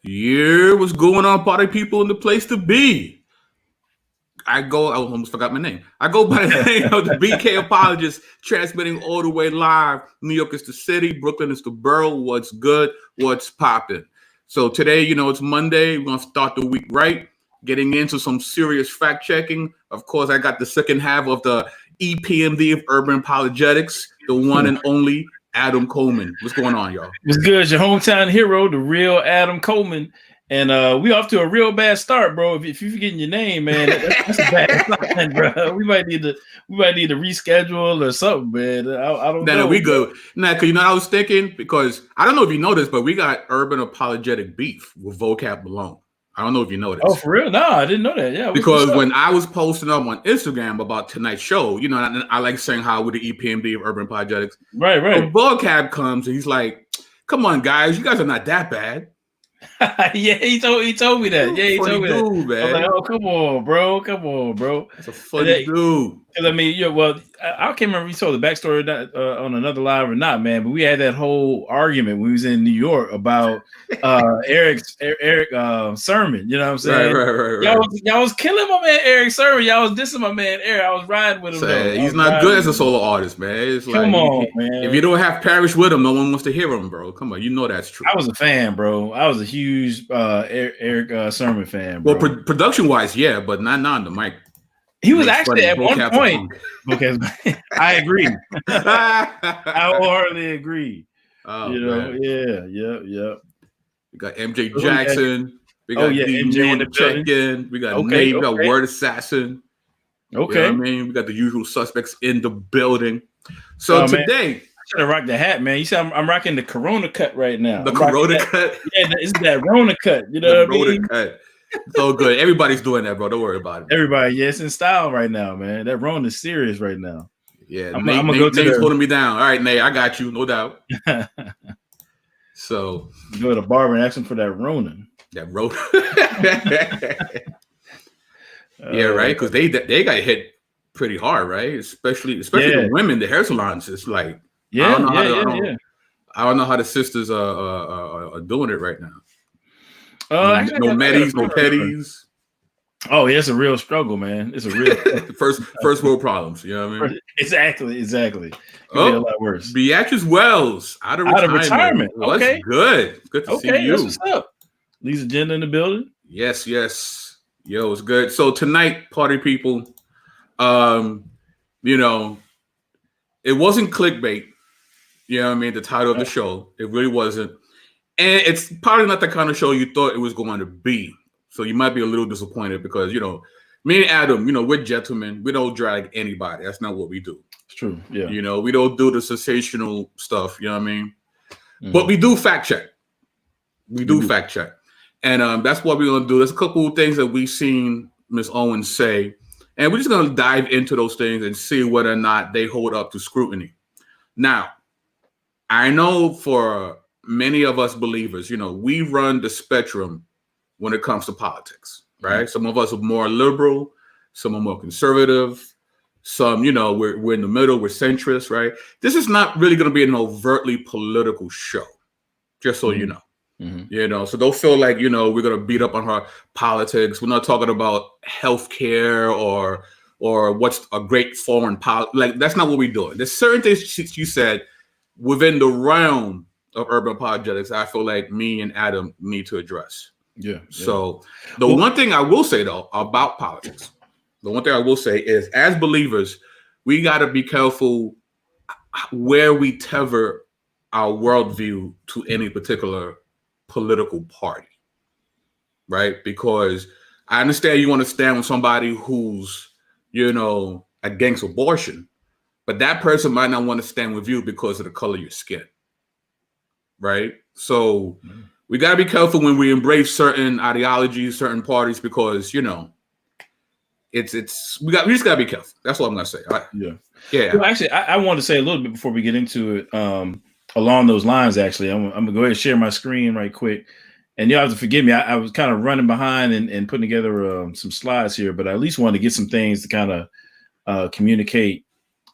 Yeah, what's going on, party people in the place to be? I almost forgot my name. I go by the name of the BK Apologist, transmitting all the way live. New York is the city, Brooklyn is the borough. What's good? What's popping? So today, it's Monday. We're going to start the week right, getting into some serious fact checking. Of course, I got the second half of the EPMD of Urban Apologetics, the one and only Adam Coleman. What's going on, y'all? It's good. It's your hometown hero, the real Adam Coleman. And we off to a real bad start, bro. If you're forgetting your name, man, that's a bad sign, bro. We might need to reschedule or something, man. I don't know. No, we good. Now, because I was thinking, because I don't know if you know this, but we got urban apologetic beef with vocab alone. I don't know if you know this. Oh, for real? No, I didn't know that. Yeah. Because when I was posting up on Instagram about tonight's show, I like saying how we're the EPMD of urban apologetics. Right. So vocab comes and he's like, "Come on, guys, you guys are not that bad." Yeah, he told me that. Yeah, he told me dude, that. Man. I was like, "Oh, come on, bro. That's a funny dude." Because I mean, I can't remember if you told the backstory on another live or not, man. But we had that whole argument when we was in New York about Eric Sermon. You know what I'm saying? Right. Y'all was killing my man Eric Sermon. Y'all was dissing my man Eric. I was riding with him. He's not good as a solo artist, man. It's Come on, man. If you don't have Parrish with him, no one wants to hear him, bro. Come on, you know that's true. I was a fan, bro. I was a huge Eric Sermon fan, bro. Well, production-wise, yeah, but not on the mic. He was actually at one point. Because I agree. I wholeheartedly agree. Oh, man. Yeah. We got MJ Jackson. We got MJ in the check-in. We got Nate. We got Word Assassin. Okay. You know what I mean? We got the usual suspects in the building. So today, man, I should have rocked the hat, man. You see, I'm rocking the Corona cut right now. The Corona cut? Yeah, it's that Rona cut. You know what I mean? Cut. So good. Everybody's doing that, bro. Don't worry about it. Everybody, it's in style right now, man. That Rona is serious right now. Yeah, I'm gonna go to Nate's holding me down. All right, Nate, I got you, no doubt. So go to the barber and ask him for that Rona. That Rona. Yeah, right. Because they got hit pretty hard, right? Especially the women, the hair salons. It's like I don't know how the sisters are doing it right now. No medis, no petties. Oh, yeah, it's a real struggle, man. It's a real first world problems. You know what I mean? Exactly. Be a lot worse. Beatrice Wells out of retirement. Well, okay, good to see you. That's what's up. Lisa Agenda in the building. Yes. Yo, it's good. So tonight, party people, it wasn't clickbait. You know what I mean? The title of the show, it really wasn't. And it's probably not the kind of show you thought it was going to be. So you might be a little disappointed because, me and Adam, we're gentlemen. We don't drag anybody. That's not what we do. It's true. Yeah. We don't do the sensational stuff. You know what I mean? Mm-hmm. But we do fact check. Fact check. And that's what we're going to do. There's a couple of things that we've seen Ms. Owens say. And we're just going to dive into those things and see whether or not they hold up to scrutiny. Now, I know for many of us believers, we run the spectrum when it comes to politics, right? Mm-hmm. Some of us are more liberal, some are more conservative, some, we're in the middle, we're centrist, right? This is not really going to be an overtly political show, just so you know. Mm-hmm. So don't feel like, we're going to beat up on her politics. We're not talking about healthcare or what's a great foreign policy. Like, that's not what we're doing. There's certain things you said within the realm of urban apologetics, I feel like me and Adam need to address. Yeah. So one thing I will say though about politics, is as believers, we got to be careful where we tether our worldview to any particular political party, right? Because I understand you want to stand with somebody who's, against abortion, but that person might not want to stand with you because of the color of your skin. Right. So we got to be careful when we embrace certain ideologies, certain parties, because, we just got to be careful. That's what I'm going to say. Yeah. Well, actually, I want to say a little bit before we get into it along those lines. Actually, I'm going to go ahead and share my screen right quick. And you have to forgive me. I was kind of running behind and putting together some slides here, but I at least wanted to get some things to kind of communicate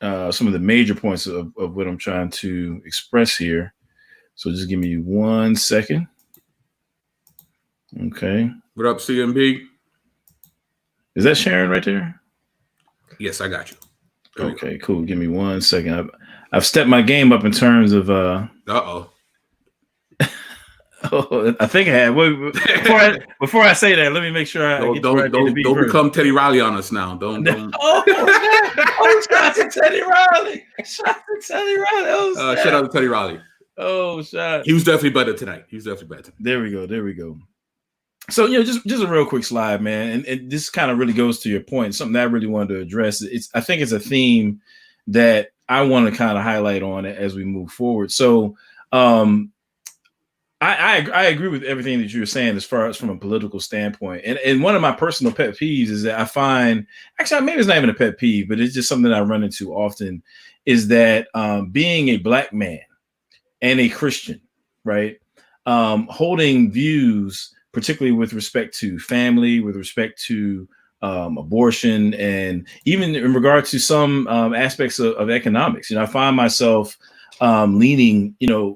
some of the major points of what I'm trying to express here. So just give me 1 second. Okay. What up, CMB? Is that Sharon right there? Yes, I got you. Okay, cool. Give me 1 second. I've stepped my game up in terms of Uh-oh. Oh, I think I have. Before I say that, let me make sure I get where I need to be. Don't become Teddy Riley on us now. Don't. Oh, shout to Teddy Riley. Shout to Teddy Riley. Oh, shout out to Teddy Riley. Oh, shot. He was definitely better tonight. There we go. So, just a real quick slide, man. And this kind of really goes to your point. Something that I really wanted to address. I think it's a theme that I want to kind of highlight on it as we move forward. So, I agree with everything that you were saying as far as from a political standpoint. And one of my personal pet peeves is that I find, actually, maybe it's not even a pet peeve, but it's just something that I run into often, is that being a Black man and a Christian, right, holding views, particularly with respect to family, with respect to abortion, and even in regard to some aspects of economics. I find myself leaning,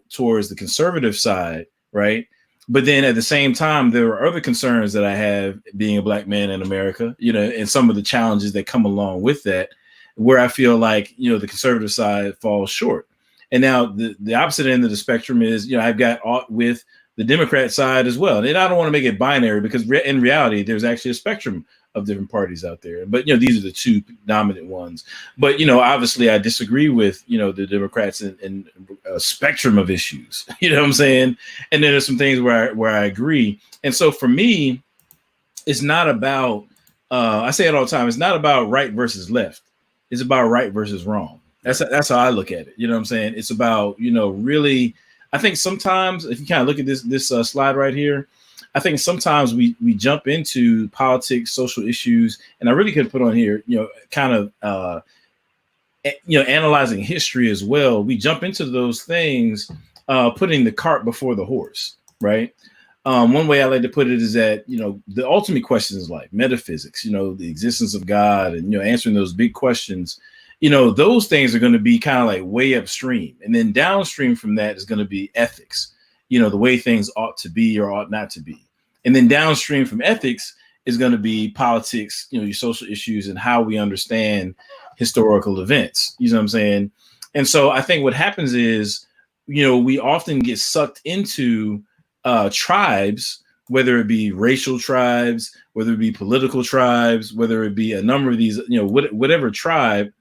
towards the conservative side, right? But then at the same time, there are other concerns that I have being a Black man in America, and some of the challenges that come along with that, where I feel like, the conservative side falls short. And now the opposite end of the spectrum is, I've got aught with the Democrat side as well. And I don't want to make it binary, because in reality, there's actually a spectrum of different parties out there. But, these are the two dominant ones. But, obviously I disagree with, the Democrats in a spectrum of issues, you know what I'm saying? And then there's some things where I agree. And so for me, it's not about, I say it all the time, it's not about right versus left. It's about right versus wrong. That's how I look at it. You know what I'm saying? It's about, really, I think sometimes if you kind of look at this slide right here, I think sometimes we jump into politics, social issues, and I really could put on here, kind of, analyzing history as well. We jump into those things, putting the cart before the horse, right? One way I like to put it is that, the ultimate question is like metaphysics, the existence of God, and, answering those big questions. Those things are going to be kind of like way upstream. And then downstream from that is going to be ethics, the way things ought to be or ought not to be. And then downstream from ethics is going to be politics, your social issues, and how we understand historical events. You know what I'm saying? And so I think what happens is, we often get sucked into tribes, whether it be racial tribes, whether it be political tribes, whether it be a number of these, whatever tribe,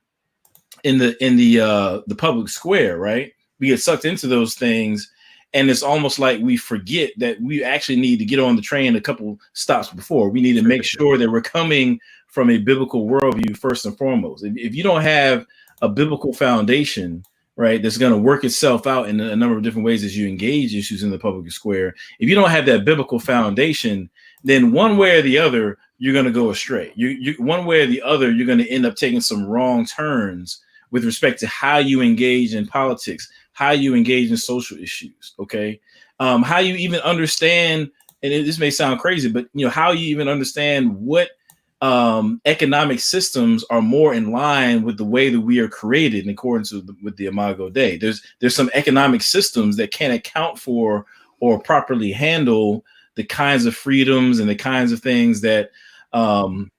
in the public square, right? We get sucked into those things, and it's almost like we forget that we actually need to get on the train a couple stops before. We need to make sure that we're coming from a biblical worldview first and foremost. If you don't have a biblical foundation, right, that's going to work itself out in a number of different ways as you engage issues in the public square, if you don't have that biblical foundation, then one way or the other, you're going to go astray. You one way or the other, you're going to end up taking some wrong turns with respect to how you engage in politics, how you engage in social issues, okay? How you even understand, and this may sound crazy, but how you even understand what economic systems are more in line with the way that we are created in accordance with the Imago Dei. There's some economic systems that can't account for or properly handle the kinds of freedoms and the kinds of things that come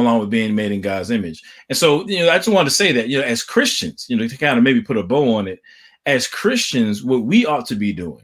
along with being made in God's image. And so, I just wanted to say that, as Christians, to kind of maybe put a bow on it, as Christians, what we ought to be doing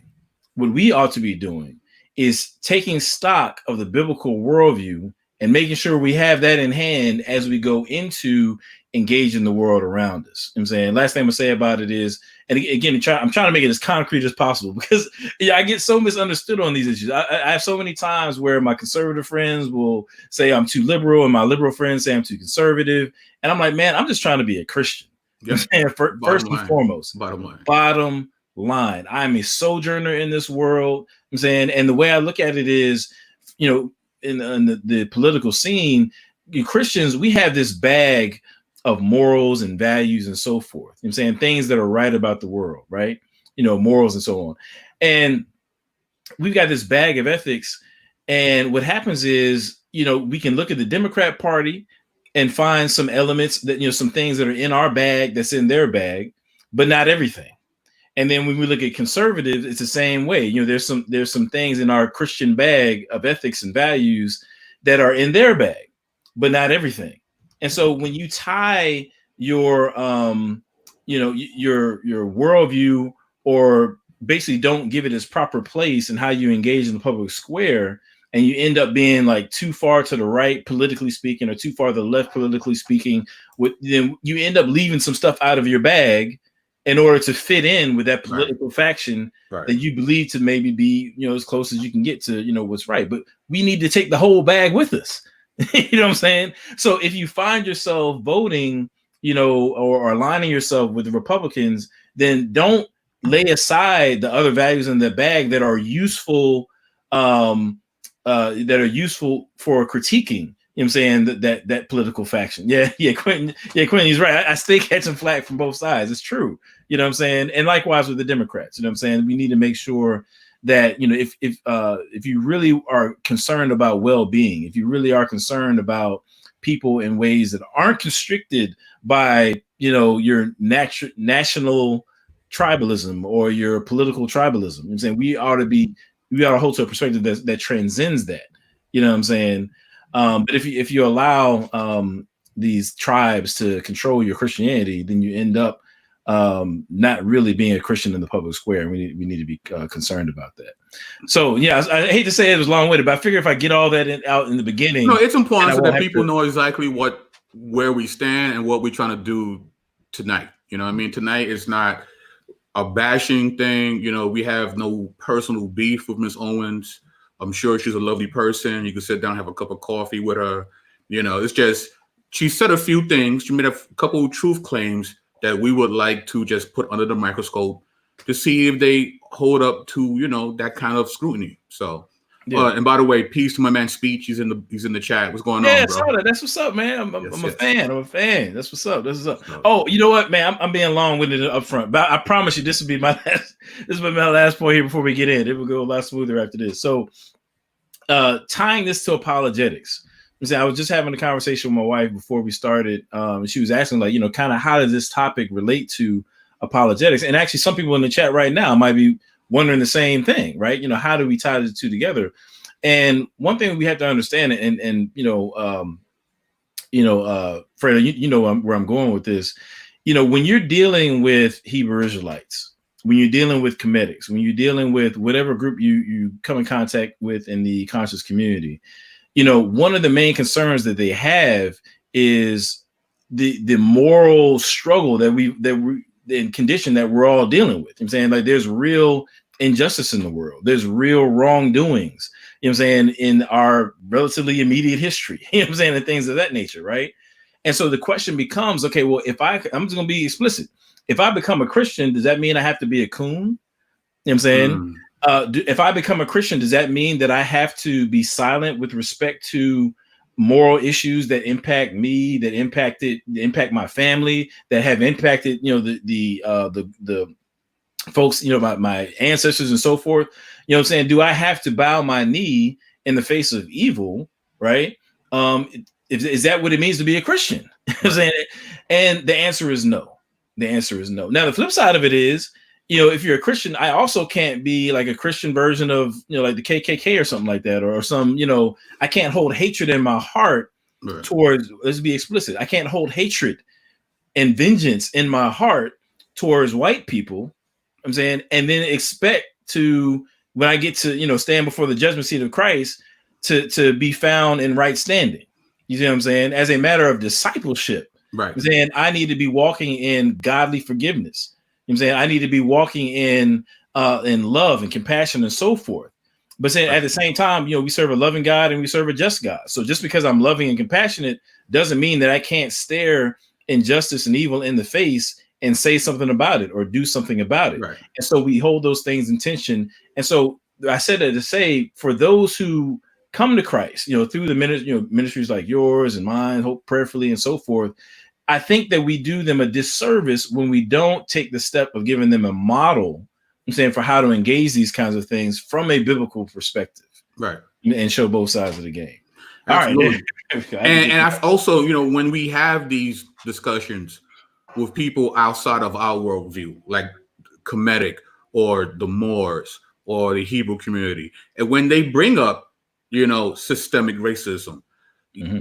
is taking stock of the biblical worldview and making sure we have that in hand as we go into engaging the world around us. I'm saying, last thing I'm gonna say about it is, and again, I'm trying to make it as concrete as possible, because I get so misunderstood on these issues. I have so many times where my conservative friends will say I'm too liberal, and my liberal friends say I'm too conservative. And I'm like, man, I'm just trying to be a Christian. Yep. First and foremost, bottom line, I'm a sojourner in this world. I'm saying, and the way I look at it is, in the political scene, Christians, we have this bag of morals and values and so forth. I'm saying, things that are right about the world, right? Morals and so on. And we've got this bag of ethics. And what happens is, we can look at the Democrat Party and find some elements that, some things that are in our bag that's in their bag, but not everything. And then when we look at conservatives, it's the same way. You know, there's some things in our Christian bag of ethics and values that are in their bag, but not everything. And so when you tie your your worldview, or basically don't give it its proper place in how you engage in the public square, and you end up being like too far to the right politically speaking, or too far to the left politically speaking, then you end up leaving some stuff out of your bag in order to fit in with that political faction that you believe to maybe be, as close as you can get to, what's right. But we need to take the whole bag with us. You know what I'm saying? So if you find yourself voting, or aligning yourself with the Republicans, then don't lay aside the other values in the bag that are useful, for critiquing. You know what I'm saying? That political faction. Quentin, he's right. I stay catching flack from both sides. It's true. You know what I'm saying? And likewise with the Democrats. You know what I'm saying? We need to make sure that, if you really are concerned about well-being, if you really are concerned about people in ways that aren't constricted by, your national tribalism or your political tribalism, you know what I'm saying? We ought to hold to a perspective that transcends that. You know what I'm saying? But if you allow these tribes to control your Christianity, then you end up not really being a Christian in the public square. We need to be concerned about that. So I hate to say it was long-winded, but I figure if I get all that out in the beginning, no, it's important so that people know exactly where we stand and what we're trying to do tonight. You know what I mean? Tonight is not a bashing thing. We have no personal beef with Miss Owens. I'm sure she's a lovely person. You can sit down, have a cup of coffee with her. It's just, she said a few things. She made a couple of truth claims that we would like to just put under the microscope to see if they hold up to, that kind of scrutiny. So, and by the way, peace to my man Speech. He's in the chat. What's going on, bro? Yeah, that's what's up, man. I'm a fan. I'm a fan. That's what's up. Oh, you know what, man? I'm being long-winded up front, but I promise you, this will be my last. This will be my last point here before we get in. It will go a lot smoother after this. So, tying this to apologetics. I was just having a conversation with my wife before we started. She was asking, kind of how does this topic relate to apologetics? And actually, some people in the chat right now might be wondering the same thing, right? How do we tie the two together? And one thing we have to understand, and Fredo, where I'm going with this, when you're dealing with Hebrew Israelites, when you're dealing with Comedics, when you're dealing with whatever group you come in contact with in the conscious community, one of the main concerns that they have is the moral struggle that we in condition that we're all dealing with. I'm saying, like, there's real injustice in the world. There's real wrongdoings, I'm saying, in our relatively immediate history, I'm saying, and things of that nature, right? And so the question becomes, okay, well, I'm just going to be explicit. If I become a Christian, does that mean I have to be a coon? I'm saying, if I become a Christian, does that mean that I have to be silent with respect to moral issues that impact me, that impact my family, that have impacted, the folks, my ancestors and so forth? I'm saying, do I have to bow my knee in the face of evil? Right? Is that what it means to be a Christian? And the answer is no. The answer is no. Now, the flip side of it is, if you're a Christian, I also can't be like a Christian version of, like the KKK or something like that, or some, I can't hold hatred in my heart towards, let's be explicit. I can't hold hatred and vengeance in my heart towards white people, I'm saying, and then expect to, when I get to, stand before the judgment seat of Christ, to be found in right standing. You see what I'm saying? As a matter of discipleship, right? I'm saying I need to be walking in godly forgiveness. I'm saying I need to be walking in love and compassion and so forth. But saying at the same time, we serve a loving God and we serve a just God. So just because I'm loving and compassionate doesn't mean that I can't stare injustice and evil in the face and say something about it or do something about it. Right. And so we hold those things in tension. And so I said that to say, for those who come to Christ, through the ministries like yours and mine, Hope Prayerfully and so forth, I think that we do them a disservice when we don't take the step of giving them a model, I'm saying, for how to engage these kinds of things from a biblical perspective, right? And show both sides of the game. Absolutely. All right. And I've also, when we have these discussions with people outside of our worldview, like Kemetic or the Moors or the Hebrew community. And when they bring up, systemic racism,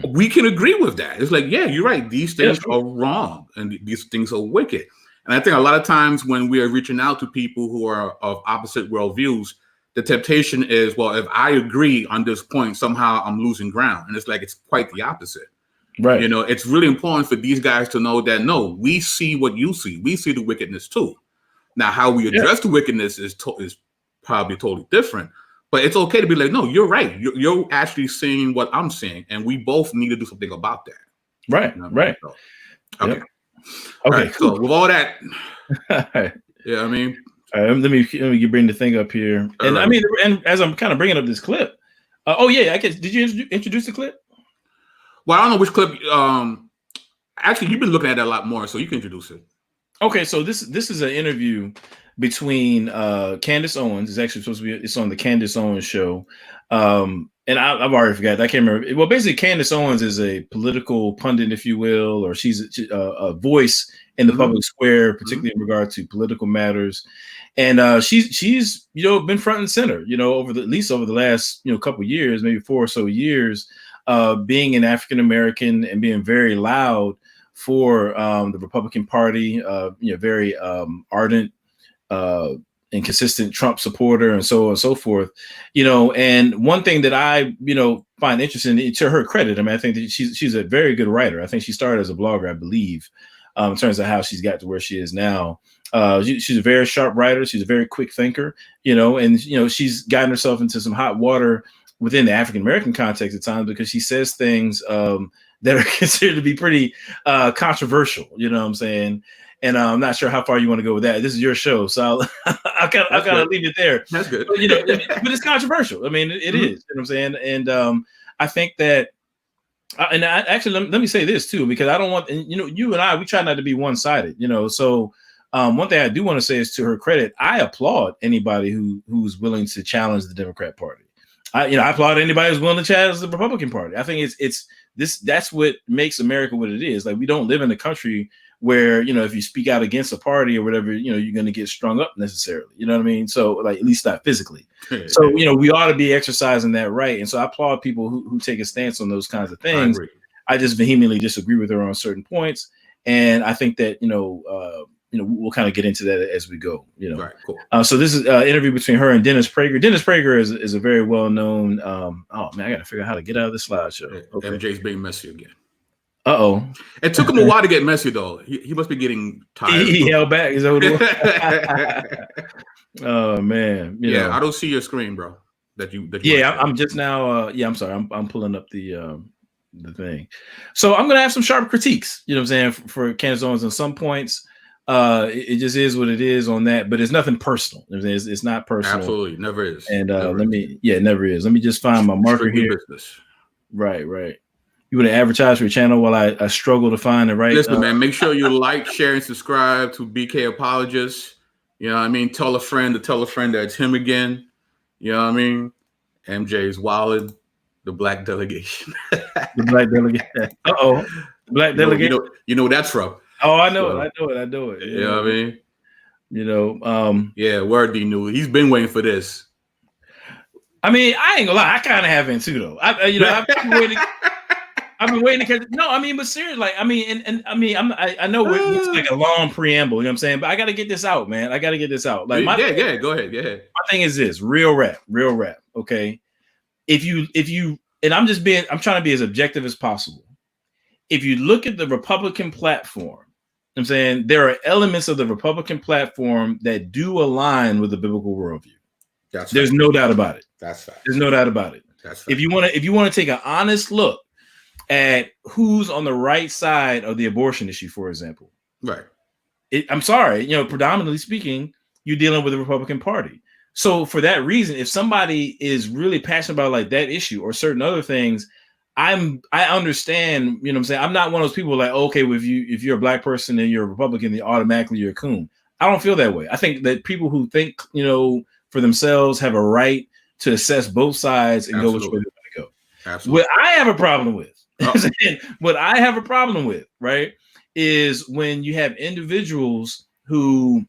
we can agree with that. It's like, yeah, you're right. These things are wrong and these things are wicked. And I think a lot of times when we are reaching out to people who are of opposite worldviews, the temptation is, well, if I agree on this point, somehow I'm losing ground. And it's like, it's quite the opposite. Right. It's really important for these guys to know that, no, we see what you see. We see the wickedness too. Now, how we address the wickedness is probably totally different. But it's okay to be like, no, you're right. You're actually seeing what I'm seeing. And we both need to do something about that. Right. Right. So, okay. Yep. Okay. Right, cool. So with all that, right. Yeah, I mean, let me bring the thing up here. And right. I mean, and as I'm kind of bringing up this clip, I guess, did you introduce the clip? Well, I don't know which clip. Actually, you've been looking at that a lot more, so you can introduce it. Okay, so this is an interview between Candace Owens. It's actually supposed to be. It's on the Candace Owens show. And I've already forgot. I can't remember. Well, basically, Candace Owens is a political pundit, if you will, or she's a voice in the public square, particularly in regard to political matters. And she's been front and center, over at least over the last couple of years, maybe 4 or so years, being an African American and being very loud for the Republican Party, very ardent and consistent Trump supporter, and so on and so forth. And one thing that I find interesting, to her credit, I mean, I think that she's a very good writer. I think she started as a blogger, I believe, in terms of how she's got to where she is now. She's a very sharp writer. She's a very quick thinker, and she's gotten herself into some hot water within the African American context at times because she says things that are considered to be pretty controversial. You know what I'm saying? And I'm not sure how far you want to go with that. This is your show, so I'll kind of leave it there. That's good. But, but it's controversial. I mean, it is. You know what I'm saying? And I think that. And actually, let me say this too, because I don't want, you and I, we try not to be one-sided, So one thing I do want to say is, to her credit, I applaud anybody who's willing to challenge the Democrat Party. I applaud anybody who's willing to challenge the Republican Party. I think that's what makes America what it is. Like, we don't live in a country where, if you speak out against a party or whatever, you're going to get strung up necessarily. You know what I mean? So, like, at least not physically. So, we ought to be exercising that right. And so I applaud people who take a stance on those kinds of things. I just vehemently disagree with her on certain points. And I think that, we'll kind of get into that as we go, Right, cool. So this is an interview between her and Dennis Prager. Dennis Prager is a very well-known, I got to figure out how to get out of this slideshow. Okay. MJ's being messy again. Uh-oh. It took him a while to get messy, though. He must be getting tired. He held back. Is that what Oh, man. I don't see your screen, bro. I'm just now, I'm sorry. I'm pulling up the thing. So I'm going to have some sharp critiques, you know what I'm saying, for Candace Owens on some points. It just is what it is on that, but it's nothing personal. It's not personal. Absolutely, never is. And it never is. Let me just find my marker here. Business. Right. You want to advertise for your channel while I struggle to find the right. Listen, man, make sure you like, share, and subscribe to BK Apologist. You know what I mean? Tell a friend that it's him again. You know what I mean? MJ's Wallet, the Black Delegation. The Black Delegation. Uh-oh. Black Delegation. You know that's from. Oh, I know it. You know what I mean? Yeah, word D knew. He's been waiting for this. I mean, I ain't gonna lie, I kind of have been too, though. I've been waiting. I've been waiting to catch. No, I mean, but seriously, like, I mean, I know it's like a long preamble, you know what I'm saying? But I got to get this out, man. I got to get this out. Like, go ahead. My thing is this: real rap. Okay, if you, and I'm trying to be as objective as possible. If you look at the Republican platform, I'm saying there are elements of the Republican platform that do align with the biblical worldview. There's no doubt about it. That's fact. There's no doubt about it. That's fact. If you want to take an honest look at who's on the right side of the abortion issue, for example, right? I'm sorry, predominantly speaking, you're dealing with the Republican Party. So for that reason, if somebody is really passionate about like that issue or certain other things, I understand, you know what I'm saying? I'm not one of those people like, okay, well, if you're a black person and you're a Republican, then automatically you're a coon. I don't feel that way. I think that people who think, for themselves have a right to assess both sides and go which way they want to go. Absolutely. What I have a problem with, right, is when you have individuals who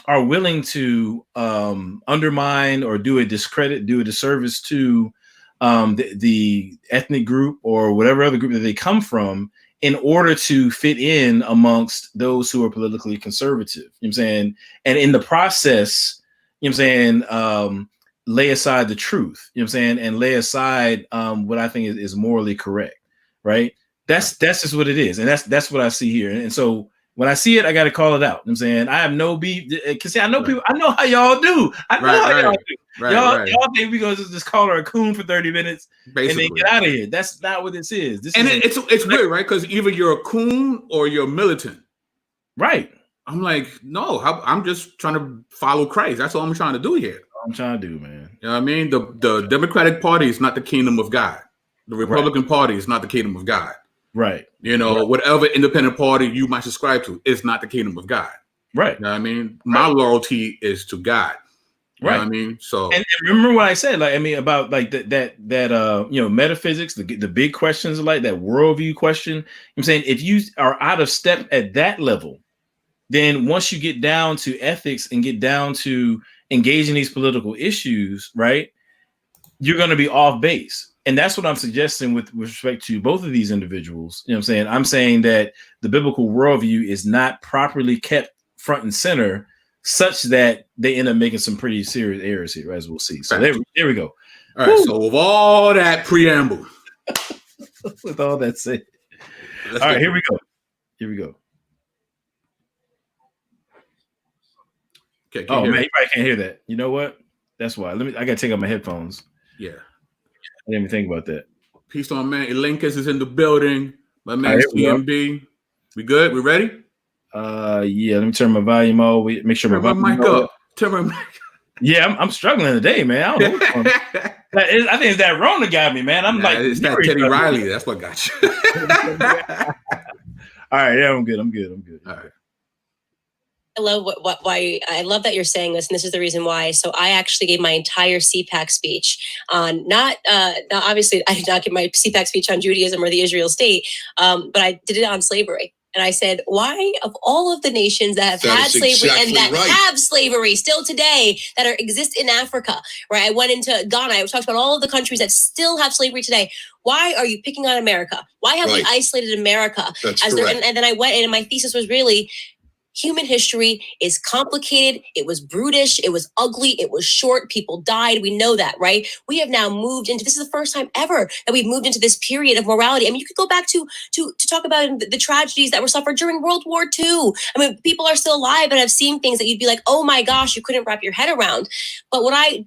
are willing to undermine or do a disservice to the ethnic group or whatever other group that they come from in order to fit in amongst those who are politically conservative. You know what I'm saying? And in the process, you know what I'm saying, lay aside the truth, you know what I'm saying, and lay aside what I think is morally correct, right? That's just what it is. And that's what I see here. And so when I see it, I got to call it out. You know what I'm saying, I have no beef because I know people. I know how y'all do. I know how y'all do. Y'all think we gonna just call her a coon for 30 minutes basically, and then get out of here. That's not what this is. It's weird, right? Because either you're a coon or you're militant, right? I'm like, no, I'm just trying to follow Christ. That's all I'm trying to do here. I'm trying to do, man. You know what I mean? The Democratic Party is not the kingdom of God. The Republican Party is not the kingdom of God. Right. You know, whatever independent party you might subscribe to is not the kingdom of God. Right. You know what I mean? My loyalty is to God. You know what I mean? So and remember what I said, like, I mean, about like that you know, metaphysics, the big questions like that worldview question. I'm saying if you are out of step at that level, then once you get down to ethics and get down to engaging these political issues, right, you're going to be off base. And that's what I'm suggesting with respect to both of these individuals. You know what I'm saying? I'm saying that the biblical worldview is not properly kept front and center such that they end up making some pretty serious errors here, as we'll see. So there we go. All right. So with all that preamble. With all that said. All right, here we go. Here we go. Okay, man, you probably can't hear that. You know what? That's why. I gotta take out my headphones. Yeah. I didn't even think about that. Peace on, man. Elenkus is in the building. My man CMB. We good? We ready? Yeah. Let me turn my volume on. Make sure my mic up. Turn my mic. Yeah, I'm struggling today, man. I don't know. I think it's that Rona got me, man. It's that Teddy Riley. That's what got you. All right. Yeah, I'm good. All right. I love why I love that you're saying this, and this is the reason why. So I actually gave my entire CPAC speech on not obviously I did not give my CPAC speech on Judaism or the Israel state, but I did it on slavery. And I said, why of all of the nations that have had slavery and that have slavery still today that exist in Africa, right? I went into Ghana. I talked about all of the countries that still have slavery today. Why are you picking on America? Why have we isolated America? And then I went in, and my thesis was really, human history is complicated. It was brutish. It was ugly. It was short. People died. We know that, right? We have now moved into, this is the first time ever that we've moved into this period of morality. I mean, you could go back to talk about the tragedies that were suffered during World War II. I mean, people are still alive and have seen things that you'd be like, oh my gosh, you couldn't wrap your head around. But what I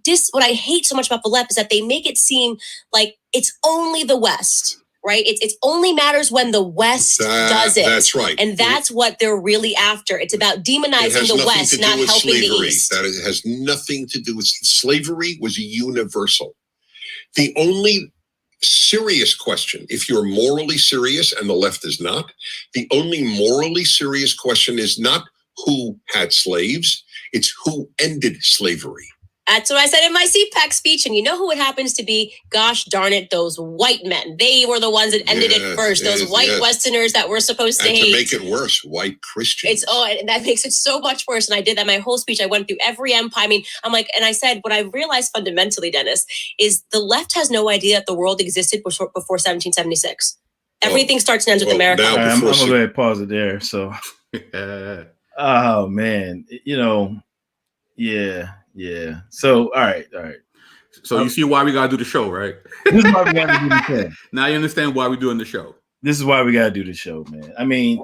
hate so much about the left is that they make it seem like it's only the West. Right? It only matters when the West does it. That's right. And that's what they're really after. It's about demonizing the West, not helping the East. That has nothing to do with slavery. Was universal. The only serious question, if you're morally serious and the left is not, the only morally serious question is not who had slaves, it's who ended slavery. That's what I said in my CPAC speech. And you know who it happens to be? Gosh darn it, those white men. They were the ones that ended it first. Those white Westerners that we're supposed to hate. To make it worse, white Christians. And that makes it so much worse. And I did that my whole speech. I went through every empire. I mean, I'm like, and I said, what I realized fundamentally, Dennis, is the left has no idea that the world existed before 1776. Everything starts and ends with America. I'm going to go ahead and pause it there. So, oh man, you know, yeah. So, all right. So you see why we gotta do the show, right? This is why we gotta do the show. Now you understand why we're doing the show. This is why we gotta do the show, man. I mean,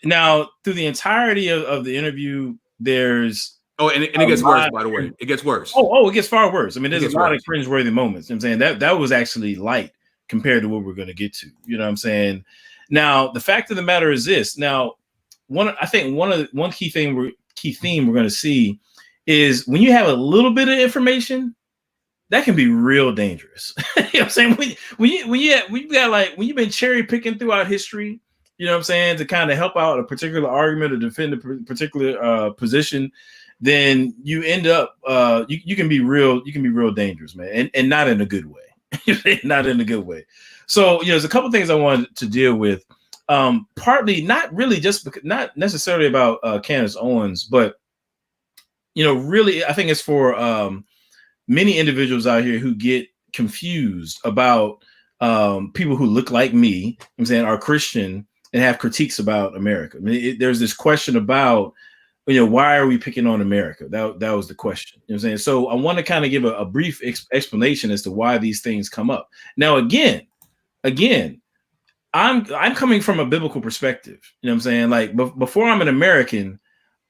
now through the entirety of the interview, there's and it gets worse. By the way, it gets worse. It gets far worse. I mean, there's a lot of cringeworthy moments. You know what I'm saying that was actually light compared to what we're gonna get to. You know what I'm saying? Now, the fact of the matter is this. Now, one key theme we're gonna see is when you have a little bit of information, that can be real dangerous. You know what I'm saying? When you've been cherry picking throughout history, you know what I'm saying, to kind of help out a particular argument or defend a particular position, then you end up you can be real dangerous, man, and not in a good way. Not in a good way. So, you know, there's a couple things I wanted to deal with. Partly not really not necessarily about Candace Owens, but really, I think it's for many individuals out here who get confused about people who look like me, I'm saying, are Christian and have critiques about America. I mean, there's this question about, why are we picking on America? That was the question. You know what I'm saying? So I want to kind of give a brief explanation as to why these things come up. Now, again, I'm coming from a biblical perspective. You know what I'm saying? Like before I'm an American,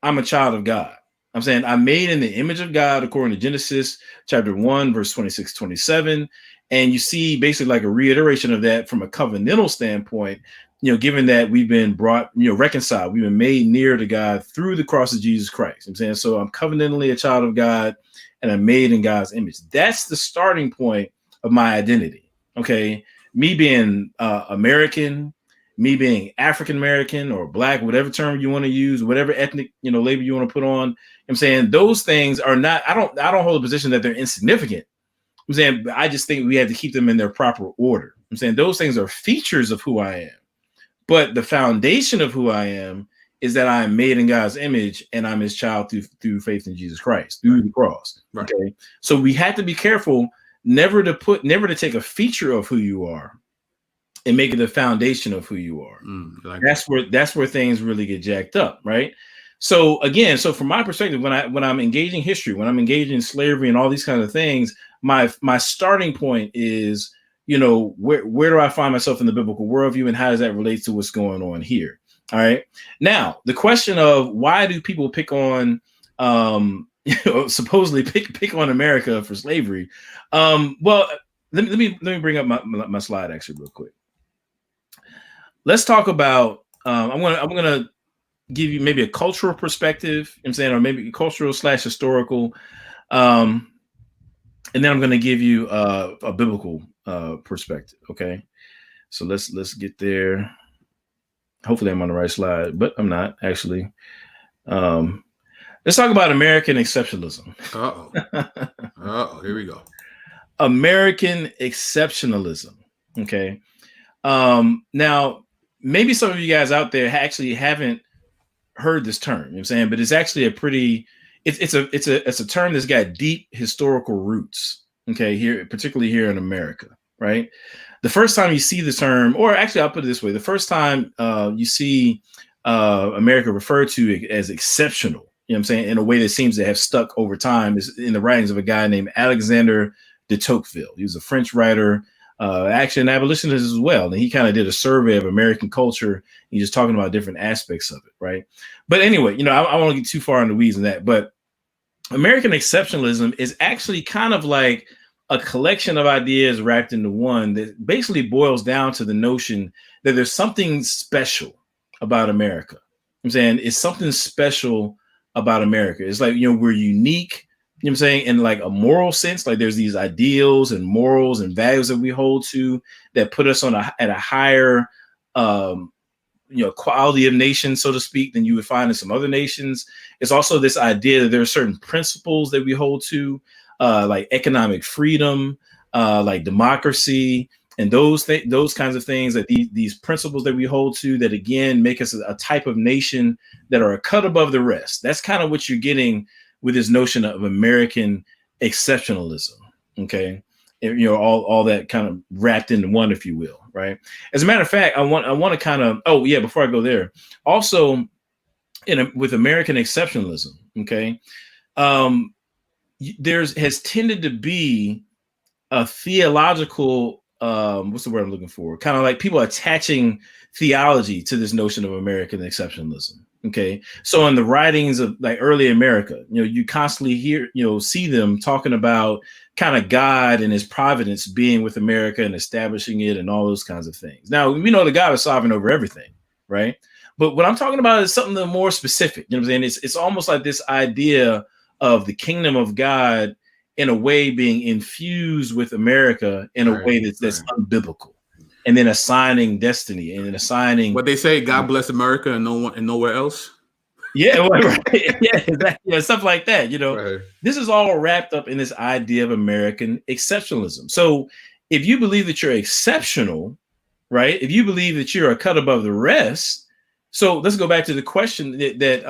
I'm a child of God. I'm saying I'm made in the image of God, according to Genesis chapter 1, verse 26, 27. And you see basically like a reiteration of that from a covenantal standpoint, given that we've been brought, reconciled, we've been made near to God through the cross of Jesus Christ. I'm saying, so I'm covenantally a child of God and I'm made in God's image. That's the starting point of my identity. Okay. Me being American, me being African-American or Black, whatever term you want to use, whatever ethnic, label you want to put on, I'm saying those things are not, I don't hold a position that they're insignificant. I'm saying, I just think we have to keep them in their proper order. I'm saying those things are features of who I am. But the foundation of who I am is that I am made in God's image and I'm his child through faith in Jesus Christ, through the cross. Right. Okay. So we have to be careful never to take a feature of who you are and make it the foundation of who you are. That's where things really get jacked up, right? So again, from my perspective, when I'm engaging history, when I'm engaging slavery and all these kinds of things, my starting point is, where do I find myself in the biblical worldview and how does that relate to what's going on here? All right. Now, the question of why do people pick on, supposedly pick on America for slavery? Well, let me bring up my slide actually real quick. Let's talk about. I'm gonna give you maybe a cultural perspective. I'm saying, or maybe cultural / historical, and then I'm gonna give you a biblical perspective. Okay, so let's get there. Hopefully, I'm on the right slide, but I'm not actually. Let's talk about American exceptionalism. Here we go. American exceptionalism. Okay. Now, maybe some of you guys out there actually haven't heard this term, you know what I'm saying, but it's actually it's a term that's got deep historical roots. Okay, here, particularly here in America, right? The first time you see the term, or actually I'll put it this way, the first time you see America referred to as exceptional, you know what I'm saying, in a way that seems to have stuck over time, is in the writings of a guy named Alexander de Tocqueville. He was a French writer, actually an abolitionist as well. And he kind of did a survey of American culture. He's just talking about different aspects of it, right? But anyway, I won't get too far in the weeds in that. But American exceptionalism is actually kind of like a collection of ideas wrapped into one that basically boils down to the notion that there's something special about America. I'm saying it's something special about America. It's like, we're unique. You know what I'm saying? In like a moral sense, like there's these ideals and morals and values that we hold to that put us at a higher, quality of nation, so to speak, than you would find in some other nations. It's also this idea that there are certain principles that we hold to, like economic freedom, like democracy, and those kinds of things, that these principles that we hold to that again make us a type of nation that are a cut above the rest. That's kind of what you're getting with this notion of American exceptionalism, okay? And, all that kind of wrapped into one, if you will, right? As a matter of fact, I want to kind of, before I go there, also with American exceptionalism, okay, has tended to be a theological, what's the word I'm looking for? Kind of like people attaching theology to this notion of American exceptionalism. Okay, so in the writings of like early America, you constantly see them talking about kind of God and his providence being with America and establishing it and all those kinds of things. Now, we know that God is sovereign over everything, right? But what I'm talking about is something more specific. You know what I'm saying? It's almost like this idea of the kingdom of God in a way being infused with America in a way that's unbiblical. And then assigning destiny and assigning what they say, God bless America and no one and nowhere else. Yeah, right. Yeah, exactly. Yeah, stuff like that. Right. This is all wrapped up in this idea of American exceptionalism. So if you believe that you're exceptional, right? If you believe that you're a cut above the rest, so let's go back to the question that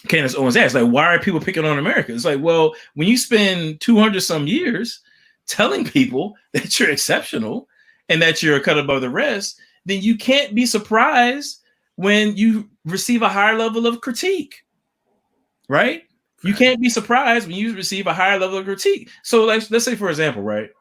Candace Owens asked, like, why are people picking on America? It's like, well, when you spend 200 some years telling people that you're exceptional and that you're a cut above the rest, then you can't be surprised when you receive a higher level of critique, right? You can't be surprised when you receive a higher level of critique. So let's say, for example, right?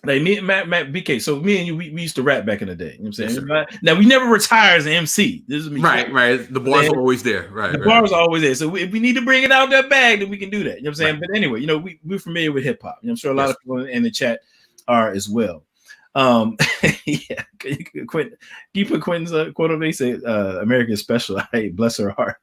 Like me and Matt BK. So me and you, we used to rap back in the day. You know what I'm saying? Yes, now we never retire as an MC. This is me. Right. The bars are always there. Right. The bars are always there. So if we need to bring it out of that bag, then we can do that. You know what I'm saying? Right. But anyway, we're familiar with hip hop. I'm sure a lot of people in the chat are as well. Yeah. Quentin, you put Quentin's quote on. They say America is special. Hey, bless her heart.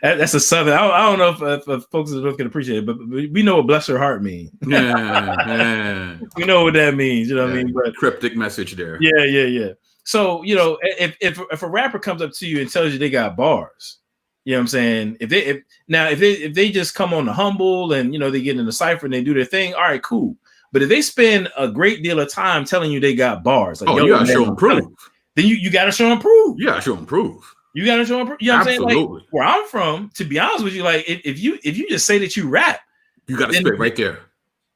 That's a Southern. I don't know if folks can appreciate it, but we know what bless her heart means. Yeah. We know what that means. You know what I mean? But cryptic message there. Yeah. So if a rapper comes up to you and tells you they got bars, you know what I'm saying? If they just come on the humble and they get in the cipher and they do their thing, all right, cool. But if they spend a great deal of time telling you they got bars, like, you gotta show them proof. Then you gotta show them proof. You gotta show them proof. You gotta show them. You know what I'm saying? Absolutely. Like, where I'm from, to be honest with you, like if you just say that you rap, you gotta spit right there.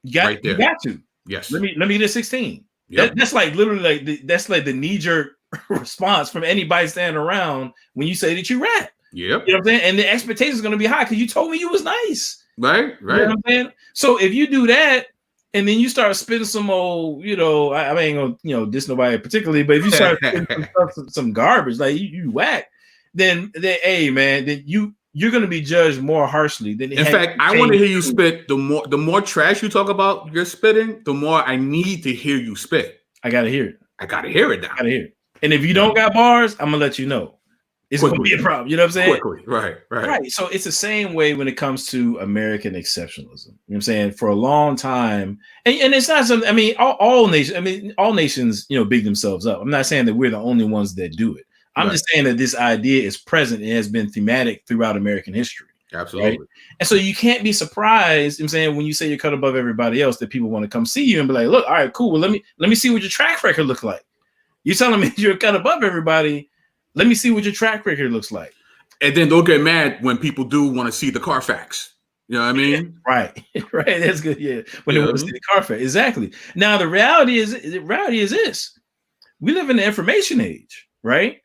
You got to. Yes. Let me get a 16. Yep. That's like literally that's like the knee-jerk response from anybody standing around when you say that you rap. Yep. You know what I'm saying? And the expectation is gonna be high because you told me you was nice. Right. You know what I'm saying? So if you do that and then you start spitting some old, I ain't gonna diss nobody particularly, but if you start spitting some garbage, like you whack. Then hey man, then you're gonna be judged more harshly than. In fact, I want to hear you spit. The more trash you talk about your spitting, the more I need to hear you spit. I gotta hear it. I gotta hear it now. I gotta hear it. And if you don't got bars, I'm gonna let you know. It's gonna be a problem. You know what I'm saying? Quickly, right. So it's the same way when it comes to American exceptionalism. You know what I'm saying? For a long time, and it's not something. I mean, all nations, big themselves up. I'm not saying that we're the only ones that do it. I'm just saying that this idea is present and has been thematic throughout American history. Absolutely. Right? And so you can't be surprised, I'm saying, when you say you're cut above everybody else, that people want to come see you and be like, look, all right, cool. Well, let me see what your track record looks like. You're telling me you're cut above everybody. Let me see what your track record looks like. And then don't get mad when people do want to see the Carfax. You know what I mean? Right. That's good. Yeah. When they want to see the Carfax. Exactly. Now the reality is this. We live in the information age, right?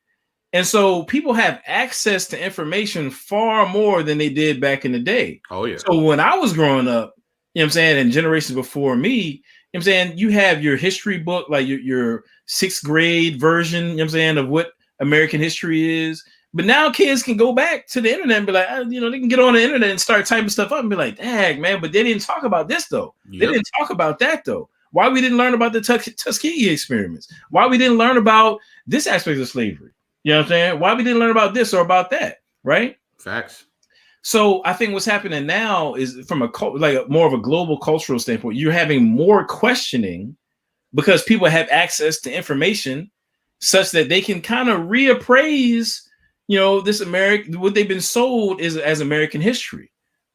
And so people have access to information far more than they did back in the day. Oh, yeah. So when I was growing up, you know what I'm saying, and generations before me, you know what I'm saying, you have your history book, like your 6th grade version, you know what I'm saying, of what American history is. But now kids can go back to the internet and be like, they can get on the internet and start typing stuff up and be like, dang, man, but they didn't talk about this, though. Yep. They didn't talk about that, though. Why we didn't learn about the Tuskegee experiments? Why we didn't learn about this aspect of slavery? You know what I'm saying? Why we didn't learn about this or about that, right? Facts. So I think what's happening now is from more of a global cultural standpoint, you're having more questioning because people have access to information such that they can kind of reappraise, this what they've been sold as American history.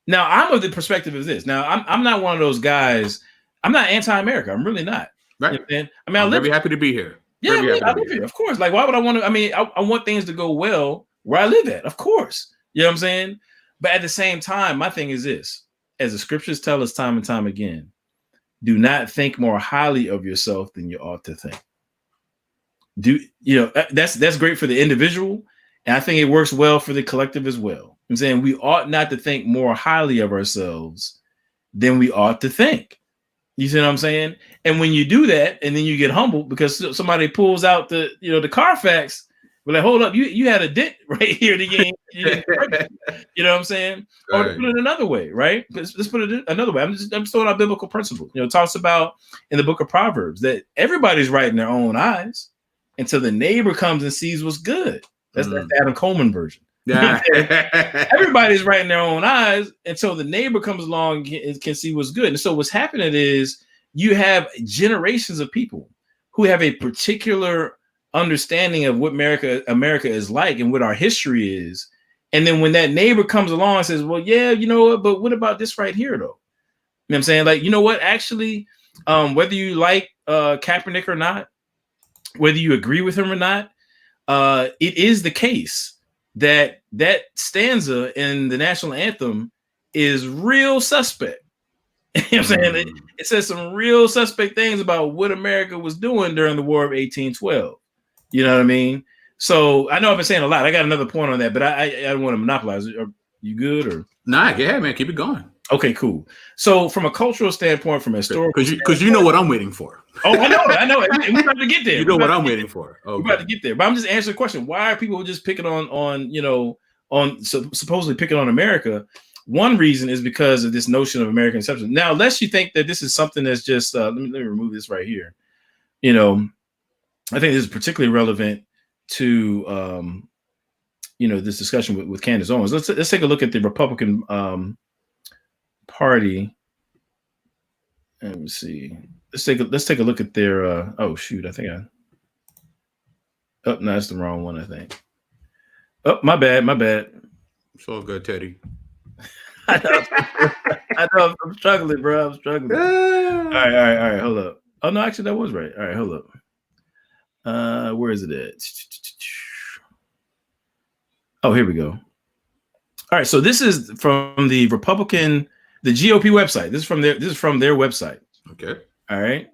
Now, I'm of the perspective of this. Now, I'm not one of those guys. I'm not anti-America. I'm really not. Right. You know I'm very happy to be here. Yeah, I live here, of course. Like, why would I want to? I mean, I want things to go well where I live at, of course. You know what I'm saying? But at the same time, my thing is this: as the scriptures tell us time and time again, do not think more highly of yourself than you ought to think. That's great for the individual, and I think it works well for the collective as well. I'm saying we ought not to think more highly of ourselves than we ought to think. You see what I'm saying? And when you do that, and then you get humbled because somebody pulls out the Carfax, we're like, hold up, you had a dent right here. You know what I'm saying? Right. Or to put it another way, right? Let's put it another way. I'm just throwing out biblical principles. It talks about in the book of Proverbs that everybody's right in their own eyes until the neighbor comes and sees what's good. That's the Adam Coleman version. Yeah. Everybody's right in their own eyes until the neighbor comes along and can see what's good. And so what's happening is you have generations of people who have a particular understanding of what America is like and what our history is. And then when that neighbor comes along and says, well, yeah, you know what, but what about this right here, though? You know what I'm saying? Like, you know what, actually, whether you like Kaepernick or not, whether you agree with him or not, it is the case that stanza in the national anthem is real suspect. You know what I'm saying? It says some real suspect things about what America was doing during the War of 1812. You know what I mean? So I know I've been saying a lot. I got another point on that, but I don't want to monopolize it. Are you good or? Nah, yeah, man, keep it going. Okay, cool. So from a cultural standpoint, from a historical, because you know what I'm waiting for. Oh, I know. And we're about to get there. You know what I'm waiting for. Okay. We're about to get there. But I'm just answering the question: why are people just picking supposedly picking on America? One reason is because of this notion of American exception. Now, unless you think that this is something that's just let me remove this right here. You know, I think this is particularly relevant to this discussion with Candace Owens. Let's take a look at the Republican Party. Let me see. Let's take a look at their. Oh shoot! I think no, that's the wrong one. I think. Oh, my bad. It's all good, Teddy. I know. I'm struggling, bro. I'm struggling. All right. Hold up. Oh no, actually that was right. All right, hold up. Where is it at? Oh, here we go. All right, so this is from the GOP website. This is from their website. Okay. All right.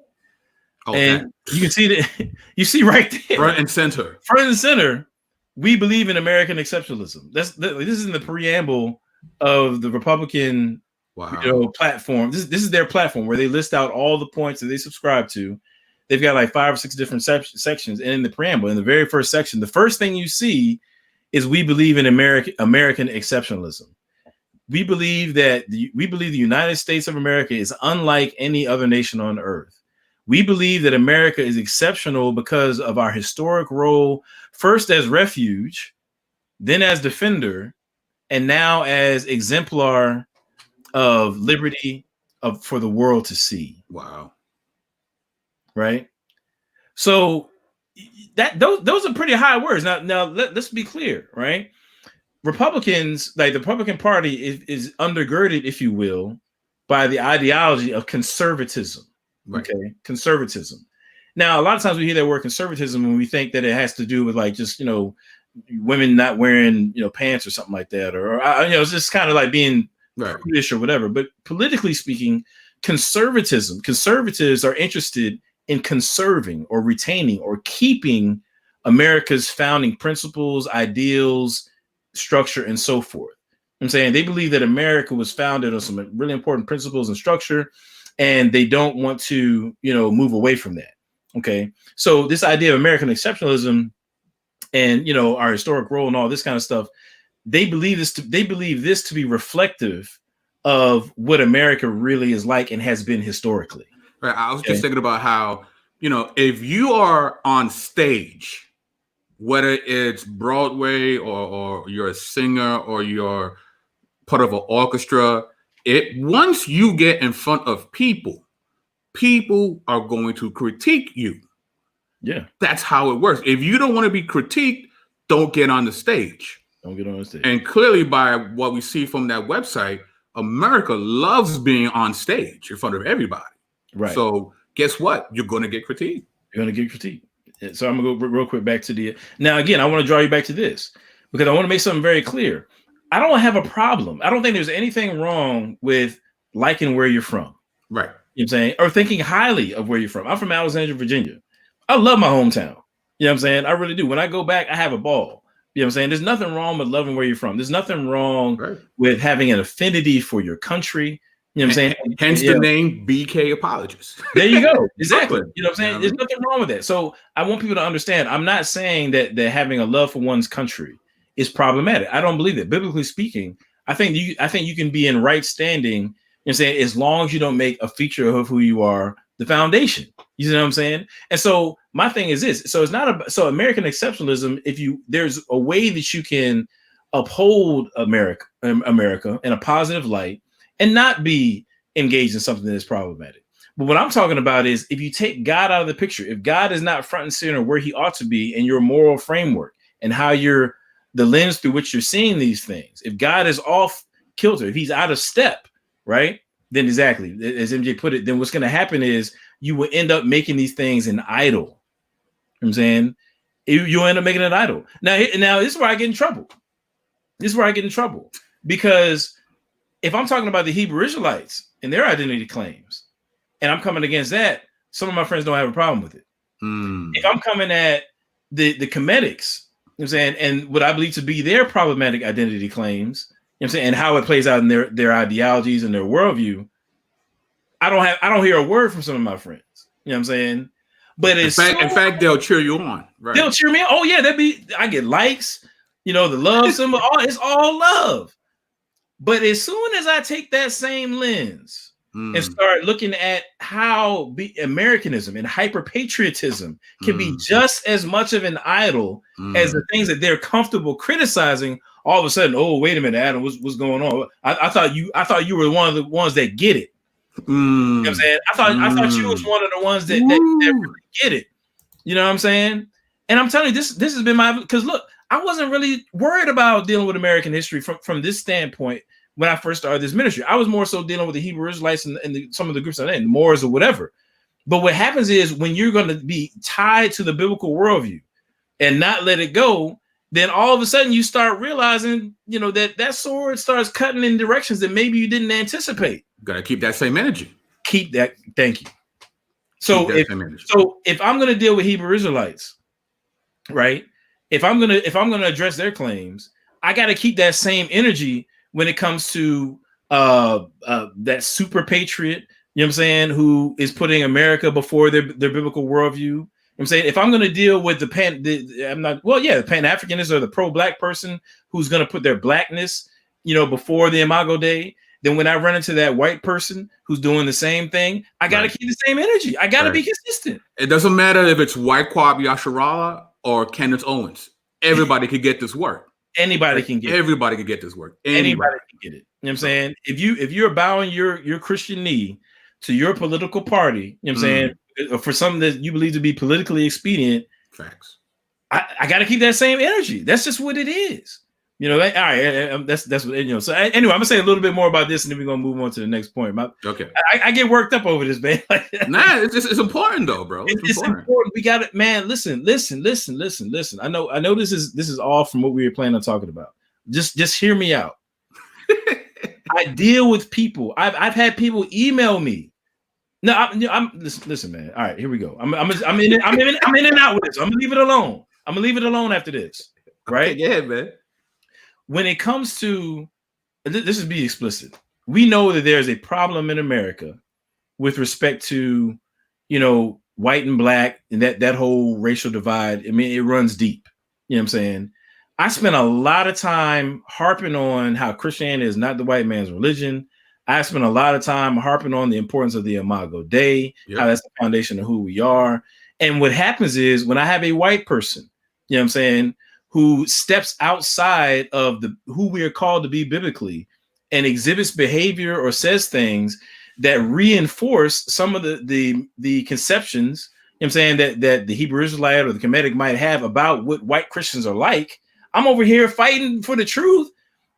Okay. And you can see that you see right there. Front and center. Front and center. We believe in American exceptionalism. This is in the preamble of the Republican platform. This is their platform where they list out all the points that they subscribe to. They've got like 5 or 6 different sections. And in the preamble, in the very first section, the first thing you see is we believe in American exceptionalism. We believe the United States of America is unlike any other nation on earth. We believe that America is exceptional because of our historic role, first as refuge, then as defender, and now as exemplar of liberty for the world to see. Wow. Right? So those are pretty high words. Now let's be clear, right? Republicans, like the Republican Party, is undergirded, if you will, by the ideology of conservatism. Right. Okay, conservatism. Now, a lot of times we hear that word conservatism and we think that it has to do with like just women not wearing pants or something like that, or it's just kind of like being prudish or whatever. But politically speaking, conservatives are interested in conserving or retaining or keeping America's founding principles, ideals, structure, and so forth. I'm saying they believe that America was founded on some really important principles and structure, and they don't want to, move away from that. Okay. So this idea of American exceptionalism and, our historic role and all this kind of stuff, they believe this to be reflective of what America really is like and has been historically. Right. I was just thinking about how, if you are on stage, whether it's Broadway or you're a singer or you're part of an orchestra, once you get in front of people are going to critique you. Yeah. That's how it works. If you don't want to be critiqued, don't get on the stage. Don't get on the stage. And clearly by what we see from that website, America loves being on stage in front of everybody. Right. So guess what? You're going to get critiqued. You're going to get critiqued. So I'm going to go real quick back to now, again, I want to draw you back to this because I want to make something very clear. I don't have a problem. I don't think there's anything wrong with liking where you're from. Right. You know what I'm saying? Or thinking highly of where you're from. I'm from Alexandria, Virginia. I love my hometown. You know what I'm saying? I really do. When I go back, I have a ball. You know what I'm saying? There's nothing wrong with loving where you're from. There's nothing wrong with having an affinity for your country. You know what I'm saying? Hence the name BK Apologist. There you go. Exactly. You know what I'm saying? There's nothing wrong with that. So I want people to understand, I'm not saying that having a love for one's country is problematic. I don't believe that. Biblically speaking, I think you can be in right standing, you know what I'm saying, as long as you don't make a feature of who you are the foundation. You know what I'm saying? And so my thing is this. So it's not so American exceptionalism, there's a way that you can uphold America in a positive light and not be engaged in something that is problematic. But what I'm talking about is if you take God out of the picture, if God is not front and center where he ought to be in your moral framework and how the lens through which you're seeing these things, if God is off kilter, if he's out of step, right? Then exactly, as MJ put it, then what's going to happen is you will end up making these things an idol. You know what I'm saying? You'll end up making an idol. Now this is where I get in trouble. This is where I get in trouble, because if I'm talking about the Hebrew Israelites and their identity claims, and I'm coming against that, some of my friends don't have a problem with it. If I'm coming at the Comedics, you know what I'm saying, and what I believe to be their problematic identity claims, you know what I'm saying, and how it plays out in their ideologies and their worldview, I don't hear a word from some of my friends. You know what I'm saying? But in fact, they'll cheer you on. Right. They'll cheer me on. Oh yeah, I get likes, the love symbol. It's all love. But as soon as I take that same lens and start looking at how Americanism and hyper-patriotism can be just as much of an idol as the things that they're comfortable criticizing, all of a sudden, oh, wait a minute, Adam, what's going on? I thought you were one of the ones that get it. You know what I'm saying? I thought you was one of the ones that really get it. You know what I'm saying? And I'm telling you, this has been because look, I wasn't really worried about dealing with American history from this standpoint when I first started this ministry. I was more so dealing with the Hebrew Israelites and some of the groups I'm in, Moors or whatever. But what happens is when you're going to be tied to the biblical worldview and not let it go, then all of a sudden you start realizing, that sword starts cutting in directions that maybe you didn't anticipate. Got to keep that same energy. Keep that. Thank you. So if I'm going to deal with Hebrew Israelites, right? If I'm going to address their claims, I got to keep that same energy when it comes to that super patriot, you know what I'm saying, who is putting America before their biblical worldview. You know what I'm saying, if I'm going to deal with the Pan-Africanist or the pro-black person who's going to put their blackness, before the Imago Dei, then when I run into that white person who's doing the same thing, I got to keep the same energy. I got to be consistent. It doesn't matter if it's Wyckoff Yasharala or Candace Owens. Everybody could get this work. Anybody can get Everybody can get this work. Anybody can get it. You know what I'm saying? If you're bowing your Christian knee to your political party, you know what I'm saying, for something that you believe to be politically expedient, facts. I got to keep that same energy. That's just what it is. All right. That's what So anyway, I'm gonna say a little bit more about this, and then we're gonna move on to the next point. Okay. I get worked up over this, man. Nah, it's important though, bro. It's important. We got it, man. Listen. I know this is all from what we were planning on talking about. Just hear me out. I deal with people. I've had people email me. No, I'm listen, man. All right, here we go. I'm in and out with this. I'm gonna leave it alone. I'm gonna leave it alone after this. Right? Okay, yeah, man. When it comes to this, is be explicit. We know that there's a problem in America with respect to, white and black and that whole racial divide. I mean, it runs deep. You know what I'm saying? I spent a lot of time harping on how Christianity is not the white man's religion. I spent a lot of time harping on the importance of the Imago Dei, how that's the foundation of who we are. And what happens is when I have a white person, you know what I'm saying, who steps outside of who we are called to be biblically and exhibits behavior or says things that reinforce some of the conceptions, you know what I'm saying, that the Hebrew Israelite or the Kemetic might have about what white Christians are like. I'm over here fighting for the truth,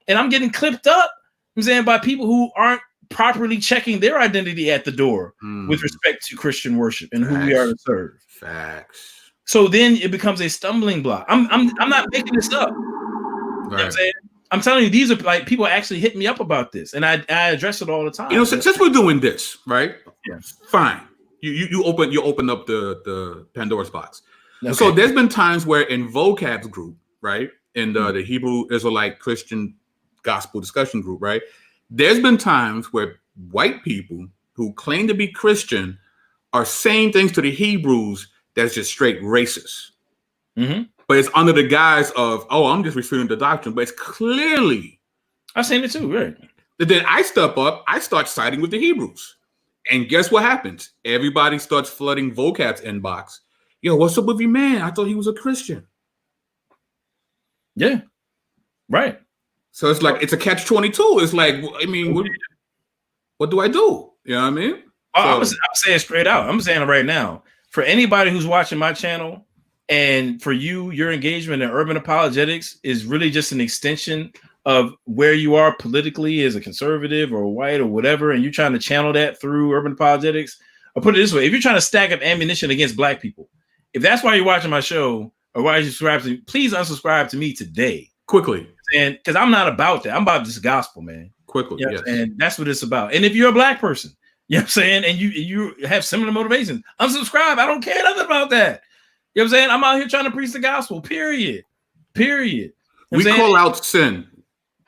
and I'm getting clipped up, you know what I'm saying, by people who aren't properly checking their identity at the door with respect to Christian worship and who we are to serve. Facts. So then it becomes a stumbling block. I'm not making this up. You know what I'm saying? I'm telling you, these are like people actually hit me up about this, and I address it all the time. Since we're doing this, right? Yeah. Fine. You open up the Pandora's box. Okay. So there's been times where in vocab's group, right, in the Hebrew Israelite Christian Gospel discussion group, right, there's been times where white people who claim to be Christian are saying things to the Hebrews that's just straight racist. But it's under the guise of, I'm just refuting the doctrine. But it's clearly, I've seen it too, right? Then I step up, I start siding with the Hebrews. And guess what happens? Everybody starts flooding vocab's inbox. Yo, what's up with you, man? I thought he was a Christian. Yeah, right. So it's like, it's a catch-22. It's like, I mean, what do I do? You know what I mean? I'm saying straight out. I'm saying it right now. For anybody who's watching my channel, and for you, your engagement in urban apologetics is really just an extension of where you are politically as a conservative or white or whatever, and you're trying to channel that through urban apologetics. I'll put it this way. If you're trying to stack up ammunition against black people, if that's why you're watching my show or why you subscribe to me, please unsubscribe to me today. Quickly. saying? Because I'm not about that. I'm about this gospel, man. Quickly, You know yes. And that's what it's about. And if you're a black person, you know what I'm saying, and you have similar motivations, unsubscribe. I don't care nothing about that. You know what I'm saying? I'm out here trying to preach the gospel, period. You know we call out sin.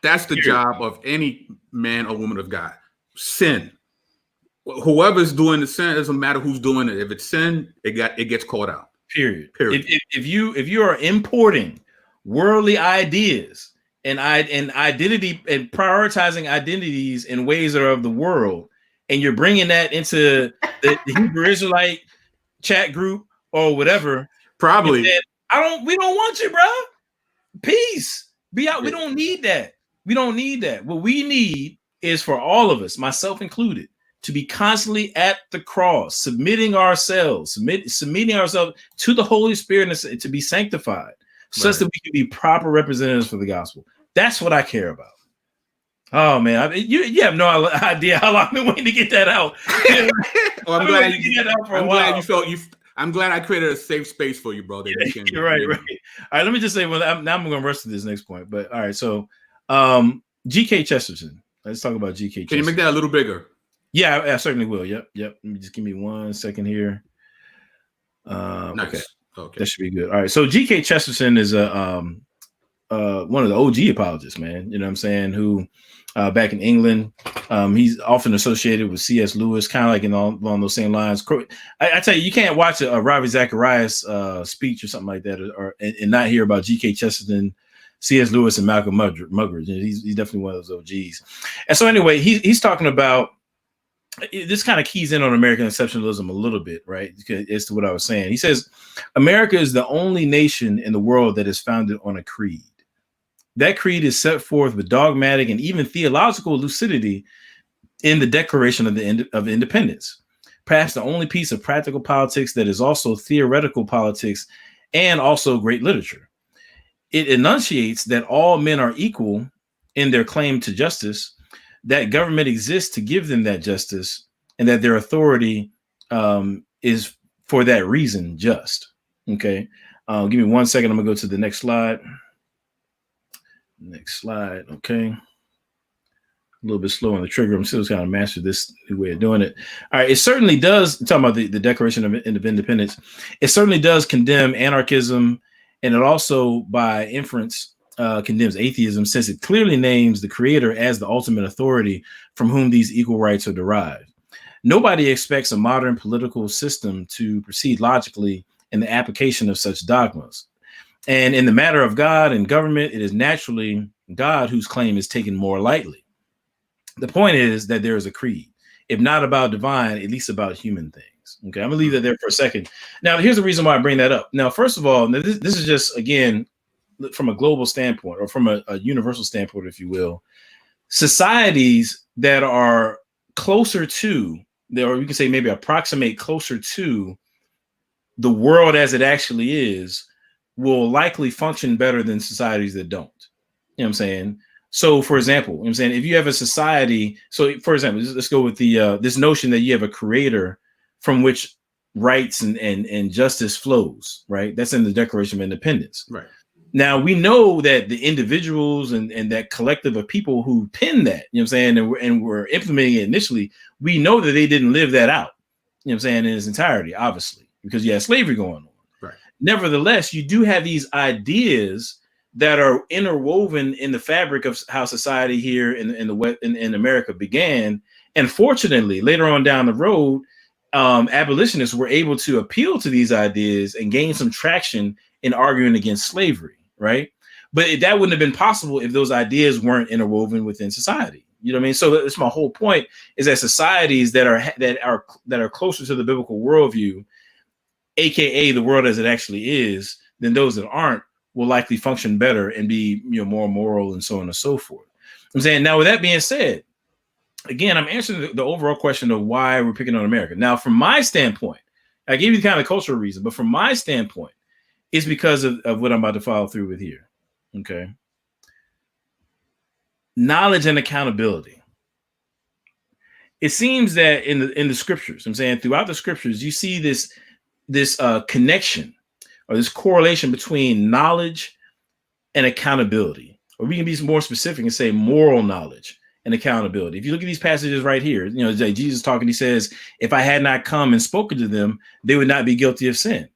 That's the job of any man or woman of God. Sin. Whoever's doing the sin, it doesn't matter who's doing it. If it's sin, it gets called out. Period. If you are importing worldly ideas and identity and prioritizing identities in ways that are of the world, and you're bringing that into the Hebrew Israelite chat group or whatever, probably we don't want you, bro. Peace. Be out. We don't need that. What we need is for all of us, myself included, to be constantly at the cross, submitting ourselves to the Holy Spirit and to be sanctified, such that we can be proper representatives for the gospel. That's what I care about. Oh man, you have no idea how long I've been waiting to get that out. I'm glad you felt you. I'm glad I created a safe space for you, brother. You're right. All right, let me just say, now I'm going to rush to this next point. But all right, so G.K. Chesterton. Let's talk about G.K. Can you make that a little bigger? Yeah, I certainly will. Yep. Let me just give me 1 second here. Nice. Okay, that should be good. All right, so G.K. Chesterton is one of the OG apologists, man. You know what I'm saying? Who back in England, he's often associated with C.S. Lewis, kind of like along those same lines. I tell you can't watch a Ravi Zacharias speech or something like that, and not hear about G.K. Chesterton, C.S. Lewis, and Malcolm Muggeridge. He's definitely one of those OGs. And so anyway, he's talking about this kind of keys in on American exceptionalism a little bit, right? As to what I was saying. He says, America is the only nation in the world that is founded on a creed. That creed is set forth with dogmatic and even theological lucidity in the Declaration of Independence. Perhaps the only piece of practical politics that is also theoretical politics and also great literature. It enunciates that all men are equal in their claim to justice, that government exists to give them that justice, and that their authority is for that reason just. Okay. Give me 1 second. I'm going to go to the next slide. Okay. A little bit slow on the trigger. I'm still trying to master this new way of doing it. All right. It certainly does, talking about the Declaration of Independence, it certainly does condemn anarchism, and it also, by inference, condemns atheism, since it clearly names the creator as the ultimate authority from whom these equal rights are derived. Nobody expects a modern political system to proceed logically in the application of such dogmas. And in the matter of God and government, it is naturally God whose claim is taken more lightly. The point is that there is a creed, if not about divine, at least about human things. Okay, I'm gonna leave that there for a second. Now, here's the reason why I bring that up. Now, first of all, this is just, again, from a global standpoint, or from a universal standpoint, if you will, societies that are closer to, or you can say maybe approximate closer to the world as it actually is, will likely function better than societies that don't. You know what I'm saying? So, for example, you know what I'm saying, if you have a society, so for example, let's go with the this notion that you have a creator from which rights and justice flows, right? That's in the Declaration of Independence. Right. Now, we know that the individuals and that collective of people who penned that, you know what I'm saying, and were implementing it initially, we know that they didn't live that out, you know what I'm saying, in its entirety, obviously, because you had slavery going on. Right. Nevertheless, you do have these ideas that are interwoven in the fabric of how society here in America began. And fortunately, later on down the road, abolitionists were able to appeal to these ideas and gain some traction in arguing against slavery, right? But that wouldn't have been possible if those ideas weren't interwoven within society. You know what I mean? So that's my whole point, is that societies that are closer to the biblical worldview, aka the world as it actually is, than those that aren't, will likely function better and be, more moral and so on and so forth. I'm saying, now with that being said, again, I'm answering the overall question of why we're picking on America. Now, from my standpoint, I gave you the kind of cultural reason, but from my standpoint, it's because of what I'm about to follow through with here. Okay. Knowledge and accountability. It seems that in the scriptures, I'm saying throughout the scriptures, you see this connection or this correlation between knowledge and accountability, or we can be more specific and say moral knowledge and accountability. If you look at these passages right here, you know, Jesus talking, he says, if I had not come and spoken to them, they would not be guilty of sin.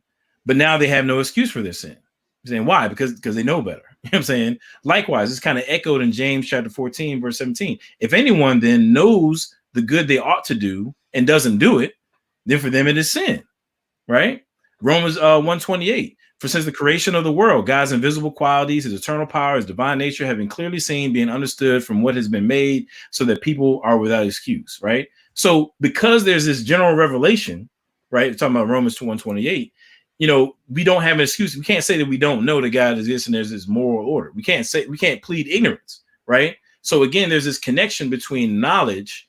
But now they have no excuse for their sin. I'm saying why? Because they know better. You know what I'm saying? Likewise, it's kind of echoed in James chapter 14, verse 17. If anyone then knows the good they ought to do and doesn't do it, then for them it is sin, right? Romans 1:28. For since the creation of the world, God's invisible qualities, his eternal power, his divine nature have been clearly seen, being understood from what has been made, so that people are without excuse, right? So because there's this general revelation, right? We're talking about Romans 1:28, you know, we don't have an excuse. We can't say that we don't know that God exists and there's this moral order. We can't plead ignorance, right? So again, there's this connection between knowledge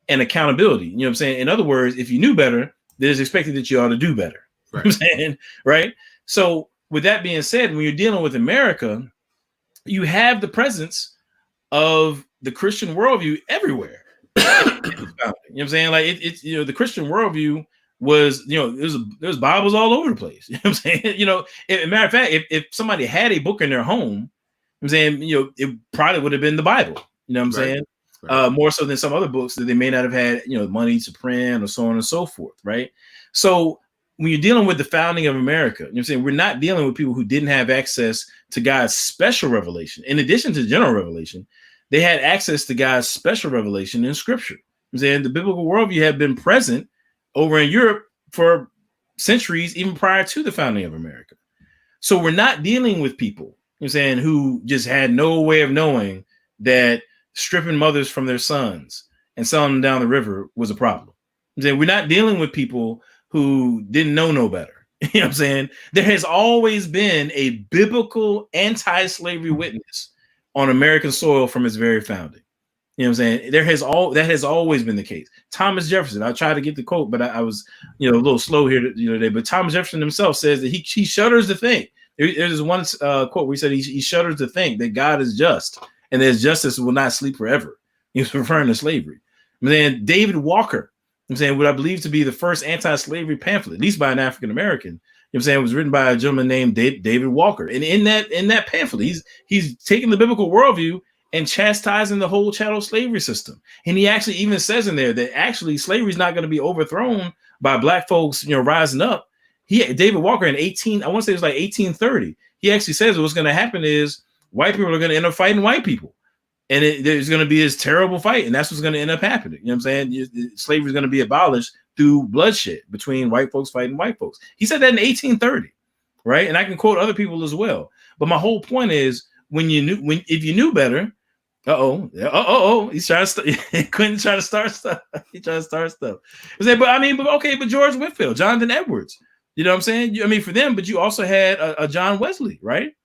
and accountability. You know what I'm saying? In other words, if you knew better, then it's expected that you ought to do better. Right. You know what I'm saying? Right? So with that being said, when you're dealing with America, you have the presence of the Christian worldview everywhere. You know what I'm saying? Like it's you know, the Christian worldview was, you know, there's Bibles all over the place. You know what I'm saying? You know, matter of fact, if somebody had a book in their home, I'm saying, you know, it probably would have been the Bible. You know what I'm saying? Right. More so than some other books that they may not have had, you know, money to print or so on and so forth, right? So when you're dealing with the founding of America, you know what I'm saying, we're not dealing with people who didn't have access to God's special revelation. In addition to general revelation, they had access to God's special revelation in Scripture. You know what I'm saying, the biblical worldview had been present over in Europe for centuries, even prior to the founding of America. So we're not dealing with people, you know what I'm saying, who just had no way of knowing that stripping mothers from their sons and selling them down the river was a problem. You know what I'm saying, we're not dealing with people who didn't know no better. You know what I'm saying? There has always been a biblical anti-slavery witness on American soil from its very founding. You know what I'm saying? That has always been the case. Thomas Jefferson, I tried to get the quote, but I was, you know, a little slow here today. But Thomas Jefferson himself says that he shudders to think. There's one quote where he said he shudders to think that God is just and that his justice will not sleep forever. He was referring to slavery. And then David Walker, I'm saying, what I believe to be the first anti-slavery pamphlet, at least by an African American. You know what I'm saying, it was written by a gentleman named David Walker. And in that pamphlet, he's taking the biblical worldview and chastising the whole chattel slavery system. And he actually even says in there that actually slavery is not going to be overthrown by black folks, you know, rising up. David Walker in 1830, he actually says what's going to happen is white people are going to end up fighting white people. And there's going to be this terrible fight, and that's what's going to end up happening. You know what I'm saying? Slavery is going to be abolished through bloodshed between white folks fighting white folks. He said that in 1830, right? And I can quote other people as well. But my whole point is, if you knew better, he's trying to Quentin trying to start stuff. He trying to start stuff. But George Whitefield, Jonathan Edwards. You know what I'm saying? I mean, for them, but you also had a John Wesley, right?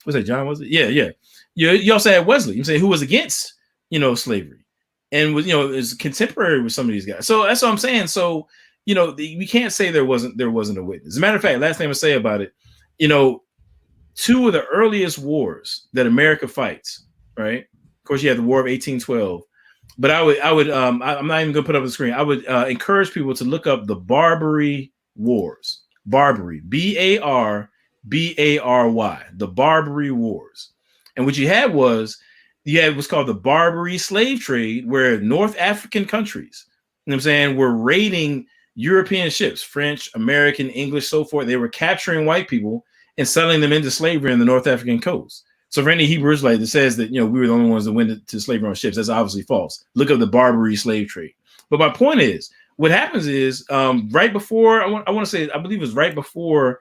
Was that John Wesley? Yeah. You also had Wesley, you know, saying, who was against, you know, slavery and was, you know, is contemporary with some of these guys. So that's what I'm saying. So, you know, we can't say there wasn't a witness. As a matter of fact, last thing I would say about it, you know, two of the earliest wars that America fights, right? Of course, you have the War of 1812. But I'm not even gonna put up the screen. I would encourage people to look up the Barbary Wars. Barbary, Barbary, the Barbary Wars. And what you had what's called the Barbary slave trade, where North African countries, you know what I'm saying, were raiding European ships, French, American, English, so forth. They were capturing white people and selling them into slavery on the North African coast. So for any Hebrew Israelite that says that, you know, we were the only ones that went to slavery on ships, that's obviously false. Look up the Barbary slave trade. But my point is, what happens is right before, I want to say, I believe it was right before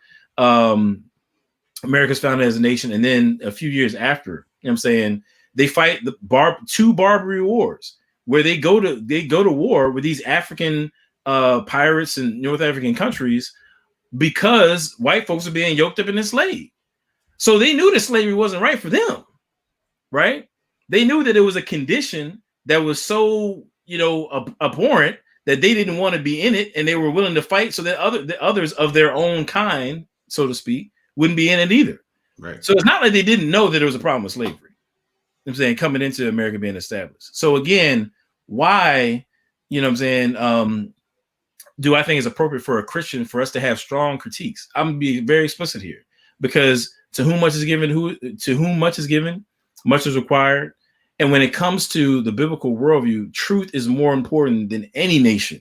America's founded as a nation, and then a few years after, you know what I'm saying, they fight two Barbary wars where they go to war with these African pirates in North African countries because white folks are being yoked up and enslaved. So they knew that slavery wasn't right for them, right? They knew that it was a condition that was so, you know, abhorrent that they didn't want to be in it, and they were willing to fight so that others of their own kind, so to speak, wouldn't be in it either. Right. So it's not like they didn't know that there was a problem with slavery. You know what I'm saying, coming into America being established. So again, why, you know what I'm saying, do I think it's appropriate for a Christian for us to have strong critiques? I'm gonna be very explicit here, because to whom much is given, to whom much is given, much is required. And when it comes to the biblical worldview, truth is more important than any nation.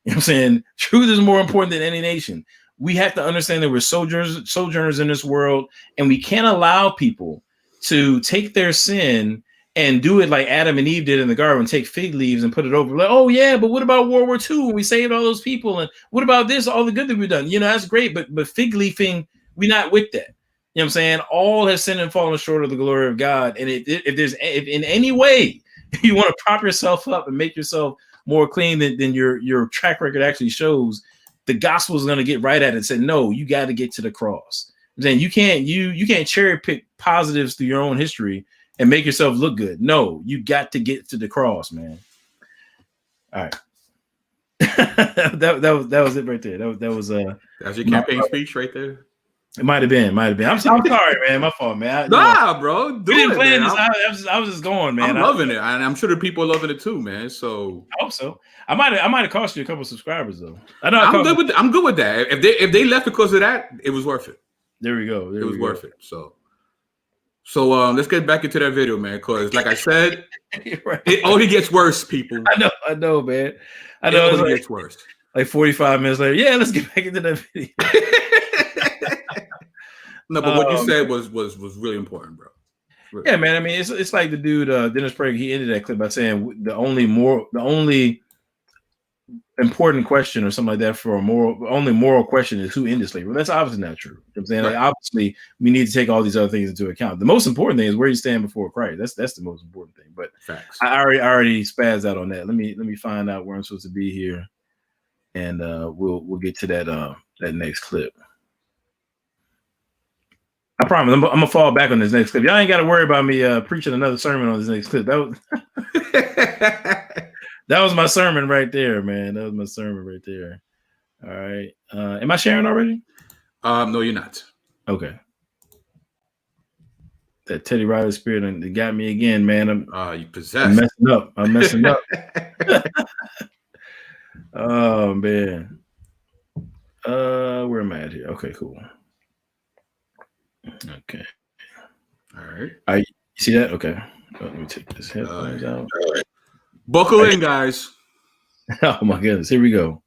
You know what I'm saying? Truth is more important than any nation. We have to understand that we're sojourners in this world, and we can't allow people to take their sin and do it like Adam and Eve did in the garden, take fig leaves and put it over. Like, oh yeah, but what about World War II when we saved all those people? And what about this? All the good that we've done. You know, that's great, but fig leafing, we're not with that. You know what I'm saying? All have sinned and fallen short of the glory of God. And if in any way you want to prop yourself up and make yourself more clean than your track record actually shows, the gospel is going to get right at it and say, no, you got to get to the cross. I'm saying you can't cherry pick positives through your own history and make yourself look good. No, you got to get to the cross, man. All right. that was it right there. That was your campaign speech right there. It might have been. I'm sorry, man. My fault, man. Bro. Do it, man. I was just going, man. I'm loving it, and I'm sure the people are loving it too, man. So I hope so. I might have cost you a couple subscribers though. I know. I'm good with that. If they left because of that, it was worth it. There we go. It was worth it. So let's get back into that video, man. Because like I said, right. It only gets worse, people. I know, man. I know it only gets worse. Like 45 minutes later, yeah, let's get back into that video. No, but what you said was really important, bro. Really. Yeah, man. I mean, it's like the dude Dennis Prager. He ended that clip by saying the only important question or something like that for only moral question is who ended slavery. Well, that's obviously not true. You know what I'm saying? Right. Like, obviously, we need to take all these other things into account. The most important thing is where you stand before Christ. That's the most important thing. But facts. I already spazzed out on that. Let me find out where I'm supposed to be here, and we'll get to that next clip. I promise I'm gonna fall back on this next clip. Y'all ain't got to worry about me preaching another sermon on this next clip. That was my sermon right there, man. That was my sermon right there. All right. Am I sharing already? No, you're not. Okay. That Teddy Riley spirit got me again, man. You possessed. I'm messing up. Oh man. Where am I at here? Okay, cool. Okay. All right. You see that? Okay. Let me take this headphones out. All right. Buckle in, guys. Oh my goodness. Here we go.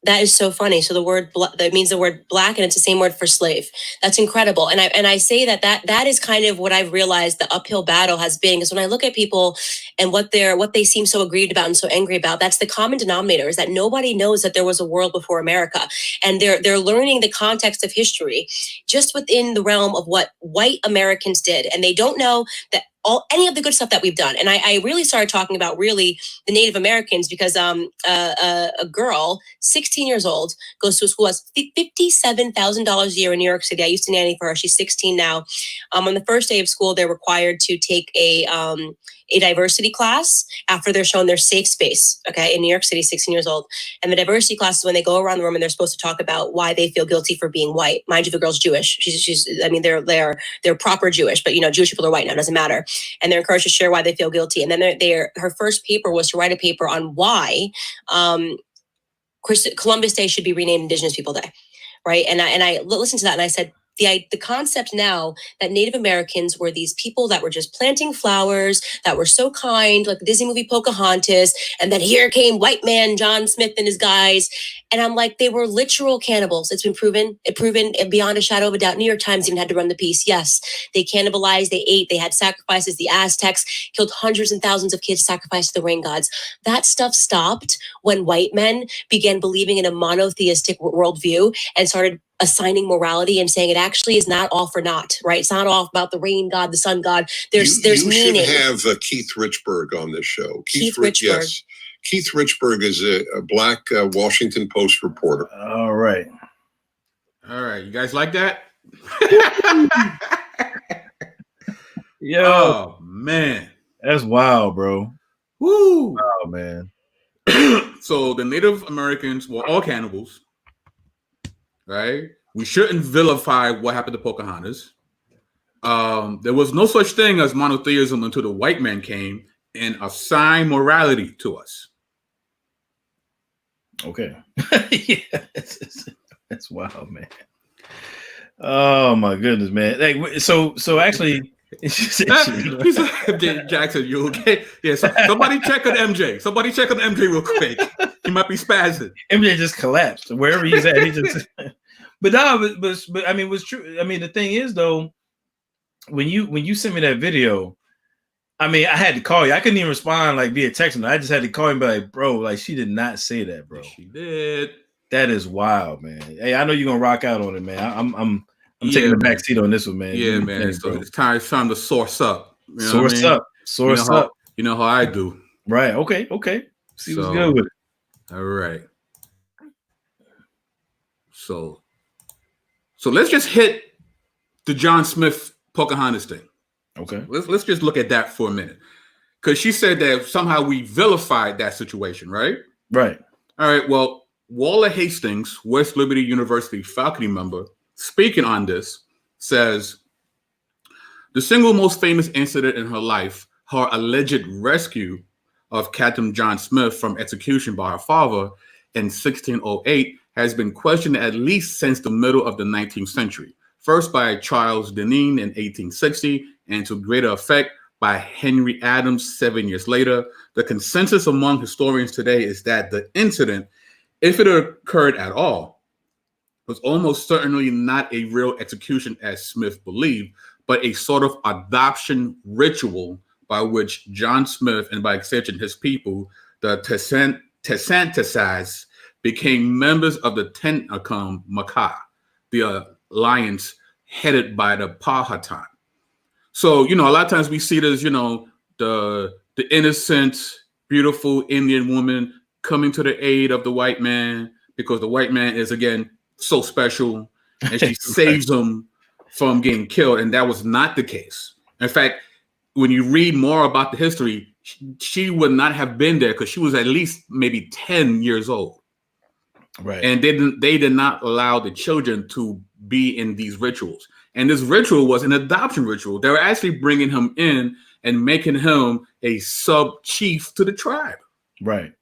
That is so funny. So the word that means the word black, and it's the same word for slave. That's incredible. And I say that is kind of what I've realized the uphill battle has been, because when I look at people and what they seem so aggrieved about and so angry about, that's the common denominator, is that nobody knows that there was a world before America, and they're learning the context of history just within the realm of what white Americans did, and they don't know that any of the good stuff that we've done. And I really started talking about really the Native Americans because a girl, 16 years old, goes to a school, has $57,000 a year in New York City. I used to nanny for her. She's 16 now. On the first day of school, they're required to take a diversity class after they're shown their safe space, okay, in New York City, 16 years old. And the diversity class is when they go around the room and they're supposed to talk about why they feel guilty for being white. Mind you, the girl's Jewish. They're proper Jewish, but Jewish people are white now, doesn't matter. And they're encouraged to share why they feel guilty. And then her first paper was to write a paper on why Columbus Day should be renamed Indigenous People Day, right? And I listened to that and I said, the concept now that Native Americans were these people that were just planting flowers, that were so kind, like the Disney movie Pocahontas, and then here came white man John Smith and his guys. And I'm like, they were literal cannibals. It's been proven beyond a shadow of a doubt. New York Times even had to run the piece. Yes, they cannibalized, they ate, they had sacrifices. The Aztecs killed hundreds and thousands of kids, sacrificed to the rain gods. That stuff stopped when white men began believing in a monotheistic worldview and started assigning morality and saying it actually is not all for naught, right? It's not all about the rain god, the sun god. There's meaning. You should have Keith Richburg on this show. Keith Richburg. Yes. Keith Richburg is a black Washington Post reporter. All right. You guys like that? Yo, oh man, that's wild, bro. Woo! Wow, man. So the Native Americans were all cannibals. Right? We shouldn't vilify what happened to Pocahontas. There was no such thing as monotheism until the white man came and assigned morality to us. Okay. Yeah, that's wild, man. Oh my goodness, man. Like, so actually, He said, MJ Jackson, you okay? Yeah, so somebody check on MJ. Somebody check on MJ real quick. He might be spazzing. MJ just collapsed wherever he's at. He just, but I mean, what's true. I mean, the thing is though, when you sent me that video, I mean, I had to call you. I couldn't even respond like via text. I just had to call him, be like, bro, like she did not say that, bro. She did. That is wild, man. Hey, I know you're gonna rock out on it, man. I'm taking the back seat on this one, man. Yeah, man. So it's time to source up. You know source up. Source up. You know how I do. Right. Okay. See what's good with it. All right. So let's just hit the John Smith Pocahontas thing. Okay. Let's just look at that for a minute. Because she said that somehow we vilified that situation, right? Right. All right. Well, Waller Hastings, West Liberty University faculty member, speaking on this, says the single most famous incident in her life, her alleged rescue of Captain John Smith from execution by her father in 1608, has been questioned at least since the middle of the 19th century. First by Charles Deneen in 1860, and to greater effect by Henry Adams 7 years later. The consensus among historians today is that the incident, if it occurred at all, was almost certainly not a real execution as Smith believed, but a sort of adoption ritual by which John Smith, and by extension his people, the Tessanticized, became members of the Tenacum-Maca, the alliance headed by the Powhatan. So, a lot of times we see this, the innocent, beautiful Indian woman coming to the aid of the white man because the white man is, again, so special, and she saves them from getting killed. And that was not the case. In fact, when you read more about the history, she would not have been there because she was at least maybe 10 years old. Right. And they did not allow the children to be in these rituals. And this ritual was an adoption ritual. They were actually bringing him in and making him a sub chief to the tribe. Right.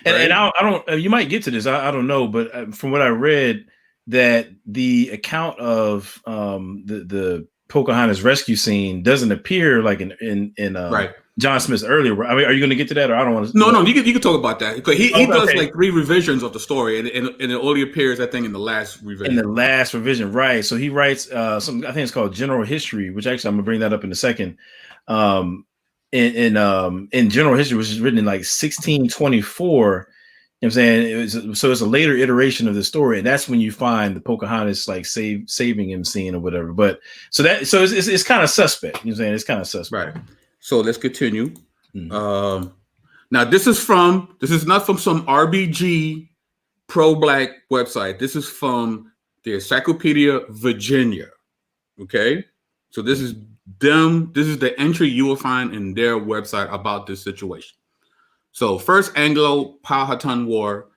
And I don't, you might get to this. I don't know, but from what I read, that the account of the Pocahontas rescue scene doesn't appear like in right. John Smith's earlier. I mean, are you going to get to that, or I don't want to? No, you can talk about that because he does like 3 revisions of the story, and it only appears, I think, in the last revision. In the last revision, right? So he writes something. I think it's called General History, which actually I'm gonna bring that up in a second. In General History, which is written in like 1624. You know what I'm saying? It's a later iteration of the story, and that's when you find the Pocahontas like saving him scene or whatever. But so it's kind of suspect. You know what I'm saying? It's kind of suspect. Right. So let's continue. Mm-hmm. Now this is not from some RBG pro-black website. This is from the Encyclopedia Virginia. Okay. So this is them. This is the entry you will find in their website about this situation. So First Anglo-Powhatan War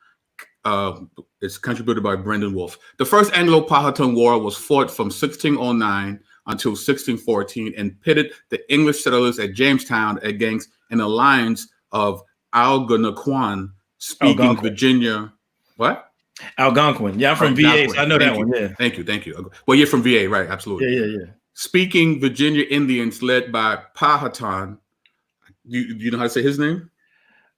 is contributed by Brendan Wolfe. The First Anglo-Powhatan War was fought from 1609 until 1614 and pitted the English settlers at Jamestown against an alliance of Algonquin speaking Virginia. What? Algonquin. Yeah, I'm from VA, so I know that one. Yeah. Thank you. Well, you're from VA, right? Absolutely. Yeah. Speaking Virginia Indians led by Powhatan. You know how to say his name?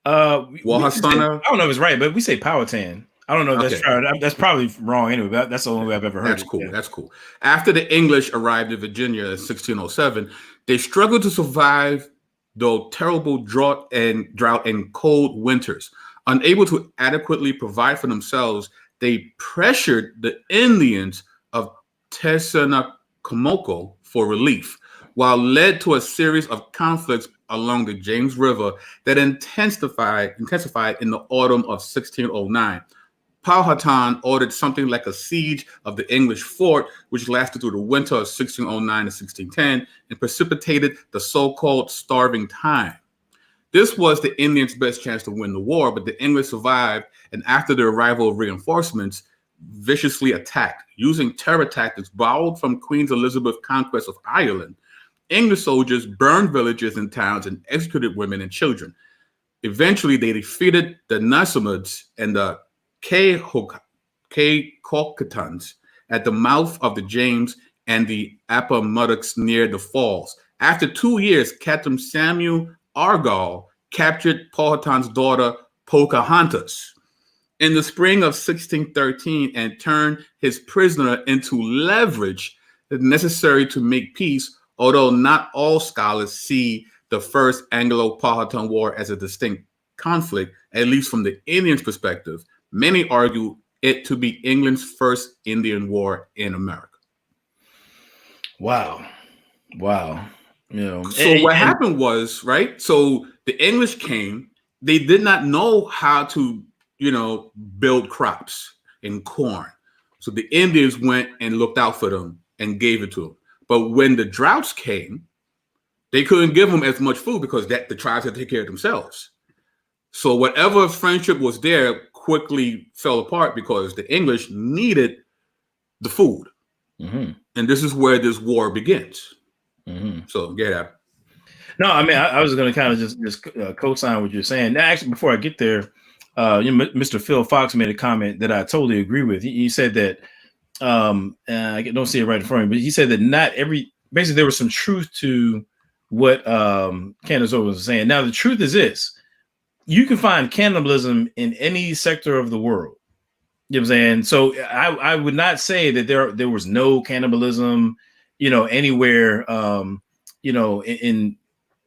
Wahastana. I don't know if it's right, but we say Powhatan. I don't know if that's right. That's probably wrong anyway. But that's the only way I've ever heard. That's cool. Yeah. That's cool. After the English arrived in Virginia in 1607, they struggled to survive the terrible drought and cold winters. Unable to adequately provide for themselves, they pressured the Indians of Tessanacomoco for relief, while led to a series of conflicts along the James River that intensified in the autumn of 1609. Powhatan ordered something like a siege of the English fort, which lasted through the winter of 1609 to 1610 and precipitated the so-called starving time. This was the Indians' best chance to win the war, but the English survived, and after the arrival of reinforcements, viciously attacked. Using terror tactics borrowed from Queen Elizabeth's conquest of Ireland, English soldiers burned villages and towns and executed women and children. Eventually, they defeated the Nasimuds and the Kehokatans at the mouth of the James and the Appomattox near the falls. After 2 years, Captain Samuel Argall captured Powhatan's daughter Pocahontas in the spring of 1613 and turned his prisoner into leverage necessary to make peace, although not all scholars see the First Anglo-Powhatan War as a distinct conflict, at least from the Indians' perspective. Many argue it to be England's first Indian War in America. Wow. So what happened was, right? So the English came, they did not know how to, build crops and corn. So the Indians went and looked out for them and gave it to them. But when the droughts came, they couldn't give them as much food because the tribes had to take care of themselves. So whatever friendship was there quickly fell apart because the English needed the food. Mm-hmm. And this is where this war begins. Mm-hmm. So get out. No, I mean, I was going to kind of just co-sign what you're saying. Now, actually, before I get there, Mr. Phil Fox made a comment that I totally agree with. He said that, I don't see it right in front of me, but he said that basically there was some truth to what Candace Owens was saying. Now, the truth is this: you can find cannibalism in any sector of the world. You know what I'm saying? So I would not say that there was no cannibalism, anywhere, in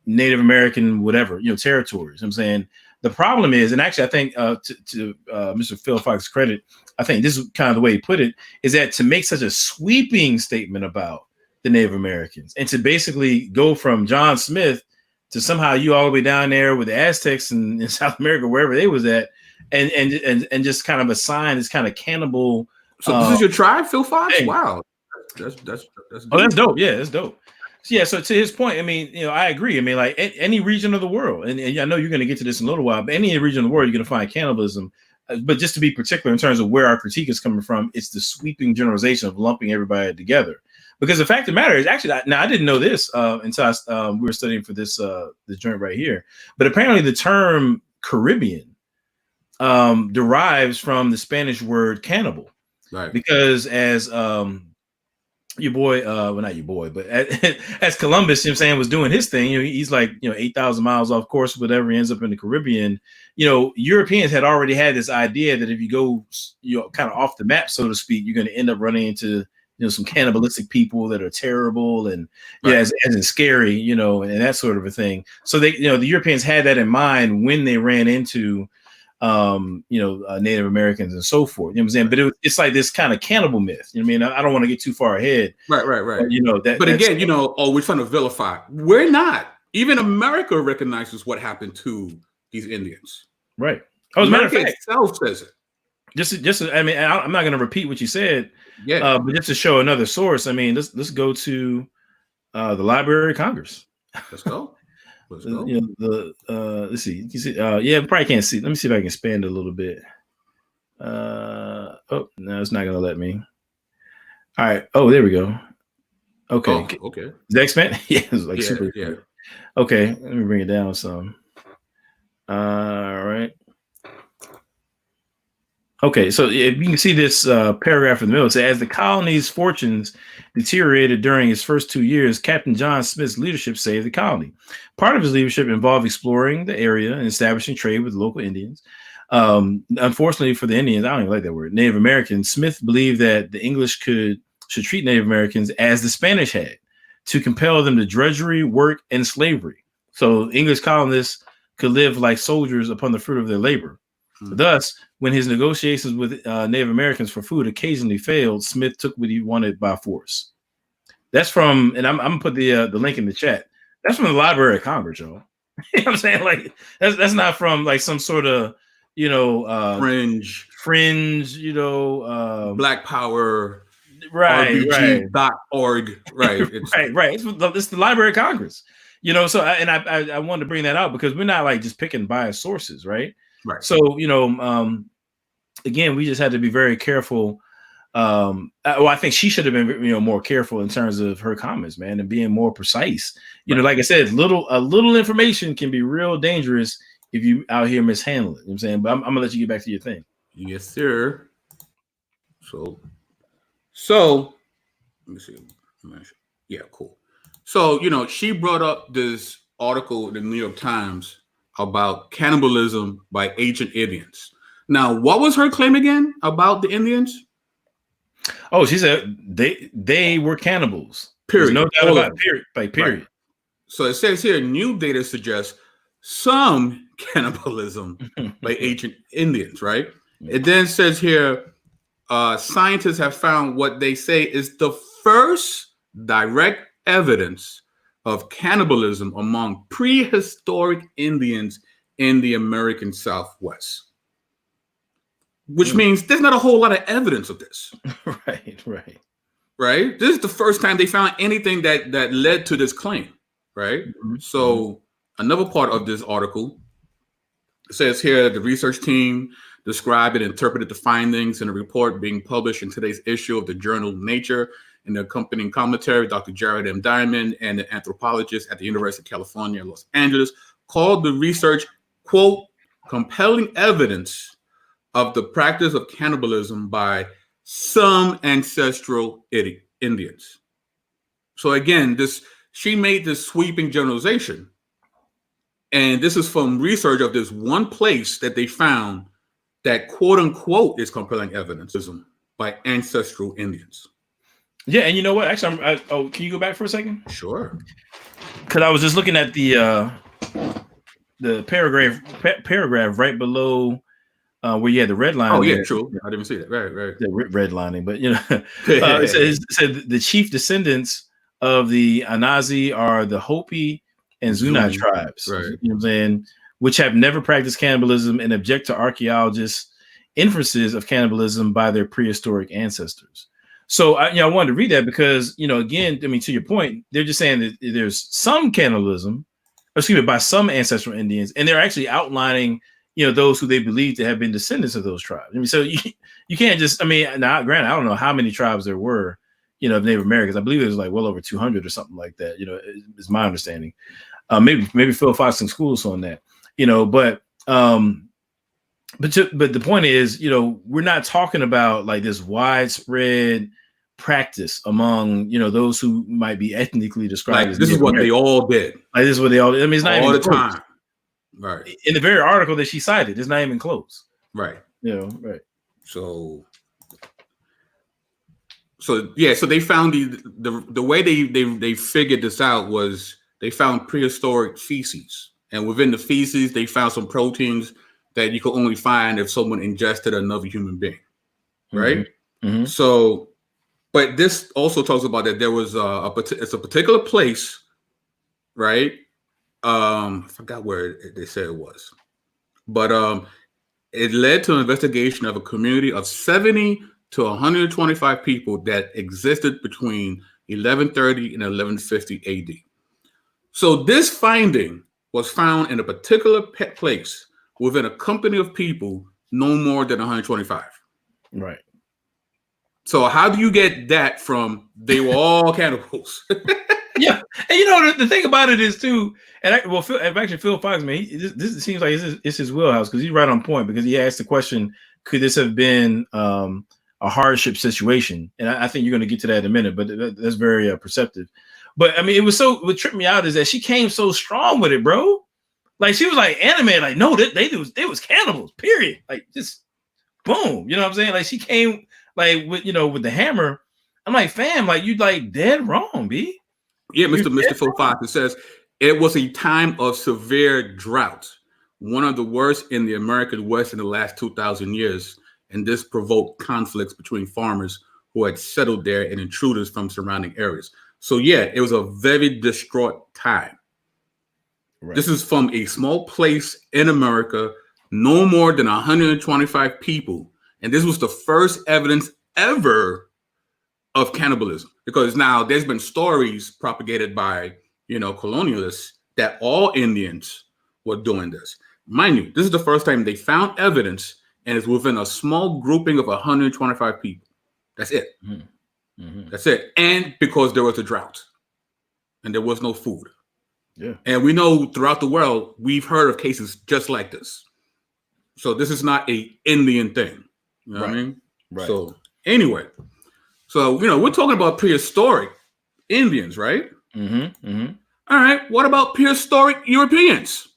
Native American, whatever, territories. I'm saying the problem is, and actually I think to Mr. Phil Fox's credit, I think this is kind of the way he put it, is that to make such a sweeping statement about the Native Americans and to basically go from John Smith to somehow you all the way down there with the Aztecs in South America, wherever they was at, and just kind of assign this kind of cannibal. So this is your tribe, Phil Fox? Thing. Wow. That's dope. Oh, that's dope. Yeah, that's dope. So, yeah, so to his point, I mean, I agree. I mean, like any region of the world, and I know you're going to get to this in a little while, but any region of the world, you're going to find cannibalism. But just to be particular in terms of where our critique is coming from, it's the sweeping generalization of lumping everybody together. Because the fact of the matter is, actually, now I didn't know this until we were studying for this joint right here. But apparently, the term Caribbean derives from the Spanish word cannibal, right? Because as your boy, well, not your boy, but as Columbus, was doing his thing, he's like, 8,000 miles off course, whatever, he ends up in the Caribbean. Europeans had already had this idea that if you go, kind of off the map, so to speak, you're going to end up running into, some cannibalistic people that are terrible and right. as in scary, and that sort of a thing. So they, the Europeans had that in mind when they ran into, Native Americans and so forth. You know what I'm saying? But it's like this kind of cannibal myth. You know what I mean? I don't want to get too far ahead. Right. But, but again, we're trying to vilify. We're not. Even America recognizes what happened to these Indians. Right. Oh, as a matter of fact, itself says it. I mean, I'm not going to repeat what you said. Yeah. But just to show another source, I mean, let's go to the Library of Congress. Let's go. Let's see. You see, yeah, probably can't see. Let me see if I can expand it a little bit. Oh no, it's not gonna let me. All right. Oh, there we go. Okay. Oh, okay. Is that expand? Yeah, it's like super. Yeah. Okay, let me bring it down some. All right. Okay, so if you can see this paragraph in the middle, it says, as the colony's fortunes deteriorated during his first 2 years, Captain John Smith's leadership saved the colony. Part of his leadership involved exploring the area and establishing trade with local Indians. Unfortunately for the Indians, I don't even like that word, Native Americans, Smith believed that the English should treat Native Americans as the Spanish had, to compel them to drudgery, work, and slavery. So English colonists could live like soldiers upon the fruit of their labor. Thus, when his negotiations with Native Americans for food occasionally failed, Smith took what he wanted by force. That's from, and I'm gonna put the link in the chat. That's from the Library of Congress, y'all. You know what I'm saying? Like that's not from like some sort of fringe, Black Power, right? RBG.org, right? Right. It's the Library of Congress. So I wanted to bring that out because we're not like just picking biased sources, right? Right. So, again, we just had to be very careful. I think she should have been, more careful in terms of her comments, man, and being more precise. Like I said, a little information can be real dangerous if you out here mishandle it. You know what I'm saying? But I'm gonna let you get back to your thing. Yes, sir. So let me see. Yeah, cool. So, she brought up this article in the New York Times about cannibalism by ancient Indians. Now, what was her claim again about the Indians? Oh, she said they were cannibals. Period. There's no doubt about it. Period. Period. Right. So it says here, new data suggests some cannibalism by ancient Indians, right? It then says here, scientists have found what they say is the first direct evidence of cannibalism among prehistoric Indians in the American Southwest. Which means there's not a whole lot of evidence of this. Right. This is the first time they found anything that led to this claim. Right. So another part of this article says here the research team described and interpreted the findings in a report being published in today's issue of the journal Nature. In the accompanying commentary, Dr. Jared M. Diamond and an anthropologist at the University of California, Los Angeles, called the research, quote, compelling evidence of the practice of cannibalism by some ancestral Indians. So again, she made this sweeping generalization. And this is from research of this one place that they found that quote unquote is compelling evidence by ancestral Indians. Yeah, and you know what? Actually, can you go back for a second? Sure. Because I was just looking at the paragraph right below where you had the red line. Oh yeah, true. I didn't see that. Right. The redlining, but it said the chief descendants of the Anazi are the Hopi and Zuni tribes. Right. You know what I'm saying? Which have never practiced cannibalism and object to archaeologists' inferences of cannibalism by their prehistoric ancestors. So I wanted to read that because, again, I mean, to your point, they're just saying that there's some cannibalism, by some ancestral Indians, and they're actually outlining, those who they believe to have been descendants of those tribes. I mean, so you can't just, now, granted, I don't know how many tribes there were, of Native Americans. I believe it was like well over 200 or something like that, is my understanding. Maybe Phil Fox in schools on that, but the point is, we're not talking about like this widespread practice among, those who might be ethnically described as this is what they all did. Like this is what they all did. I mean, it's not all even the close. time. Right. In the very article that she cited, it's not even close. Right. Right. So they found the way they figured this out was they found prehistoric feces, and within the feces they found some proteins that you could only find if someone ingested another human being, right? Mm-hmm. So, but this also talks about that there was it's a particular place, right? I forgot where they said it was, but it led to an investigation of a community of 70 to 125 people that existed between 1130 and 1150 AD. So this finding was found in a particular place within a company of people no more than 125. Right. So how do you get that from they were all cannibals? Yeah. And the thing about it is too, Phil Fox, man, this seems like it's his wheelhouse because he's right on point because he asked the question, could this have been a hardship situation? And I think you're going to get to that in a minute, but that's very perceptive. But I mean, what tripped me out is that she came so strong with it, bro. Like she was like animated, like, no, they was cannibals, period. Like just boom. You know what I'm saying? Like she came like with the hammer. I'm like, fam, like you like dead wrong, B. Yeah, Mr. Phil Fox, it says it was a time of severe drought, one of the worst in the American West in the last 2,000 years. And this provoked conflicts between farmers who had settled there and intruders from surrounding areas. So yeah, it was a very distraught time. Right. This is from a small place in America, no more than 125 people. And this was the first evidence ever of cannibalism, because now there's been stories propagated by, colonialists that all Indians were doing this. Mind you, this is the first time they found evidence, and it's within a small grouping of 125 people. That's it. Mm-hmm. That's it. And because there was a drought and there was no food. Yeah. And we know throughout the world, we've heard of cases just like this. So this is not a Indian thing. You know what I mean? Right. So anyway, we're talking about prehistoric Indians, right? Mm-hmm. Mm-hmm. All right. What about prehistoric Europeans?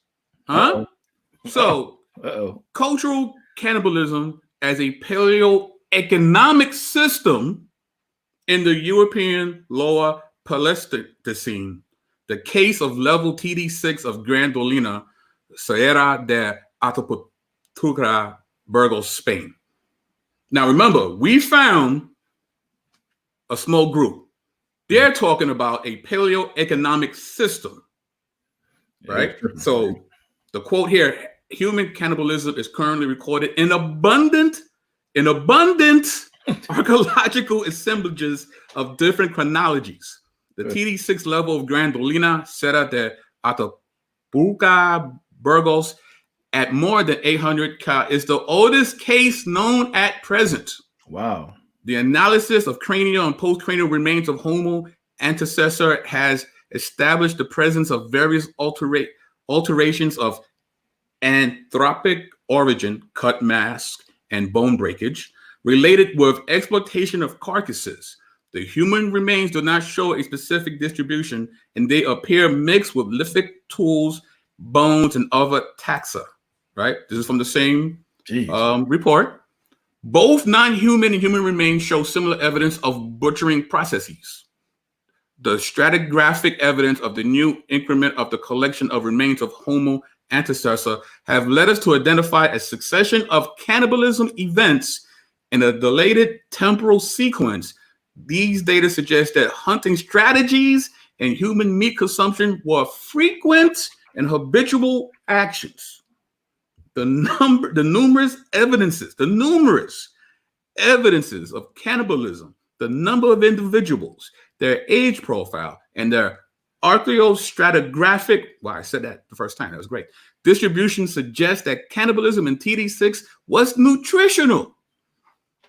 Huh? So, cultural cannibalism as a paleoeconomic system in the European Lower Pleistocene. The case of level TD6 of Grandolina, Sierra de Atapuerca, Burgos, Spain. Now, remember, we found a small group. They're talking about a paleoeconomic system, right? So the quote here, human cannibalism is currently recorded in abundant archaeological assemblages of different chronologies. The TD6 level of Grandolina, Sierra de Atapuerca, Burgos, at more than 800 is the oldest case known at present. Wow. The analysis of cranial and postcranial remains of Homo antecessor has established the presence of various alterations of anthropic origin, cut mask, and bone breakage, related with exploitation of carcasses. The human remains do not show a specific distribution, and they appear mixed with lithic tools, bones, and other taxa. Right? This is from the same report. Both non-human and human remains show similar evidence of butchering processes. The stratigraphic evidence of the new increment of the collection of remains of Homo antecessor have led us to identify a succession of cannibalism events in a delayed temporal sequence. These data suggest that hunting strategies and human meat consumption were frequent and habitual actions. The numerous evidences of cannibalism, the number of individuals, their age profile, and their archaeostratigraphic, I said that the first time, that was great, distribution suggests that cannibalism in TD6 was nutritional.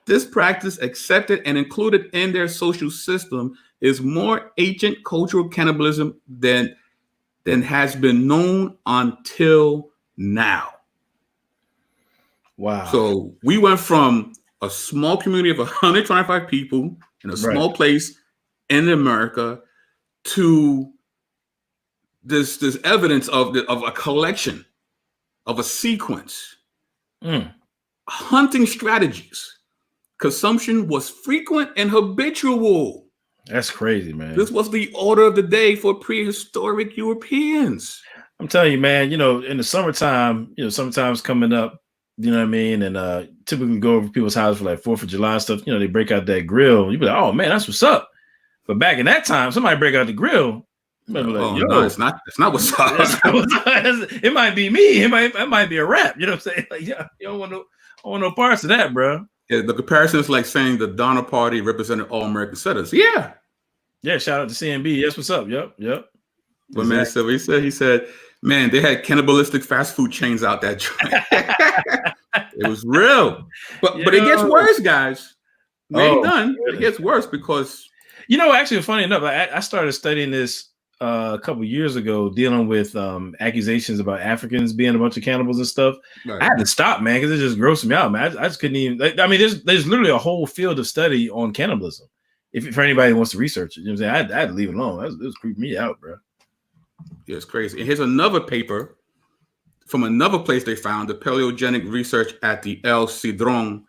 This practice, accepted and included in their social system, is more ancient cultural cannibalism than has been known until now. Wow. So we went from a small community of 125 people in a small place in America to this evidence of a collection, of a sequence. Hunting strategies. Consumption was frequent and habitual. That's crazy, man. This was the order of the day for prehistoric Europeans. I'm telling you, man, in the summertime, summertime's coming up. You know what I mean? And typically go over people's houses for like 4th of July stuff. They break out that grill. You be like, oh man, that's what's up. But back in that time, somebody break out the grill. No, it's not what's up. It might be me. It might be a rap. You know what I'm saying? Like, yeah, you don't want no parts of that, bro. Yeah, the comparison is like saying the Donner Party represented all American citizens. Yeah. Yeah, shout out to CNB. Yes, what's up? Yep. But man, so he said, man, they had cannibalistic fast food chains out that joint. It was real. But it gets worse, guys. It gets worse because actually, funny enough, I started studying this a couple years ago, dealing with accusations about Africans being a bunch of cannibals and stuff. Right. I had to stop, man, because it just grossed me out, man. I just couldn't even. There's literally a whole field of study on cannibalism. If for anybody wants to research it, I had to leave it alone. It was creeping me out, bro. Yeah, it's crazy. And here's another paper from another place they found, the paleogenic research at the El Cedron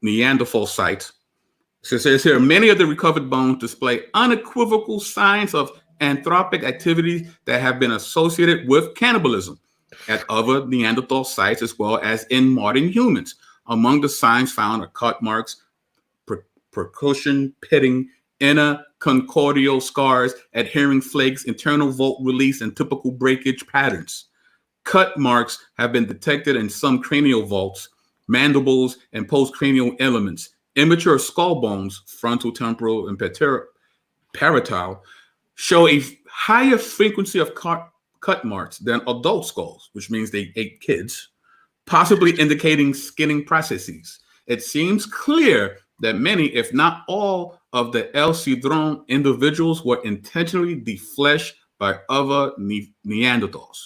Neanderthal site. So it says here, many of the recovered bones display unequivocal signs of anthropic activities that have been associated with cannibalism at other Neanderthal sites as well as in modern humans. Among the signs found are cut marks, percussion pitting, inner concordial scars, adhering flakes, internal volt release, and typical breakage patterns. Cut marks have been detected in some cranial vaults, mandibles, and postcranial elements. Immature skull bones, frontal, temporal, and parietal, show a higher frequency of cut marks than adult skulls, which means they ate kids, possibly indicating skinning processes. It seems clear that many, if not all, of the El Cedron individuals were intentionally defleshed by other Neanderthals.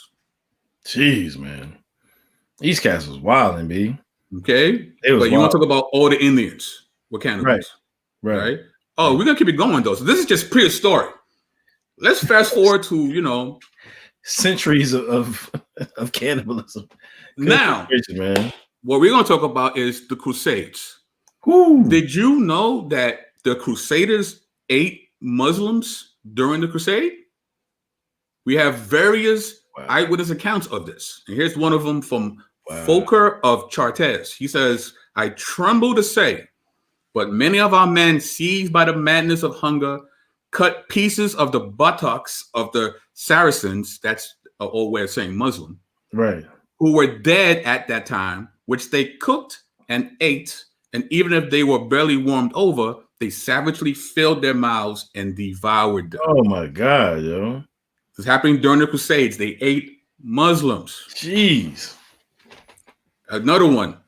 Jeez, man. These cats was wilding, B. Okay? But you want to talk about all the Indians with cannibals. Right. Oh, we're going to keep it going, though. So this is just prehistoric. let's fast forward to centuries of cannibalism. Now, man. What we're going to talk about is the Crusades. Woo. Did you know that the Crusaders ate Muslims during the Crusade? We have various eyewitness accounts of this. And here's one of them from Folker of Chartres. He says, I tremble to say, but many of our men, seized by the madness of hunger, cut pieces of the buttocks of the Saracens, that's an old way of saying Muslim, right, who were dead at that time, which they cooked and ate, and even if they were barely warmed over, they savagely filled their mouths and devoured them. Oh my God, yo. This is happening during the Crusades. They ate Muslims. Jeez. Another one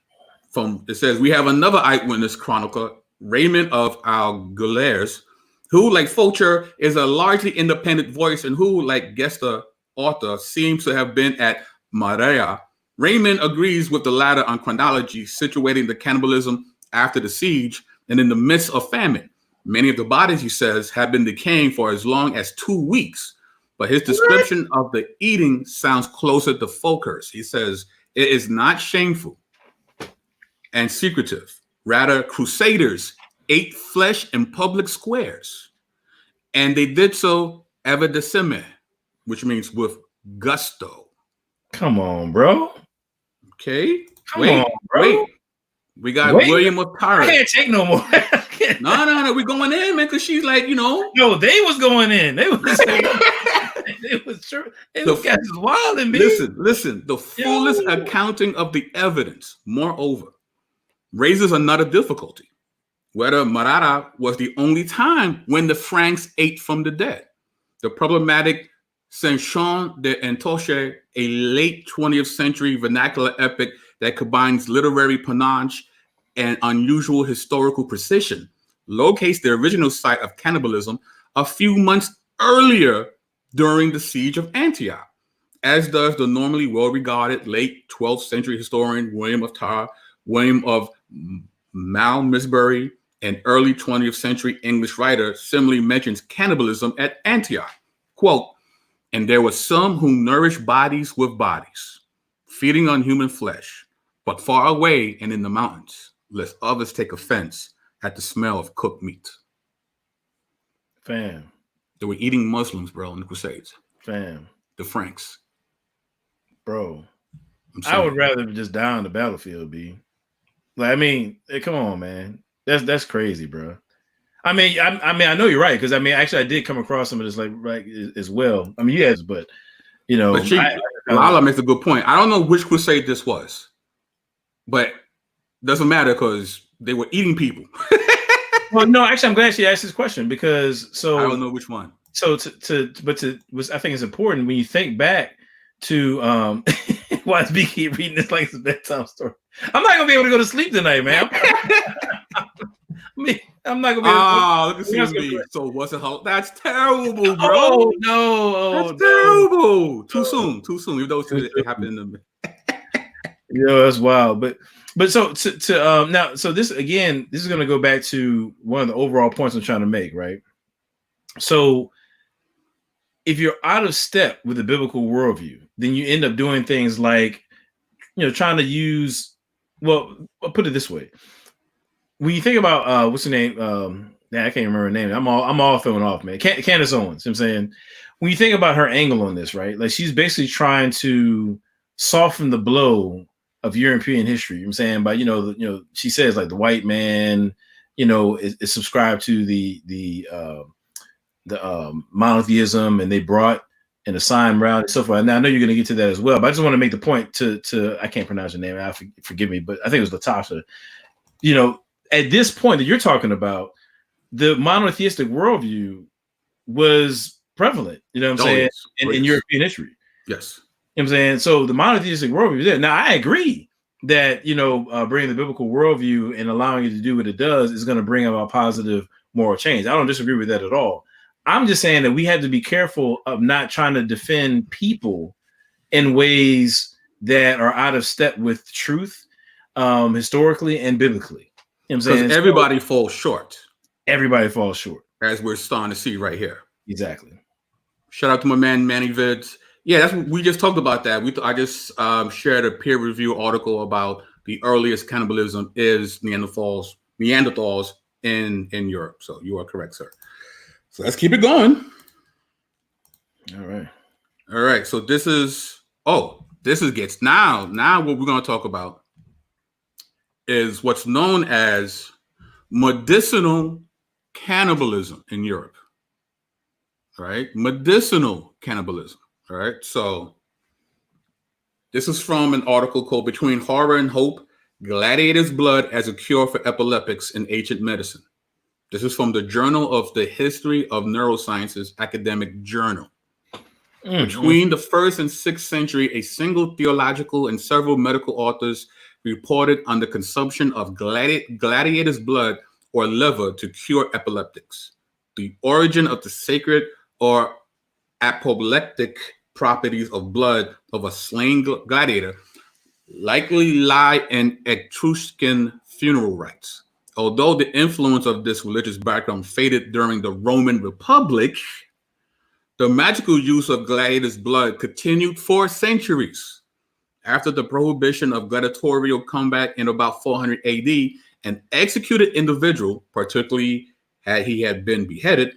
it says, we have another eyewitness chronicler, Raymond of Alguers, who, like Fulcher, is a largely independent voice and who, like Gesta author, seems to have been at Marea. Raymond agrees with the latter on chronology, situating the cannibalism after the siege and in the midst of famine. Many of the bodies, he says, have been decaying for as long as 2 weeks, but his description of the eating sounds closer to Fulcher's. He says, it is not shameful and secretive. Rather, Crusaders ate flesh in public squares, and they did so avidissime, which means with gusto. Come on, bro. Okay. Come on, bro. Wait. We got William of Tyre. I can't take no more. No. We're going in, man, because she's like, No, they was going in. They was it was true. It was guys wild and me. Listen. The fullest accounting of the evidence, moreover, raises another difficulty. Whether Marara was the only time when the Franks ate from the dead. The problematic Saint-Jean de Entoche, a late 20th century vernacular epic that combines literary panache and unusual historical precision, locates the original site of cannibalism a few months earlier during the siege of Antioch, as does the normally well-regarded late 12th century historian William of Tyre, William of Malmesbury, an early 20th century English writer, similarly mentions cannibalism at Antioch. Quote, and there were some who nourished bodies with bodies, feeding on human flesh, but far away and in the mountains, lest others take offense at the smell of cooked meat. Fam. They were eating Muslims, bro, in the Crusades. Fam. The Franks. Bro. I would rather just die on the battlefield, B. Like, I mean, come on, man. That's crazy, bro. I mean, I know you're right, because actually I did come across some of this like as well. I mean, yes, but Lala makes a good point. I don't know which crusade this was, but doesn't matter because they were eating people. Well, no, actually, I'm glad she asked this question because I don't know which one. So I think it's important when you think back to why is B keep reading this like it's a bedtime story. I'm not gonna be able to go to sleep tonight, man. I'm not gonna be able to look at me. So what's it? That's terrible, bro. Oh no, that's terrible. Too soon. Even though it happened in the that's wild. But so now, so this is gonna go back to one of the overall points I'm trying to make, right? So if you're out of step with the biblical worldview, then you end up doing things like, trying to use, well, I'll put it this way. When you think about, what's the name? I can't remember her name. I'm all throwing off, man. Candace Owens, you know what I'm saying? When you think about her angle on this, right? Like she's basically trying to soften the blow of European history. You know what I'm saying? By, she says like the white man, is subscribed to the monotheism, and they brought an assigned route and stuff like that. Now I know you're going to get to that as well, but I just want to make the point to I can't pronounce your name. Forgive me, but I think it was Latasha. At this point that you're talking about, the monotheistic worldview was prevalent. You know what I'm saying? In European history. Yes. You know what I'm saying? So the monotheistic worldview is there. Now I agree that bringing the biblical worldview and allowing it to do what it does is going to bring about positive moral change. I don't disagree with that at all. I'm just saying that we have to be careful of not trying to defend people in ways that are out of step with truth, historically and biblically. You know what I'm saying? Everybody falls short. Everybody falls short. As we're starting to see right here. Exactly. Shout out to my man Manny Vids. Yeah, that's what we just talked about that. I just shared a peer review article about the earliest cannibalism is Neanderthals in Europe. So you are correct, sir. So let's keep it going. All right. So this is gets now what we're going to talk about is what's known as medicinal cannibalism in Europe. All right, medicinal cannibalism. All right, so this is from an article called "Between Horror and Hope: Gladiators' Blood as a Cure for Epileptics in Ancient Medicine." This is from the Journal of the History of Neurosciences academic journal. Between the 1st and 6th century, a single theological and several medical authors reported on the consumption of gladiators' blood or liver to cure epileptics. The origin of the sacred or apoplectic properties of blood of a slain gladiator likely lie in Etruscan funeral rites. Although the influence of this religious background faded during the Roman Republic, the magical use of gladiators' blood continued for centuries. After the prohibition of gladiatorial combat in about 400 AD, an executed individual, particularly had he been beheaded,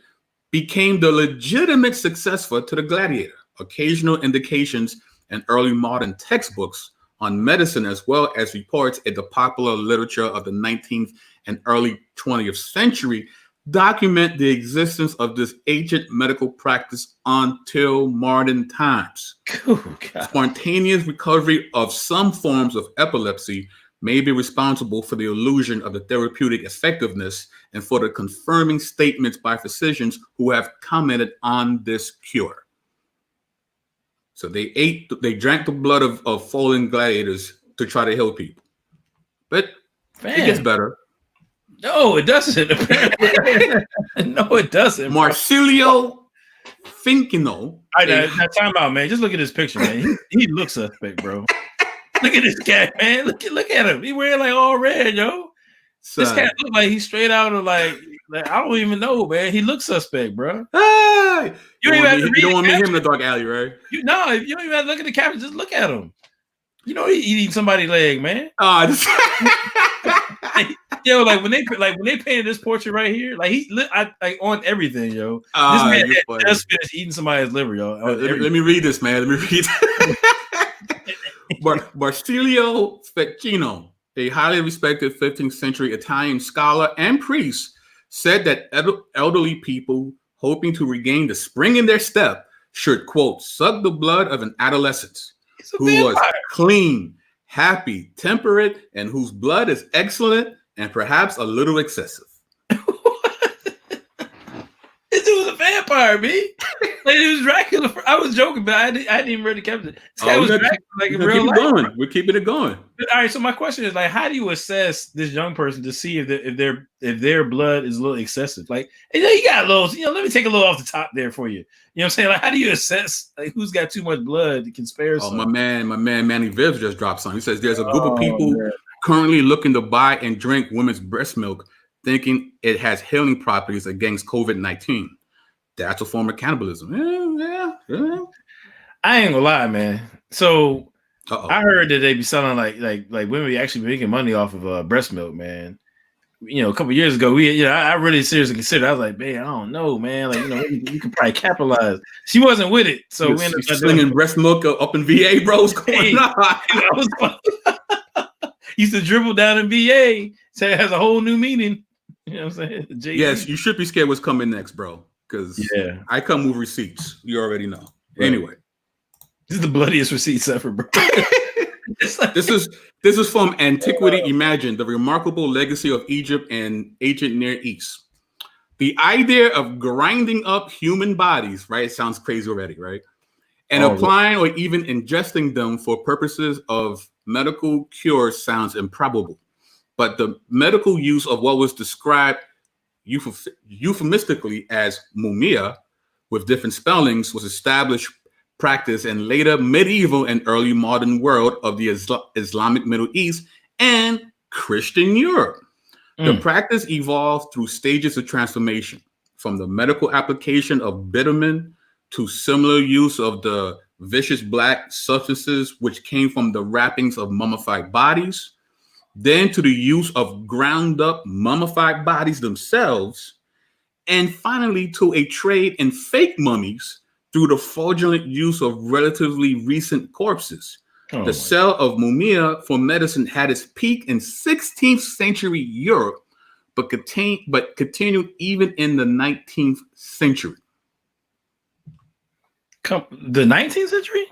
became the legitimate successor to the gladiator. Occasional indications in early modern textbooks on medicine, as well as reports in the popular literature of the 19th and early 20th century, document the existence of this ancient medical practice until modern times. Spontaneous recovery of some forms of epilepsy may be responsible for the illusion of the therapeutic effectiveness and for the confirming statements by physicians who have commented on this cure. So they drank the blood of fallen gladiators to try to heal people. But it gets better. No, it doesn't. No, it doesn't. Marsilio Fincino. Now, time out, man. Just look at this picture, man. He looks suspect, bro. Look at this cat, man. Look at him. He wearing like all red, yo. Son. This cat look like he's straight out of like I don't even know, man. He looks suspect, bro. Hey! You don't want to meet him in the dark alley, right? You don't even have to look at the caption. Just look at him. You know he eating somebody's leg, man. Yo, like when they painted this portrait right here, like I on everything, yo. This man had just finished eating somebody's liver, yo. Let me read this, man. Let me read. Marsilio Fincino, a highly respected 15th century Italian scholar and priest, said that elderly people hoping to regain the spring in their step should, quote, suck the blood of an adolescent who was clean, happy, temperate, and whose blood is excellent and perhaps a little excessive. This dude was a vampire, me. Like he was Dracula. I was joking, but I didn't even read the caption. This guy was Dracula, like in real life. We're keeping it going. But, all right. So my question is, like, how do you assess this young person to see if their blood is a little excessive? Like, you got a little. Let me take a little off the top there for you. You know what I'm saying? Like, how do you assess like who's got too much blood that can spare? Oh, my man, Manny Vibbs just dropped something. He says there's a group of people currently looking to buy and drink women's breast milk, thinking it has healing properties against COVID-19. That's a form of cannibalism. Yeah. I ain't gonna lie, man. So I heard that they be selling like women be actually making money off of breast milk, man. A couple years ago, I really seriously considered. I was like, man, I don't know, man. Like, you could probably capitalize. She wasn't with it, so we ended up slinging breast milk up in VA, bro. What's going on? Used to dribble down in VA, so it has a whole new meaning. You know what I'm saying? Yes, you should be scared what's coming next, bro. Because I come with receipts. You already know. Right. Anyway, this is the bloodiest receipts ever, bro. This is from Antiquity Imagined, the remarkable legacy of Egypt and ancient Near East. The idea of grinding up human bodies, right? It sounds crazy already, right? And applying or even ingesting them for purposes of medical cure sounds improbable. But the medical use of what was described euphemistically as mumia, with different spellings, was established practice in later medieval and early modern world of the Islamic Middle East and Christian Europe. The practice evolved through stages of transformation, from the medical application of bitumen to similar use of the vicious black substances which came from the wrappings of mummified bodies, then to the use of ground up mummified bodies themselves, and finally to a trade in fake mummies through the fraudulent use of relatively recent corpses. The sale of mumia for medicine had its peak in 16th century Europe, but continued even in the 19th century. The 19th century?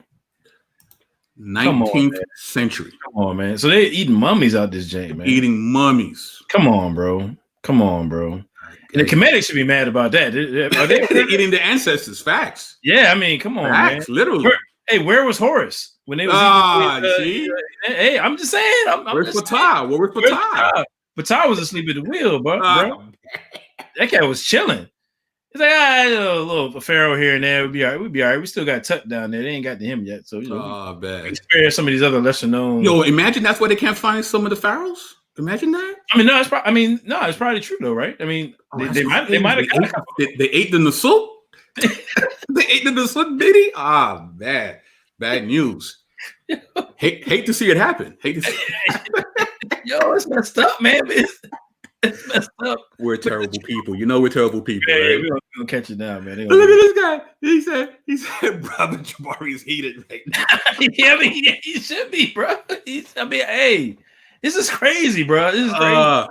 19th century. Come on, man. So they're eating mummies out this jank, man. Eating mummies. Come on, bro. Come on, bro. And the Comedics should be mad about that. Are they They're eating the ancestors? Facts. Yeah, I mean, come on, facts, man. Literally. Where was Horace when they was see? Hey, I'm just saying. Where's Patah? Where was Patah? Patah was asleep at the wheel, bro. That guy was chilling. He's like, a little pharaoh here and there. We'll be all right. We'll be all right. We still got Tut down there. They ain't got to him yet. So, bad. Spare some of these other lesser known. Yo, imagine that's why they can't find some of the pharaohs. Imagine that. I mean, no, it's probably true though, right? I mean, they might have got a couple. They ate in the soup. They ate in the soup, Biddy. Bad news. hate to see it happen. Hate to see it. Yo, it's messed up, man. It's messed up. We're terrible people. You know we're terrible people, right? We're gonna catch it down, man. Look at this guy. He said, brother Jabari is heated right now. Yeah, I mean, he should be, bro. Hey, this is crazy, bro. This is crazy.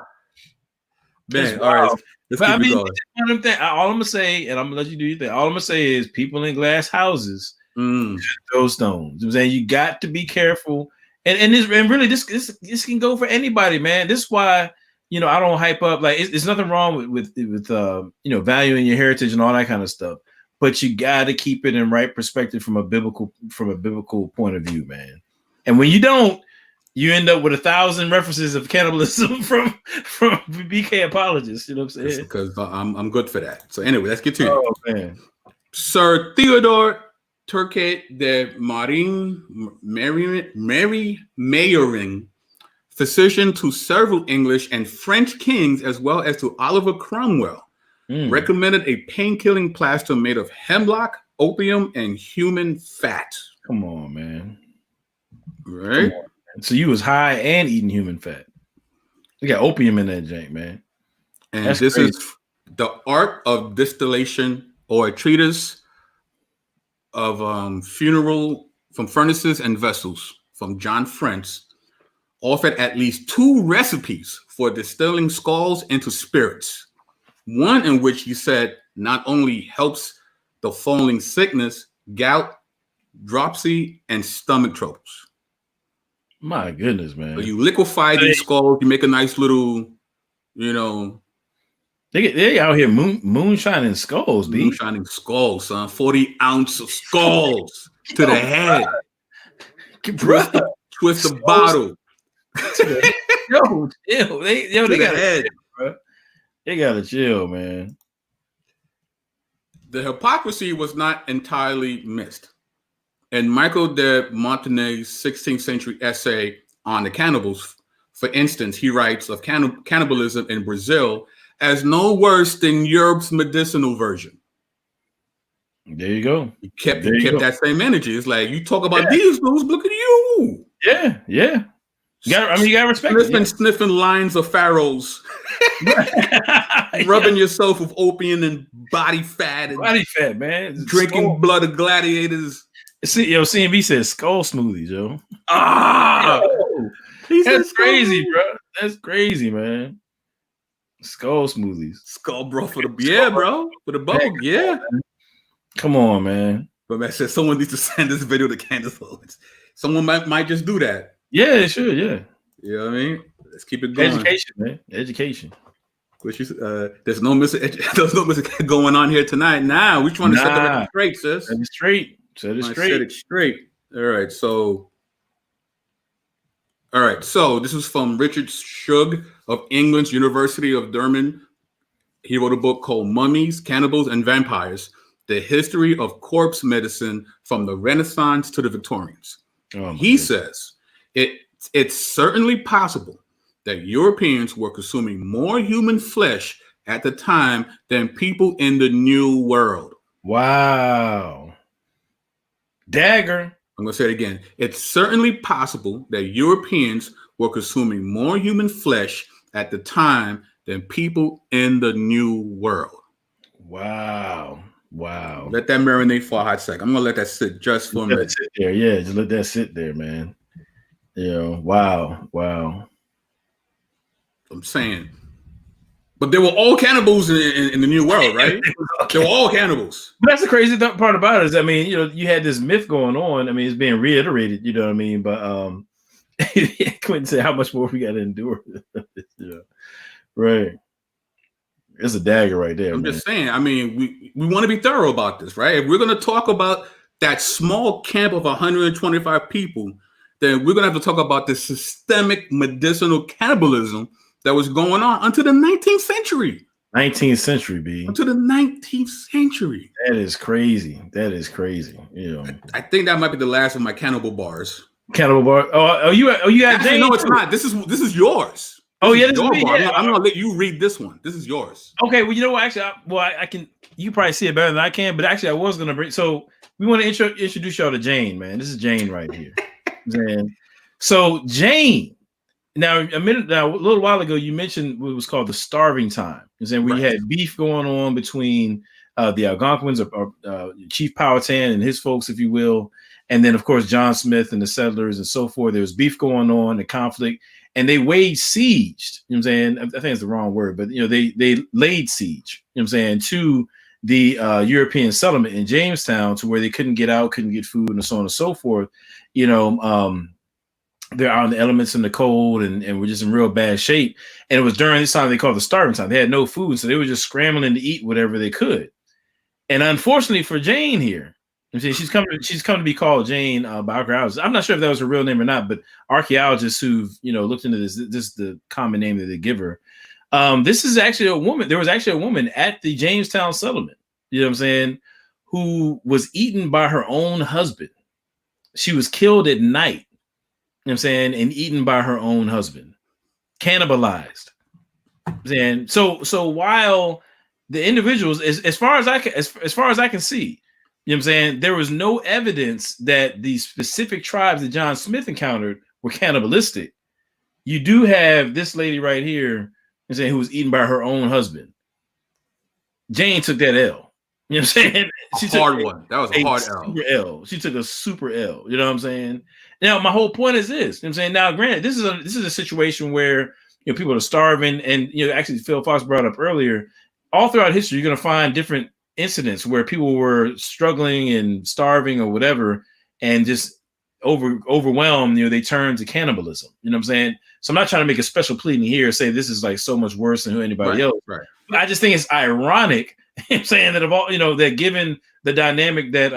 Man, all right. Let's keep it going. All I'm gonna say, and I'm gonna let you do your thing. All I'm gonna say is, people in glass houses, those stones. I'm saying you got to be careful, and really this can go for anybody, man. This is why I don't hype up. Like, there's nothing wrong with valuing your heritage and all that kind of stuff, but you got to keep it in right perspective from a biblical point of view, man. And when you don't, you end up with 1,000 references of cannibalism from BK Apologist. You know what I'm saying? Because I'm good for that. So anyway, let's get to it. Oh man, Sir Theodore Turquet de Mary Mayoring, physician to several English and French kings, as well as to Oliver Cromwell, recommended a pain-killing plaster made of hemlock, opium, and human fat. Come on, man. Right? So you was high and eating human fat. You got opium in that jank, man. And this crazy. Is The Art of Distillation, or a treatise of funeral from furnaces and vessels from John French, offered at least 2 recipes for distilling skulls into spirits. One in which he said not only helps the falling sickness, gout, dropsy, and stomach troubles. My goodness, man. So you liquefy these skulls, you make a nice little, They out here moonshining skulls, B. Moonshining skulls, son. 40 ounce of skulls to the head. Twist the bottle. Yo, chill. They got head, bro. They gotta chill, man. The hypocrisy was not entirely missed. In Michael de Montaigne's 16th century essay on the cannibals, for instance, he writes of cannibalism in Brazil as no worse than Europe's medicinal version. There you go. He kept that same energy. It's like, you talk about these dudes, look at you. Yeah. You gotta respect sniffing lines of pharaohs, rubbing yourself with opium and body fat, man. Drinking blood of gladiators. See, CMB says skull smoothies, yo. That's crazy, bro. That's crazy, man. Skull smoothies, skull broth for the bro, for the bone, yeah. Come on, man. But man, said someone needs to send this video to Candace Owens. Someone might just do that. Yeah, it should. Yeah. You know what I mean? Let's keep it going. Education, man. Education. Which is there's no miseducation going on here tonight. Nah, we trying to set the record straight, sis. Set it straight. Set it straight. All right. So this is from Richard Shug of England's University of Durham. He wrote a book called Mummies, Cannibals, and Vampires: The History of Corpse Medicine from the Renaissance to the Victorians. He says it's certainly possible that Europeans were consuming more human flesh at the time than people in the New World. Wow. Dagger. I'm going to say it again. It's certainly possible that Europeans were consuming more human flesh at the time than people in the New World. Wow. Wow. Let that marinate for a hot second. I'm going to let that sit just for a minute. Sit there. Yeah, just let that sit there, man. Wow. Wow. I'm saying. But they were all cannibals in the New World, right? Okay. They were all cannibals. But that's the crazy part about it is, I mean, you had this myth going on. I mean, it's being reiterated, you know what I mean? But Quentin said how much more we got to endure. Right. It's a dagger right there. I'm just saying, I mean, we want to be thorough about this, right? If we're going to talk about that small camp of 125 people, then we're going to have to talk about the systemic medicinal cannibalism that was going on until the 19th century. 19th century, B. Until the 19th century. That is crazy. That is crazy. I think that might be the last of my cannibal bars. Cannibal bar. Oh, you got Actually, no, it's not. This is yours. Oh, yeah, this is me. Yeah. I'm gonna let you read this one. This is yours. Okay, well, you know what? Actually, I can. You probably see it better than I can. But actually, I was gonna bring. So we want to introduce y'all to Jane, man. This is Jane right here. So Jane. Now, a little while ago, you mentioned what was called the starving time. You're saying we had beef going on between the Algonquins, or Chief Powhatan and his folks, if you will, and then of course John Smith and the settlers and so forth. There was beef going on, the conflict, and they laid siege. You know what I'm saying? I think it's the wrong word, but they laid siege. You know what I'm saying, to the European settlement in Jamestown, to where they couldn't get out, couldn't get food, and so on and so forth. They're out in the elements in the cold, and we're just in real bad shape. And it was during this time they called the starving time. They had no food, so they were just scrambling to eat whatever they could. And unfortunately for Jane here, she's come to be called Jane by archaeologists. I'm not sure if that was her real name or not, but archaeologists who've looked into this is the common name that they give her. This is actually a woman. There was actually a woman at the Jamestown settlement, you know what I'm saying, who was eaten by her own husband. She was killed at night. You know what I'm saying, and eaten by her own husband, cannibalized. And so while the individuals, as far as I can see, you know what I'm saying, there was no evidence that the specific tribes that John Smith encountered were cannibalistic. You do have this lady right here, saying, who was eaten by her own husband. Jane took that L. You know what I'm saying? She took hard one. That was a hard L. Super L. She took a super L. You know what I'm saying? Now, my whole point is this. You know what I'm saying? Now, granted, this is a situation where people are starving, and actually Phil Fox brought up earlier, all throughout history, you're going to find different incidents where people were struggling and starving or whatever, and just overwhelmed, they turn to cannibalism. You know what I'm saying? So I'm not trying to make a special pleading here, say this is like so much worse than anybody else. Right. But I just think it's ironic, I'm saying, that of all, that given the dynamic that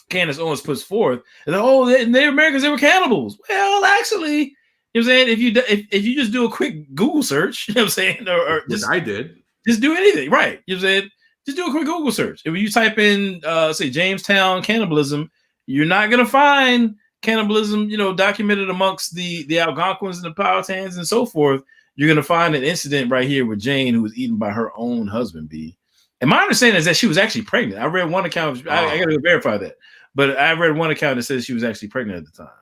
Candace Owens puts forth, that Native Americans, they were cannibals. Well, actually, you know what I'm saying, if you just do a quick Google search, you know what I'm saying, or just I did. Just do anything, right? You know what I'm saying? Just do a quick Google search. If you type in say Jamestown cannibalism, you're not gonna find cannibalism, documented amongst the Algonquins and the Powhatans and so forth. You're gonna find an incident right here with Jane, who was eaten by her own husband, B. And my understanding is that she was actually pregnant. I read one account. I gotta verify that, but I read one account that says she was actually pregnant at the time.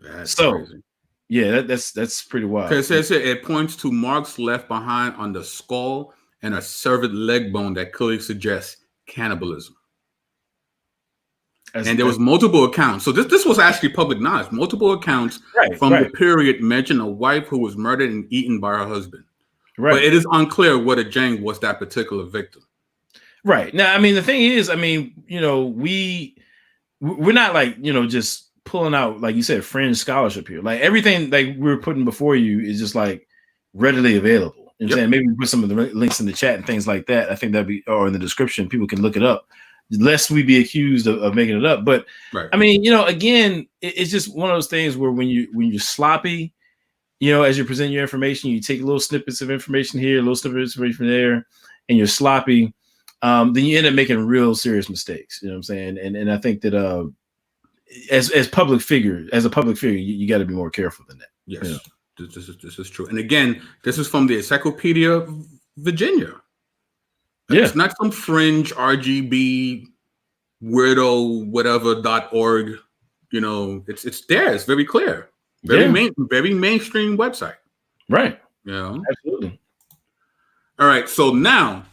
That's crazy. Yeah, that's pretty wild. Because it points to marks left behind on the skull and a severed leg bone that clearly suggests cannibalism. And there was multiple accounts. So this was actually public knowledge. Multiple accounts from the period mention a wife who was murdered and eaten by her husband. Right. But it is unclear whether Jane was that particular victim. Right. Now, I mean, the thing is, I mean, we're not like, just pulling out, like you said, fringe scholarship here. Like everything like we're putting before you is just like readily available. You know what I'm saying? Maybe we put some of the links in the chat and things like that. I think that'd be, or in the description, people can look it up, lest we be accused of making it up. But I mean, again, it's just one of those things where when you're sloppy, as you present your information, you take little snippets of information here, little snippets of information there, and you're sloppy, then you end up making real serious mistakes. You know what I'm saying? And I think that as a public figure, you got to be more careful than that. Yes, this is true. And again, this is from the Encyclopedia of Virginia. Yeah. It's not some fringe RGB weirdo whatever.org. You know, it's there. It's very clear. Very mainstream website. Right. You know? Absolutely. All right. So now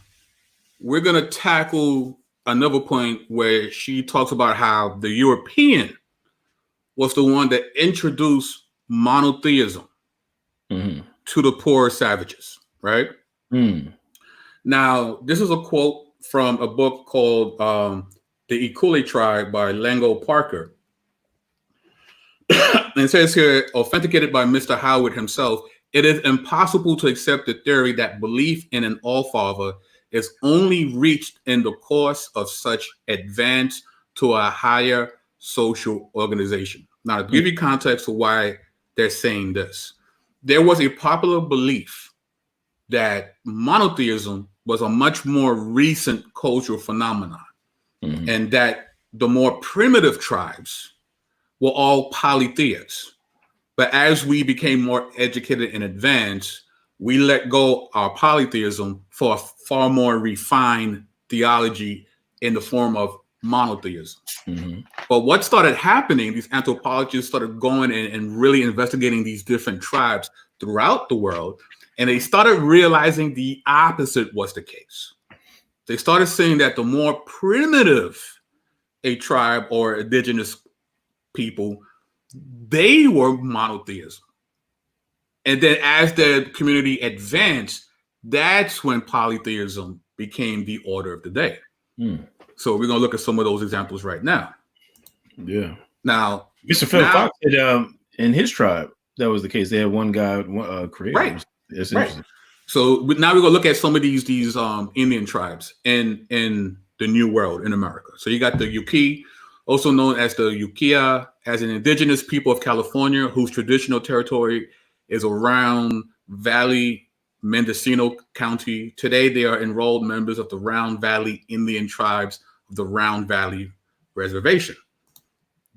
we're gonna tackle another point where she talks about how the European was the one that introduced monotheism to the poor savages, right? Now, this is a quote from a book called The Ikule Tribe by Lango Parker. And it says here, authenticated by Mr. Howard himself, it is impossible to accept the theory that belief in an All-Father is only reached in the course of such advance to a higher social organization. Now, to give you context to why they're saying this, there was a popular belief that monotheism was a much more recent cultural phenomenon, and that the more primitive tribes were all polytheists. But as we became more educated and advanced, we let go our polytheism for a far more refined theology in the form of monotheism. But what started happening, these anthropologists started going and really investigating these different tribes throughout the world, and they started realizing the opposite was the case. They started saying that the more primitive a tribe or indigenous people, they were monotheism. And then as the community advanced, that's when polytheism became the order of the day. So we're going to look at some of those examples right now. Yeah. Now, Mr. Phil Fox said in his tribe, that was the case. They had one guy created. Right. That's interesting. So now we're going to look at some of these Indian tribes in the New World in America. So you got the Yuki, also known as the Ukiah, as an indigenous people of California whose traditional territory is around Valley, Mendocino County. Today, they are enrolled members of the Round Valley Indian tribes of the Round Valley Reservation.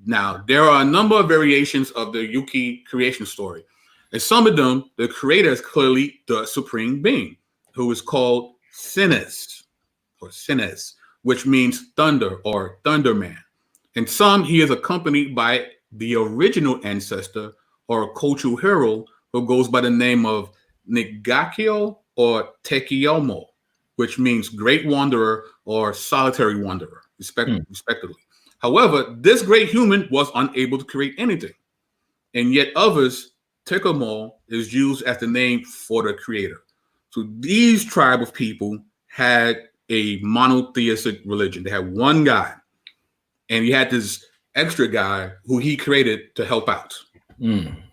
Now, there are a number of variations of the Yuki creation story. And some of them, the creator is clearly the supreme being, who is called Sinnes, which means thunder or thunderman. In some, he is accompanied by the original ancestor or cultural hero who goes by the name of Ngakio or Tekiomo, which means great wanderer or solitary wanderer, respectively. However, this great human was unable to create anything. And yet others, Tekiomo is used as the name for the creator. So these tribe of people had a monotheistic religion. They had one God, and he had this extra guy who he created to help out,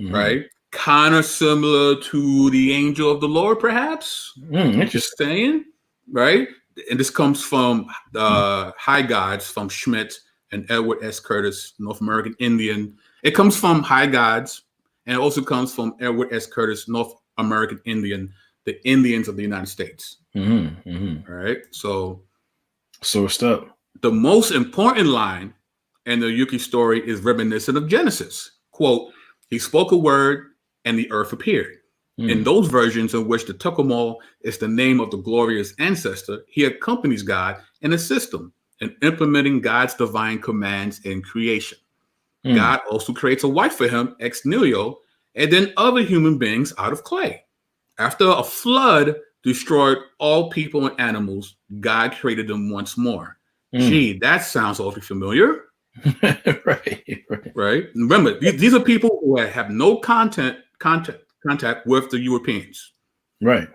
right? Kind of similar to the angel of the Lord, perhaps. Interesting, right? And this comes from the High Gods from Schmidt and Edward S. Curtis, North American Indian. It comes from High Gods, and it also comes from Edward S. Curtis, North American Indian, the Indians of the United States. All right, so sourced up. The most important line in the Yuki story is reminiscent of Genesis. Quote, he spoke a word and the earth appeared. In those versions in which the Tekiomo is the name of the glorious ancestor, he accompanies God in a system in implementing God's divine commands in creation. God also creates a wife for him, ex nihilo, and then other human beings out of clay. After a flood destroyed all people and animals, God created them once more. Gee, that sounds awfully familiar. Right. Remember, these are people who have no contact with the Europeans. Right.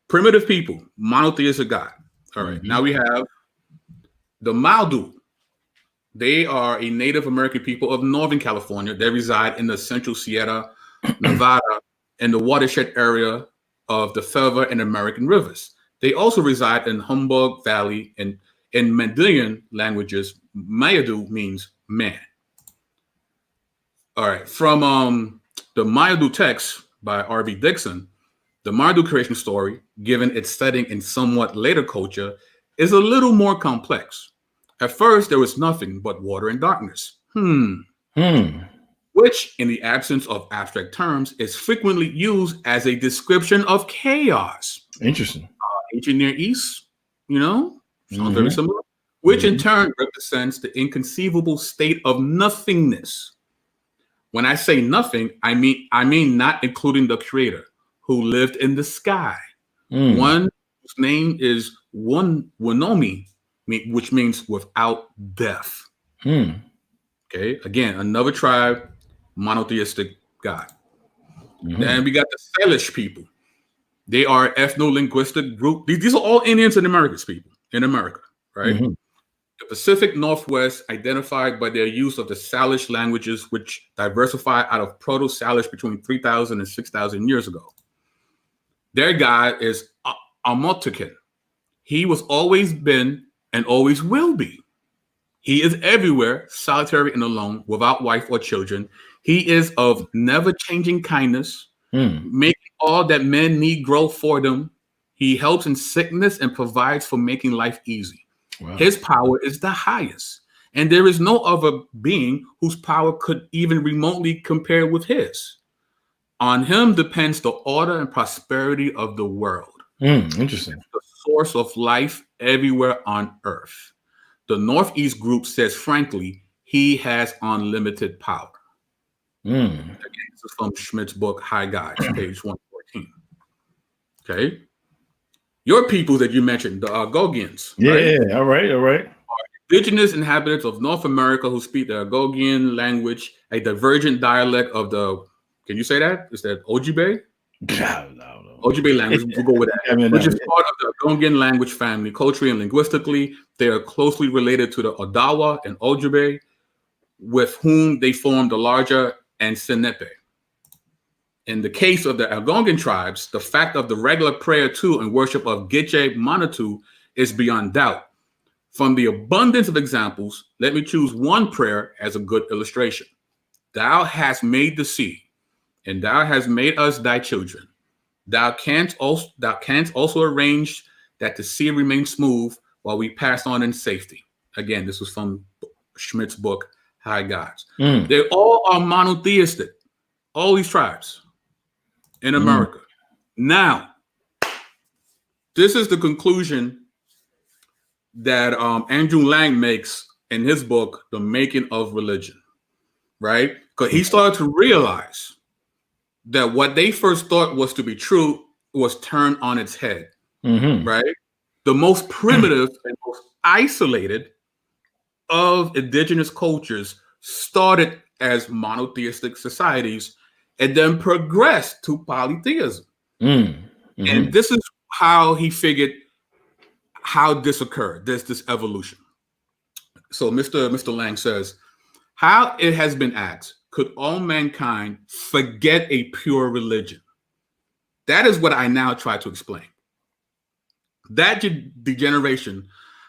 Primitive people, monotheistic God. All right. Now we have the Maldu. They are a Native American people of Northern California. They reside in the Central Sierra Nevada and the watershed area of the Feather and American rivers. They also reside in Humboldt Valley, and in Mandarin languages, Mayadu means man. All right, from the Mayadu text by R.B. Dixon, the Mayadu creation story, given its setting in somewhat later culture, is a little more complex. At first, there was nothing but water and darkness. Which, in the absence of abstract terms, is frequently used as a description of chaos. Interesting. Ancient Near East, You know, sounds very similar. Which in turn represents the inconceivable state of nothingness. When I say nothing, I mean not including the creator who lived in the sky. One whose name is Wanomi, which means without death. Okay, again, another tribe, monotheistic God. Then we got the Salish people. They are ethno-linguistic group. These are all Indians and Americans people in America, right? The Pacific Northwest, identified by their use of the Salish languages, which diversified out of Proto-Salish between 3,000 and 6,000 years ago. Their god is Amotikin. He was always been and always will be. He is everywhere, solitary and alone, without wife or children. He is of never-changing kindness, making all that men need grow for them. He helps in sickness and provides for making life easy. Wow. His power is the highest, and there is no other being whose power could even remotely compare with his. On him depends the order and prosperity of the world. Interesting. The source of life everywhere on earth. The Northeast group says, frankly, he has unlimited power. Again, this is from Schmidt's book, High Gods, page 114. Okay. Your people that you mentioned, the Algonquians. Yeah, right? All right. Are indigenous inhabitants of North America who speak the Algonquian language, a divergent dialect of the, can you say that? Is that Ojibwe? No. Ojibwe language, we'll go with that, which is part of the Algonquian language family. Culturally and linguistically, they are closely related to the Odawa and Ojibwe, with whom they form the larger Ansenepe. In the case of the Algonquin tribes, the fact of the regular prayer to and worship of Gitche Manitou is beyond doubt. From the abundance of examples, let me choose one prayer as a good illustration. Thou hast made the sea, and thou hast made us thy children. Thou canst also arrange that the sea remain smooth while we pass on in safety. Again, this was from Schmidt's book, High Gods. They all are monotheistic, all these tribes in America. Now, this is the conclusion that Andrew Lang makes in his book, The Making of Religion, right? Because he started to realize that what they first thought was to be true was turned on its head, right? The most primitive and most isolated of indigenous cultures started as monotheistic societies and then progressed to polytheism. And this is how he figured how this occurred, this evolution. So Mr. Lang says, how it has been asked, could all mankind forget a pure religion? That is what I now try to explain. That degeneration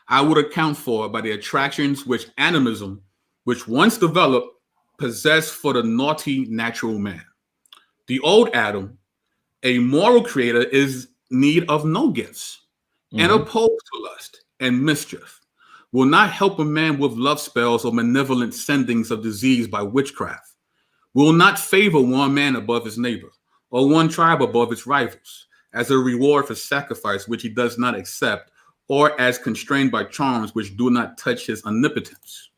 I would account for by the attractions which animism, which once developed, possessed for the naughty natural man. The old Adam, a moral creator, is need of no gifts and opposed to lust and mischief, will not help a man with love spells or malevolent sendings of disease by witchcraft, will not favor one man above his neighbor or one tribe above its rivals as a reward for sacrifice which he does not accept, or as constrained by charms which do not touch his omnipotence.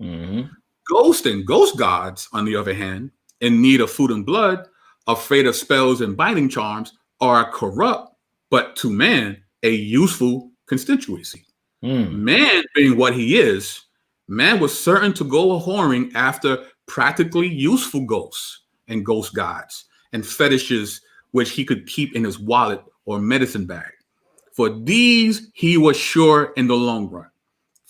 Ghosts and ghost gods, on the other hand, in need of food and blood, afraid of spells and binding charms, are corrupt, but to man, a useful constituency. Man being what he is, man was certain to go a-whoring after practically useful ghosts and ghost gods and fetishes which he could keep in his wallet or medicine bag. For these he was sure in the long run.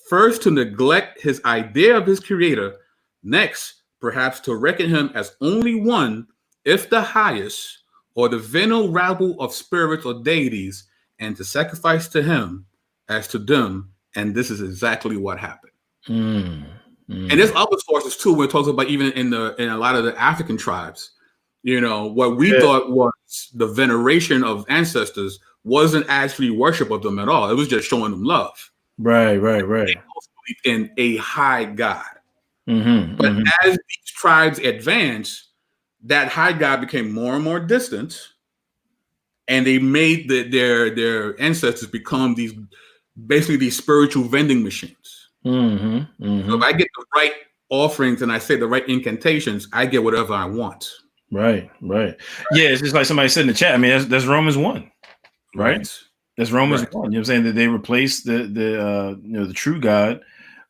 First, to neglect his idea of his creator. Next, perhaps to reckon him as only one, if the highest, or the venal rabble of spirits or deities, and to sacrifice to him as to them. And this is exactly what happened. And there's other sources too, when it talks about even in a lot of the African tribes, you know, what we thought was the veneration of ancestors wasn't actually worship of them at all. It was just showing them love. Right. In a high God. But as these tribes advanced, that high God became more and more distant, and they made their ancestors become these basically these spiritual vending machines. Mm-hmm, mm-hmm. So if I get the right offerings and I say the right incantations, I get whatever I want. Right. Yeah, it's just like somebody said in the chat. I mean, that's Romans 1, right? That's Romans 1. You know what I'm saying? That they replaced the true God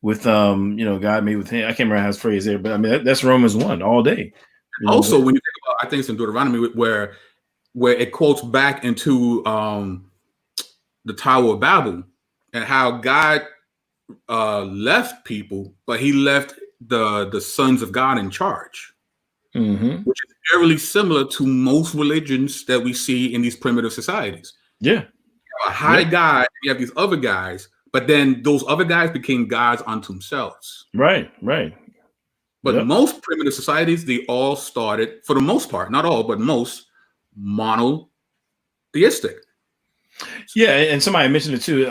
with God made with him. I can't remember how his phrase there, but I mean that's Romans 1 all day. Also, when you think about, I think it's in Deuteronomy where it quotes back into the Tower of Babel and how God left people, but he left the sons of God in charge, which is eerily similar to most religions that we see in these primitive societies. Yeah. A high God, you have these other guys, but then those other guys became gods unto themselves. Right. But most primitive societies, they all started, for the most part, not all, but most, monotheistic. Yeah, and somebody mentioned it too.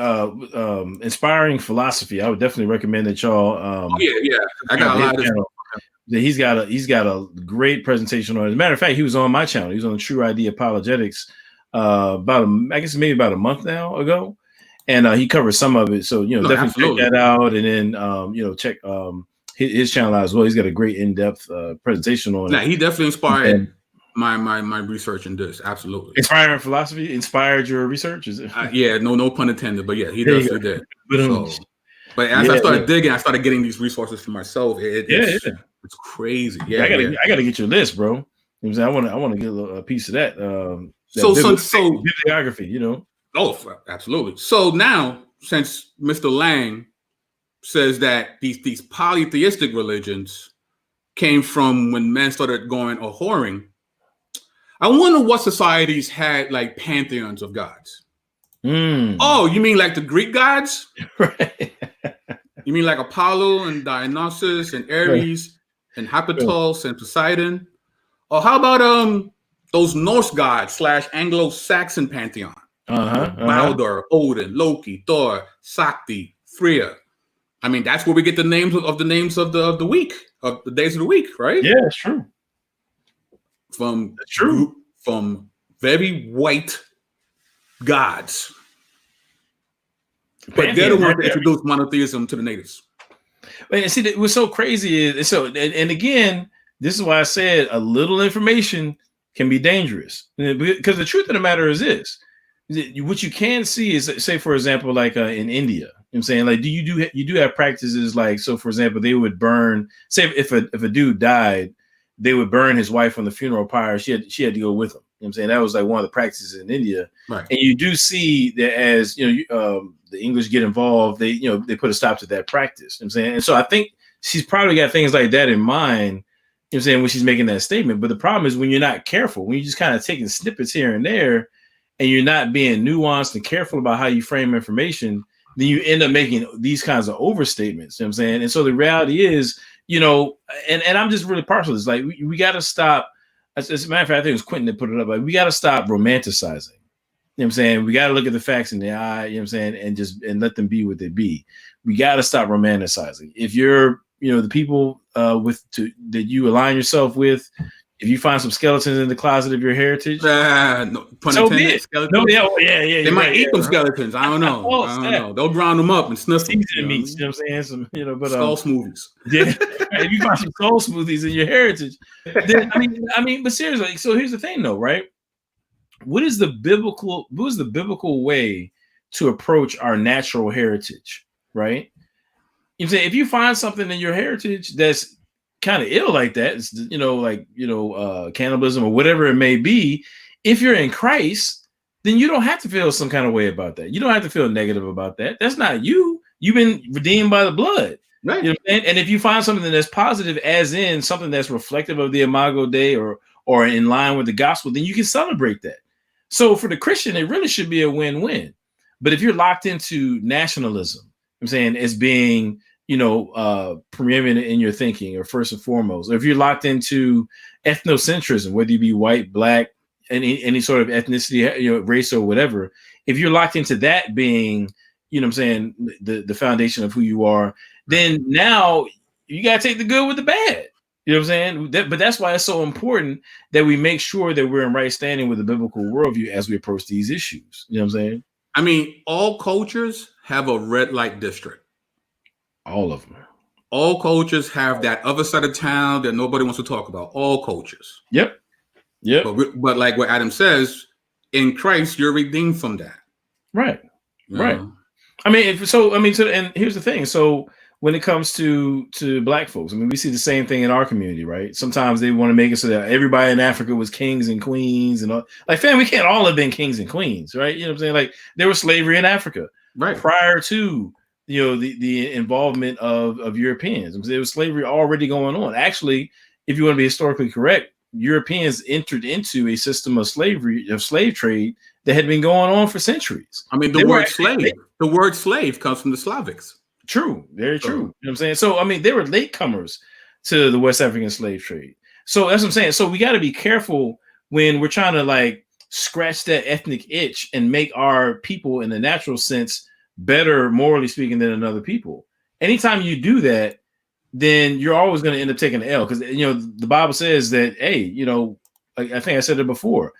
Inspiring philosophy. I would definitely recommend that y'all. I got a lot of. He's got a great presentation on it. As a matter of fact, he was on my channel. He was on the True ID Apologetics maybe about a month now ago, and he covers some of it. So definitely absolutely. check that out, and then check his channel out as well. He's got a great in-depth presentation on it. He definitely inspired my research in this. Absolutely. Inspiring philosophy inspired your research, is it? No pun intended, but yeah, he definitely did. But as I started digging, I started getting these resources for myself. It's crazy. Yeah, I gotta get your list, bro. You know what I'm saying? I want to get a piece of that. So bibliography, Oh, absolutely. So now, since Mr. Lang says that these polytheistic religions came from when men started going a whoring, I wonder what societies had like pantheons of gods. Oh, you mean like the Greek gods? Right. You mean like Apollo and Dionysus and Ares and Hypocrisy and Poseidon? Or how about those Norse gods / Anglo-Saxon pantheon? Baldur, Odin, Loki, Thor, Sakti, Freya. I mean, that's where we get the names of the week, of the days of the week, right? Yeah, it's true. From very white gods. But they're the ones that introduced monotheism to the natives. And see, what's so crazy is and again, this is why I said a little information can be dangerous. Because the truth of the matter is this: what you can see is, say, for example, like in India, you know what I'm saying, like, you do have practices like, so for example, they would burn, say if a dude died, they would burn his wife on the funeral pyre. She had to go with him. You know what I'm saying? That was like one of the practices in India. Right. And you do see that as the English get involved, they put a stop to that practice. You know what I'm saying? And so I think she's probably got things like that in mind, you know what I'm saying, when she's making that statement. But the problem is when you're not careful, when you're just kind of taking snippets here and there, and you're not being nuanced and careful about how you frame information, then you end up making these kinds of overstatements. You know what I'm saying? And so the reality is, and I'm just really partial to this. Like, we got to stop. As a matter of fact, I think it was Quentin that put it up. Like, we got to stop romanticizing. You know what I'm saying? We got to look at the facts in the eye, you know what I'm saying, and let them be what they be. We got to stop romanticizing. If you're, the people that you align yourself with, if you find some skeletons in the closet of your heritage, no pun intended. No, yeah. They might eat them skeletons. I don't know. I don't know. They'll drown them up and sniff them. Meats, you know what I'm saying? But skull smoothies. Yeah, if you find some skull smoothies in your heritage, then I mean, but seriously, so here's the thing, though, right? What is the biblical way to approach our natural heritage, right? You say if you find something in your heritage that's kind of ill like that, it's, cannibalism or whatever it may be, if you're in Christ, then you don't have to feel some kind of way about that. You don't have to feel negative about that. That's not you. You've been redeemed by the blood. Right. You know what I'm saying? And if you find something that's positive, as in something that's reflective of the Imago Dei or in line with the gospel, then you can celebrate that. So for the Christian, it really should be a win-win. But if you're locked into nationalism, I'm saying, as being, preeminent in your thinking, or first and foremost, or if you're locked into ethnocentrism, whether you be white, black, any sort of ethnicity, race or whatever, if you're locked into that being, the foundation of who you are, then now you got to take the good with the bad. You know what I'm saying? But that's why it's so important that we make sure that we're in right standing with the biblical worldview as we approach these issues. You know what I'm saying? I mean, all cultures have a red light district. All of them. All cultures have that other side of town that nobody wants to talk about. All cultures. Yep. Yep. But like what Adam says, in Christ, you're redeemed from that. Right. You Right. know? I mean, and here's the thing. So when it comes to black folks, I mean, we see the same thing in our community, right? Sometimes they want to make it so that everybody in Africa was kings and queens and all. Like, fam, we can't all have been kings and queens, right? You know what I'm saying? Like, there was slavery in Africa, Right? Prior to the involvement of Europeans. There was slavery already going on. Actually, if you want to be historically correct, Europeans entered into a system of slavery, of slave trade that had been going on for centuries. I mean, the word slave comes from the Slavics. True. Very true. You know what I'm saying? So, I mean, they were latecomers to the West African slave trade. So that's what I'm saying. So we got to be careful when we're trying to like scratch that ethnic itch and make our people in the natural sense better, morally speaking, than another people. Anytime you do that, then you're always going to end up taking the L, because the Bible says that, hey, like I think I said it before,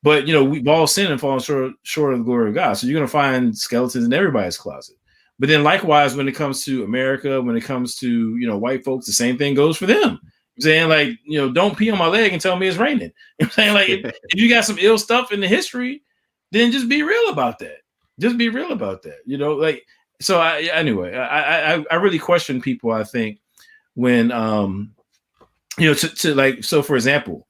but we've all sinned and fallen short of the glory of God. So you're going to find skeletons in everybody's closet. But then likewise, when it comes to America, when it comes to white folks, the same thing goes for them. I'm saying, like, don't pee on my leg and tell me it's raining. I'm saying, like, if you got some ill stuff in the history, then just be real about that. Just be real about that. Like, so I really question people, I think, when so for example,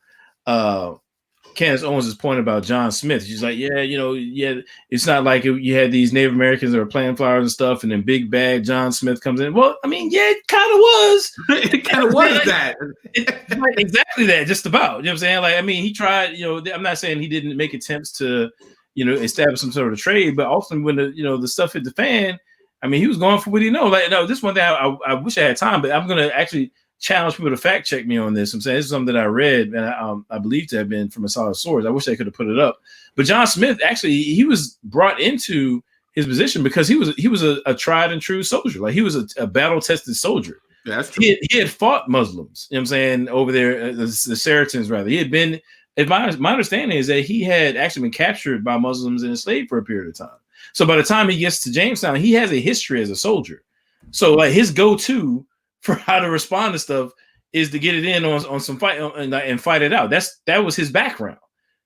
Candace Owens' point about John Smith, she's like, it's not like you had these Native Americans that were planting flowers and stuff, and then big bad John Smith comes in. Well, I mean, yeah, it kind of was. It kind of was that. Exactly that, just about. You know what I'm saying? Like, I mean, he tried, I'm not saying he didn't make attempts to, establish some sort of trade, but also when the stuff hit the fan, I mean, he was going for what he knows. Like, no, this one thing I wish I had time, but I'm going to actually challenge people to fact check me on this. I'm saying this is something that I read and I believe to have been from a solid source. I wish I could have put it up. But John Smith, actually, he was brought into his position because he was a tried and true soldier. Like, he was a battle tested soldier. Yeah, that's true. He had fought Muslims. You know what I'm saying, over there, the Saracens rather. He had been. My understanding is that he had actually been captured by Muslims and enslaved for a period of time. So by the time he gets to Jamestown, he has a history as a soldier. So like his go-to for how to respond to stuff is to get it in on some fight and fight it out. That was his background.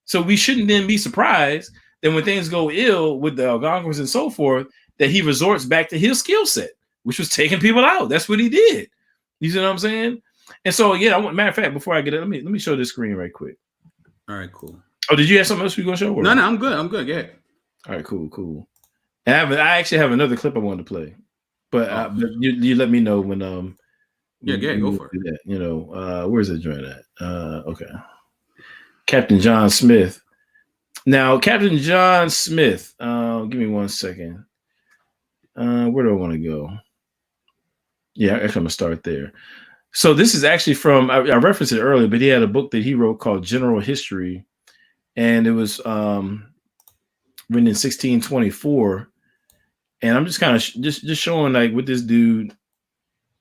So we shouldn't then be surprised that when things go ill with the Algonquins and so forth, that he resorts back to his skill set, which was taking people out. That's what he did. You see what I'm saying? And so, matter of fact, before I get it, let me show this screen right quick. All right, cool. Oh, did you have something else we gonna show? No, I'm good. Yeah. All right, cool. And I actually have another clip I wanted to play, but you let me know when go for it. That. Where's that joint at? Okay. Captain John Smith. Now, Captain John Smith. Give me 1 second. Where do I want to go? Yeah, actually, I'm gonna start there. So this is actually from, I referenced it earlier, but he had a book that he wrote called General History, and it was written in 1624. And I'm just kind of just showing like what this dude,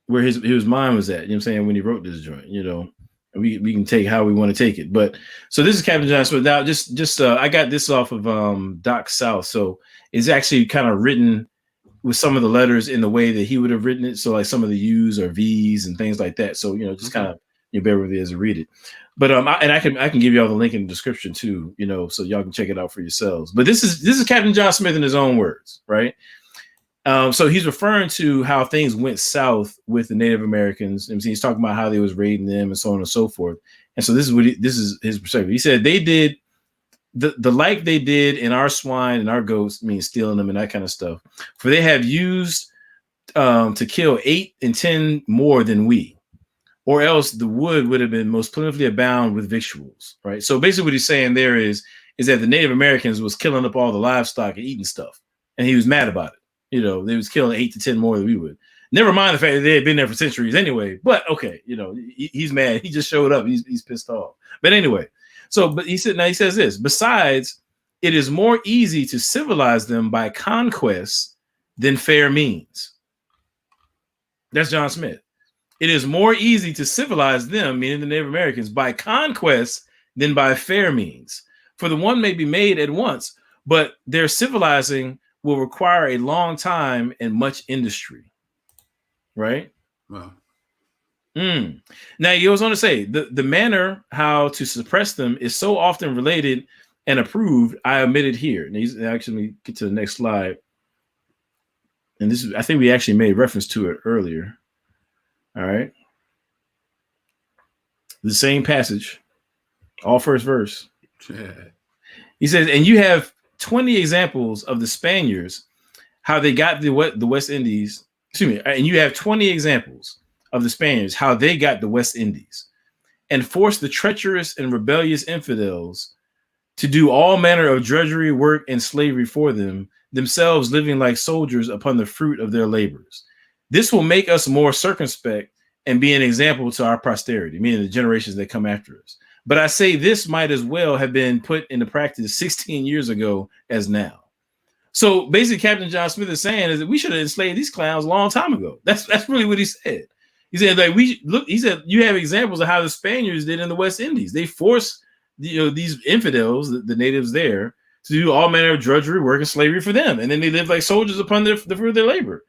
where his mind was at, you know what I'm saying, when he wrote this joint, and we can take how we want to take it. But so this is Captain John Smith. Now, just I got this off of Doc South. So it's actually kind of written with some of the letters in the way that he would have written it. So like some of the U's or V's and things like that. So, just kind of bear with me as I read it. But I can give you all the link in the description too, so y'all can check it out for yourselves. But this is Captain John Smith in his own words, right? So he's referring to how things went south with the Native Americans. And he's talking about how they was raiding them and so on and so forth. And so this is his perspective. He said they did the like they did in our swine and our goats, means stealing them and that kind of stuff. For they have used to kill 8 and 10 more than we, or else the wood would have been most plentifully abound with victuals. Right. So basically what he's saying there is that the Native Americans was killing up all the livestock and eating stuff. And he was mad about it. They was killing 8 to 10 more than we would. Never mind the fact that they had been there for centuries anyway. But okay, he's mad. He just showed up. He's pissed off. But anyway, but he says this. Besides, it is more easy to civilize them by conquest than fair means. That's John Smith. It is more easy to civilize them, meaning the Native Americans, by conquest than by fair means. For the one may be made at once, but their civilizing will require a long time and much industry. Right? Wow. Now, you was on to say the manner how to suppress them is so often related and approved. I omitted here. And he's actually get to the next slide. And this is, I think we actually made reference to it earlier. All right. The same passage, all first verse. Yeah. He says, and you have 20 examples of the Spaniards, how they got the West Indies. Excuse me. And you have 20 examples of the Spaniards, how they got the West Indies and forced the treacherous and rebellious infidels to do all manner of drudgery, work, and slavery for them, themselves living like soldiers upon the fruit of their labors. This will make us more circumspect and be an example to our posterity, meaning the generations that come after us. But I say this might as well have been put into practice 16 years ago as now. So basically, Captain John Smith is saying is that we should have enslaved these clowns a long time ago. That's really what he said. He said, like, he said, you have examples of how the Spaniards did in the West Indies. They forced these infidels, the natives there, to do all manner of drudgery, work, and slavery for them. And then they lived like soldiers upon the fruit of their labor.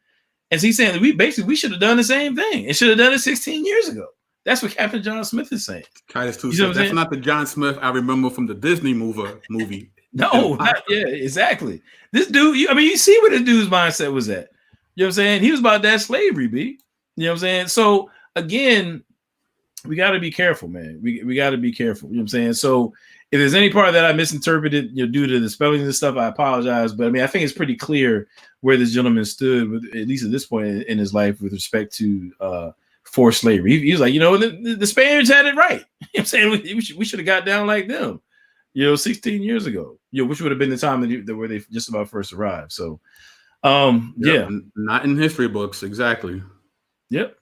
And so he's saying that we should have done the same thing and should have done it 16 years ago. That's what Captain John Smith is saying. Titus 2 said, that's not the John Smith I remember from the Disney movie. No, yeah, exactly. This dude, you see where the dude's mindset was at. You know what I'm saying? He was about that slavery, B. You know what I'm saying? So again, we got to be careful, man. We got to be careful. You know what I'm saying? So if there's any part that I misinterpreted, due to the spelling and stuff, I apologize. But I think it's pretty clear where this gentleman stood, with, at least at this point in his life, with respect to forced slavery. He was like, the Spaniards had it right. You know what I'm saying? We should have got down like them, 16 years ago, which would have been the time where they just about first arrived. So, yeah. Not in history books. Exactly. Yep.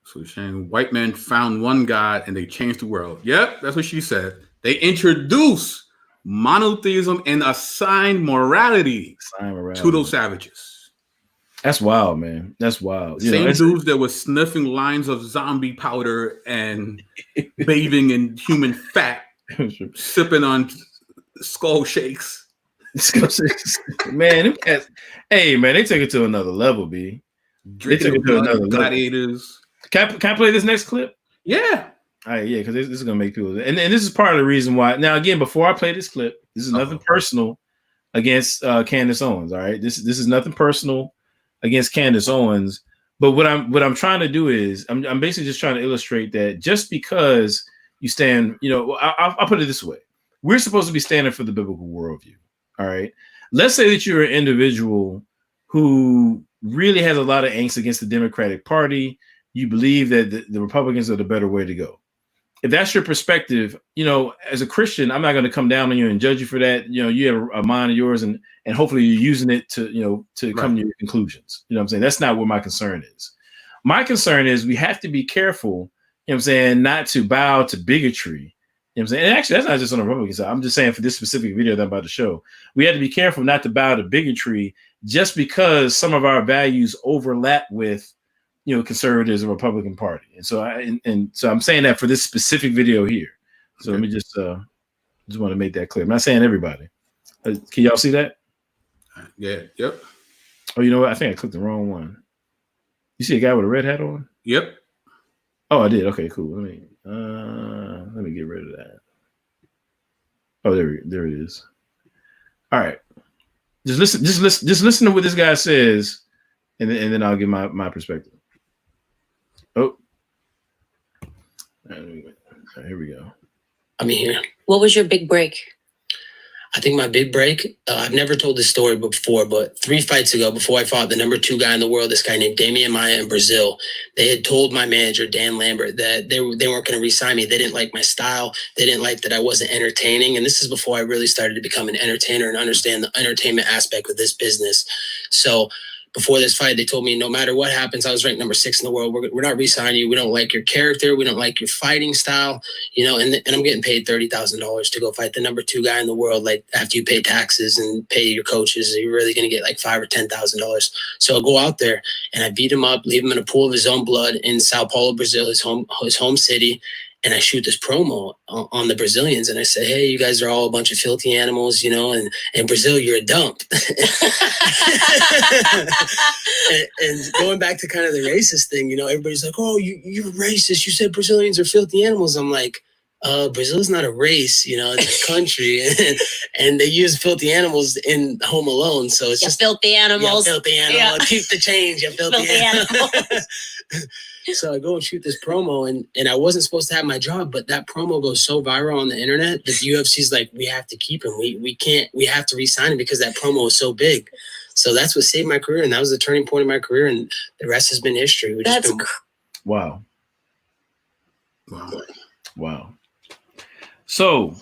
So she's saying white men found one God and they changed the world. Yep, that's what she said. They introduced monotheism and assigned morality to those savages. That's wild, man. That's wild. Same dudes that were sniffing lines of zombie powder and bathing in human fat, sipping on skull shakes. Man, hey, man, they took it to another level, B. Drinking blood, gladiators. Can I play this next clip? Yeah. All right, yeah, because this is gonna make people, and this is part of the reason why. Now, again, before I play this clip, this is nothing personal against Candace Owens. All right, this is nothing personal against Candace Owens. But what I'm trying to do is I'm basically just trying to illustrate that just because you stand, I'll put it this way: we're supposed to be standing for the biblical worldview. All right, let's say that you're an individual who really has a lot of angst against the Democratic Party. You believe that the Republicans are the better way to go. If that's your perspective, as a Christian, I'm not going to come down on you and judge you for that. You have a mind of yours, and hopefully you're using it to come to your conclusions. You know what I'm saying? That's not what my concern is. My concern is we have to be careful, not to bow to bigotry. You know what I'm saying? And actually, that's not just on the Republican side. I'm just saying for this specific video that I'm about to show, we have to be careful not to bow to bigotry just because some of our values overlap with conservatives and Republican Party. And so I'm saying that for this specific video here. So Let me just want to make that clear. I'm not saying everybody. Can y'all see that? Yeah. Yep. Oh, you know what? I think I clicked the wrong one. You see a guy with a red hat on? Yep. Oh, I did. Okay, cool. Let me get rid of that. Oh, there it is. All right. Just listen to what this guy says, and then I'll give my perspective. Oh, here we go. I'm here. What was your big break? I think my big break, I've never told this story before, but 3 fights ago, before I fought the number 2 guy in the world, this guy named Damian Maia in Brazil, they had told my manager, Dan Lambert, that they weren't going to re-sign me. They didn't like my style. They didn't like that I wasn't entertaining. And this is before I really started to become an entertainer and understand the entertainment aspect of this business. So before this fight, they told me no matter what happens, I was ranked number 6 in the world. We're not re-signing you. We don't like your character. We don't like your fighting style, and I'm getting paid $30,000 to go fight the number 2 guy in the world. Like after you pay taxes and pay your coaches, you're really going to get like $5,000 or $10,000. So I'll go out there and I beat him up, leave him in a pool of his own blood in Sao Paulo, Brazil, his home city. and I shoot this promo on the Brazilians, and I say, hey, you guys are all a bunch of filthy animals, you know, and in Brazil, you're a dump. and going back to kind of the racist thing, you know, everybody's like, oh, you're racist. You said Brazilians are filthy animals. I'm like, Brazil is not a race, you know, it's a country, and they use filthy animals in Home Alone. So it's just filthy animals. Filthy animal. Yeah. Keep the change, you filthy animals. So I go and shoot this promo, and I wasn't supposed to have my job, but that promo goes so viral on the internet that the UFC's like, we have to keep him. We have to re-sign him because that promo was so big. So that's what saved my career, and that was the turning point of my career, and the rest has been history. Wow. So,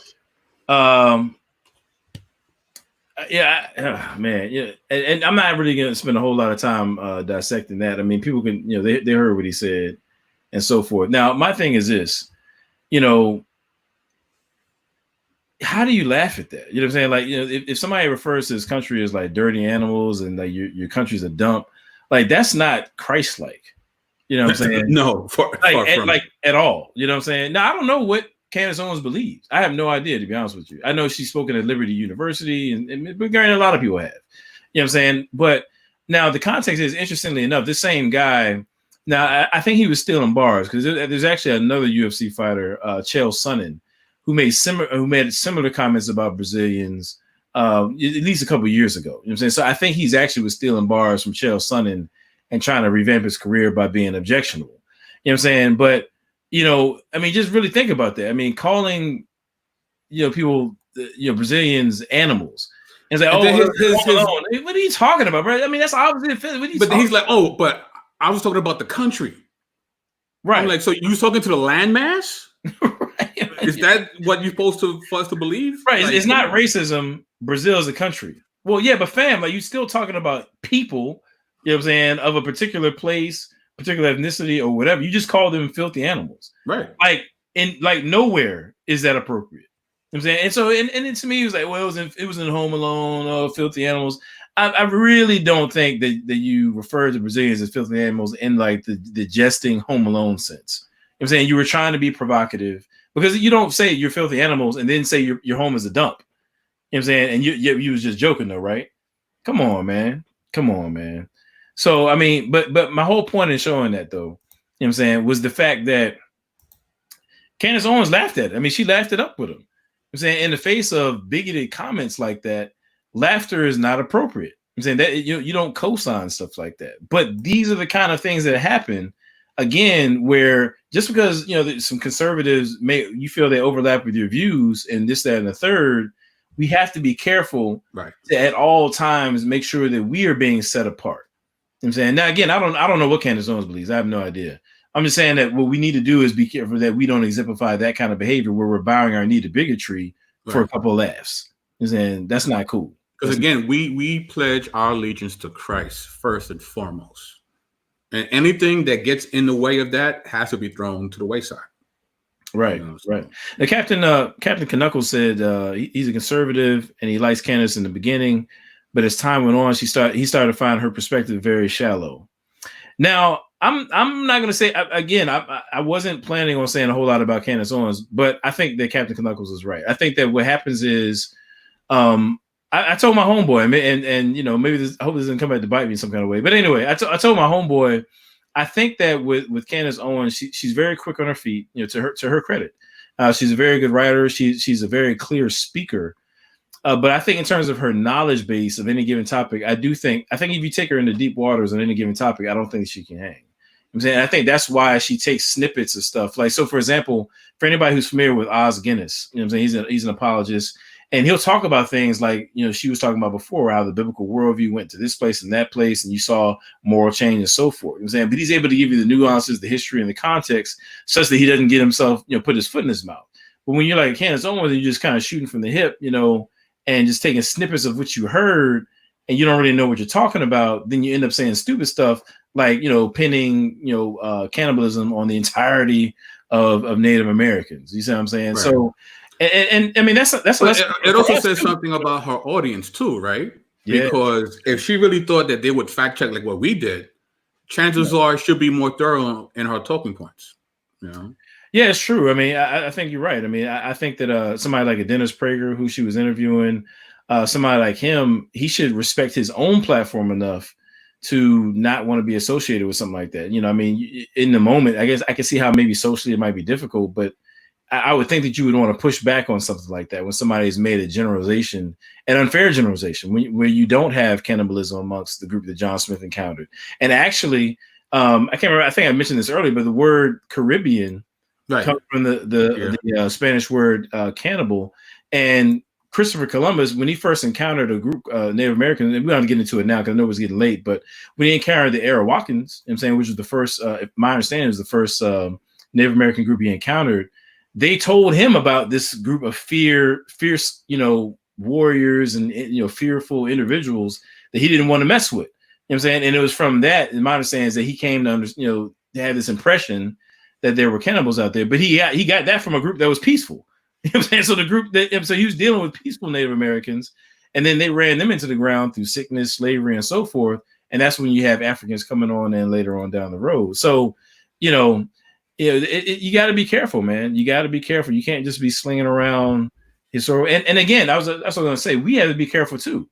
man, and I'm not really going to spend a whole lot of time dissecting that. I mean, people can, you know, they heard what he said and so forth. Now, my thing is this, you know, how do you laugh at that? You know what I'm saying? Like, you know, if somebody refers to this country as like dirty animals and like your country's a dump, like that's not Christ-like. You know what I'm saying? No, far from at all. You know what I'm saying? Now, I don't know what Candace Owens believes. I have no idea, to be honest with you. I know she's spoken at Liberty University, and granted, a lot of people have. You know what I'm saying? But now the context is, interestingly enough, this same guy. Now, I think he was stealing bars because there's actually another UFC fighter, Chael Sonnen, who made similar comments about Brazilians at least a couple of years ago. You know what I'm saying? So I think he's actually was stealing bars from Chael Sonnen and trying to revamp his career by being objectionable. You know what I'm saying? But you know, I mean, just really think about that. I mean, calling, you know, people, you know, Brazilians animals. And it's like, what are you talking about, bro? I mean, that's opposite. But he's like, oh, but I was talking about the country. Right. I'm like, so you was talking to the landmass? Right. Is that what you're supposed to for us to believe? Right. Like, it's not racism. Brazil is a country. Well, yeah, but fam, like you're still talking about people, you know what I'm saying, of a particular place, particular ethnicity or whatever. You just call them filthy animals, right? Like nowhere is that appropriate. You know what I'm saying, and so and to me it was like, well, it was in Home Alone, filthy animals. I really don't think that you refer to Brazilians as filthy animals in like the jesting Home Alone sense. You know what I'm saying, you were trying to be provocative because you don't say you're filthy animals and then say your home is a dump. You know what I'm saying, and you was just joking though, right? Come on, man. So, I mean, but my whole point in showing that, though, you know what I'm saying, was the fact that Candace Owens laughed at it. I mean, she laughed it up with him. You know what I'm saying, in the face of bigoted comments like that, laughter is not appropriate. I'm saying that you don't co-sign stuff like that. But these are the kind of things that happen, again, where just because, you know, some conservatives you feel they overlap with your views and this, that, and the third, we have to be careful to at all times make sure that we are being set apart. You know what I'm saying, now again, I don't know what Candace Owens believes. I have no idea. I'm just saying that what we need to do is be careful that we don't exemplify that kind of behavior where we're bowing our knee to bigotry for a couple of laughs. You know what I'm saying, that's not cool. Because again, we pledge our allegiance to Christ first and foremost, and anything that gets in the way of that has to be thrown to the wayside. Right, you know, right. Now, Captain Knuckles said he's a conservative and he likes Candace in the beginning, but as time went on, he started to find her perspective very shallow. Now, I'm not going to say again. I wasn't planning on saying a whole lot about Candace Owens, but I think that Captain Knuckles is right. I think that what happens is, I told my homeboy, and you know, maybe I hope this doesn't come back to bite me in some kind of way. But anyway, I told my homeboy, I think that with Candace Owens, she's very quick on her feet. You know, to her credit, she's a very good writer. She's a very clear speaker. But I think in terms of her knowledge base of any given topic, I think if you take her into deep waters on any given topic, I don't think she can hang. I'm saying, I think that's why she takes snippets of stuff. Like, so for example, for anybody who's familiar with Os Guinness, you know what I'm saying, he's an apologist, and he'll talk about things like, you know, she was talking about before, how the biblical worldview went to this place and that place, and you saw moral change and so forth. You know what I'm saying? But he's able to give you the nuances, the history, and the context such that he doesn't get himself, you know, put his foot in his mouth. But when you're like Candace Owens, you're just kind of shooting from the hip, you know, and just taking snippets of what you heard, and you don't really know what you're talking about, then you end up saying stupid stuff like, you know, pinning, you know, cannibalism on the entirety of Native Americans. You see what I'm saying? Right. So, and I mean, that's it also says something about her audience too, right? Yeah. Because if she really thought that they would fact check like what we did, chances are she'll be more thorough in her talking points. You know? Yeah, it's true. I mean, I think you're right. I mean, I think that somebody like a Dennis Prager, who she was interviewing, somebody like him, he should respect his own platform enough to not want to be associated with something like that. You know, I mean, in the moment, I guess I can see how maybe socially it might be difficult, but I would think that you would want to push back on something like that when somebody has made a generalization, an unfair generalization, where you don't have cannibalism amongst the group that John Smith encountered. And actually, I can't remember, I think I mentioned this earlier, but the word Caribbean comes from the Spanish word cannibal. And Christopher Columbus, when he first encountered a group Native Americans, and we don't have to get into it now because I know it's getting late, but when he encountered the Arawakan, you know what I'm saying, which was the first, if my understanding is the first Native American group he encountered, they told him about this group of fierce, warriors and, fearful individuals that he didn't want to mess with. You know what I'm saying? And it was from that, in my understanding, is that he came to to have this impression that there were cannibals out there, but he got that from a group that was peaceful. You know what I'm saying? So the group so he was dealing with peaceful Native Americans, and then they ran them into the ground through sickness, slavery, and so forth. And that's when you have Africans coming on in later on down the road. So, you got to be careful, man. You got to be careful. You can't just be slinging around historical. And again, that's what I was going to say. We have to be careful too. You know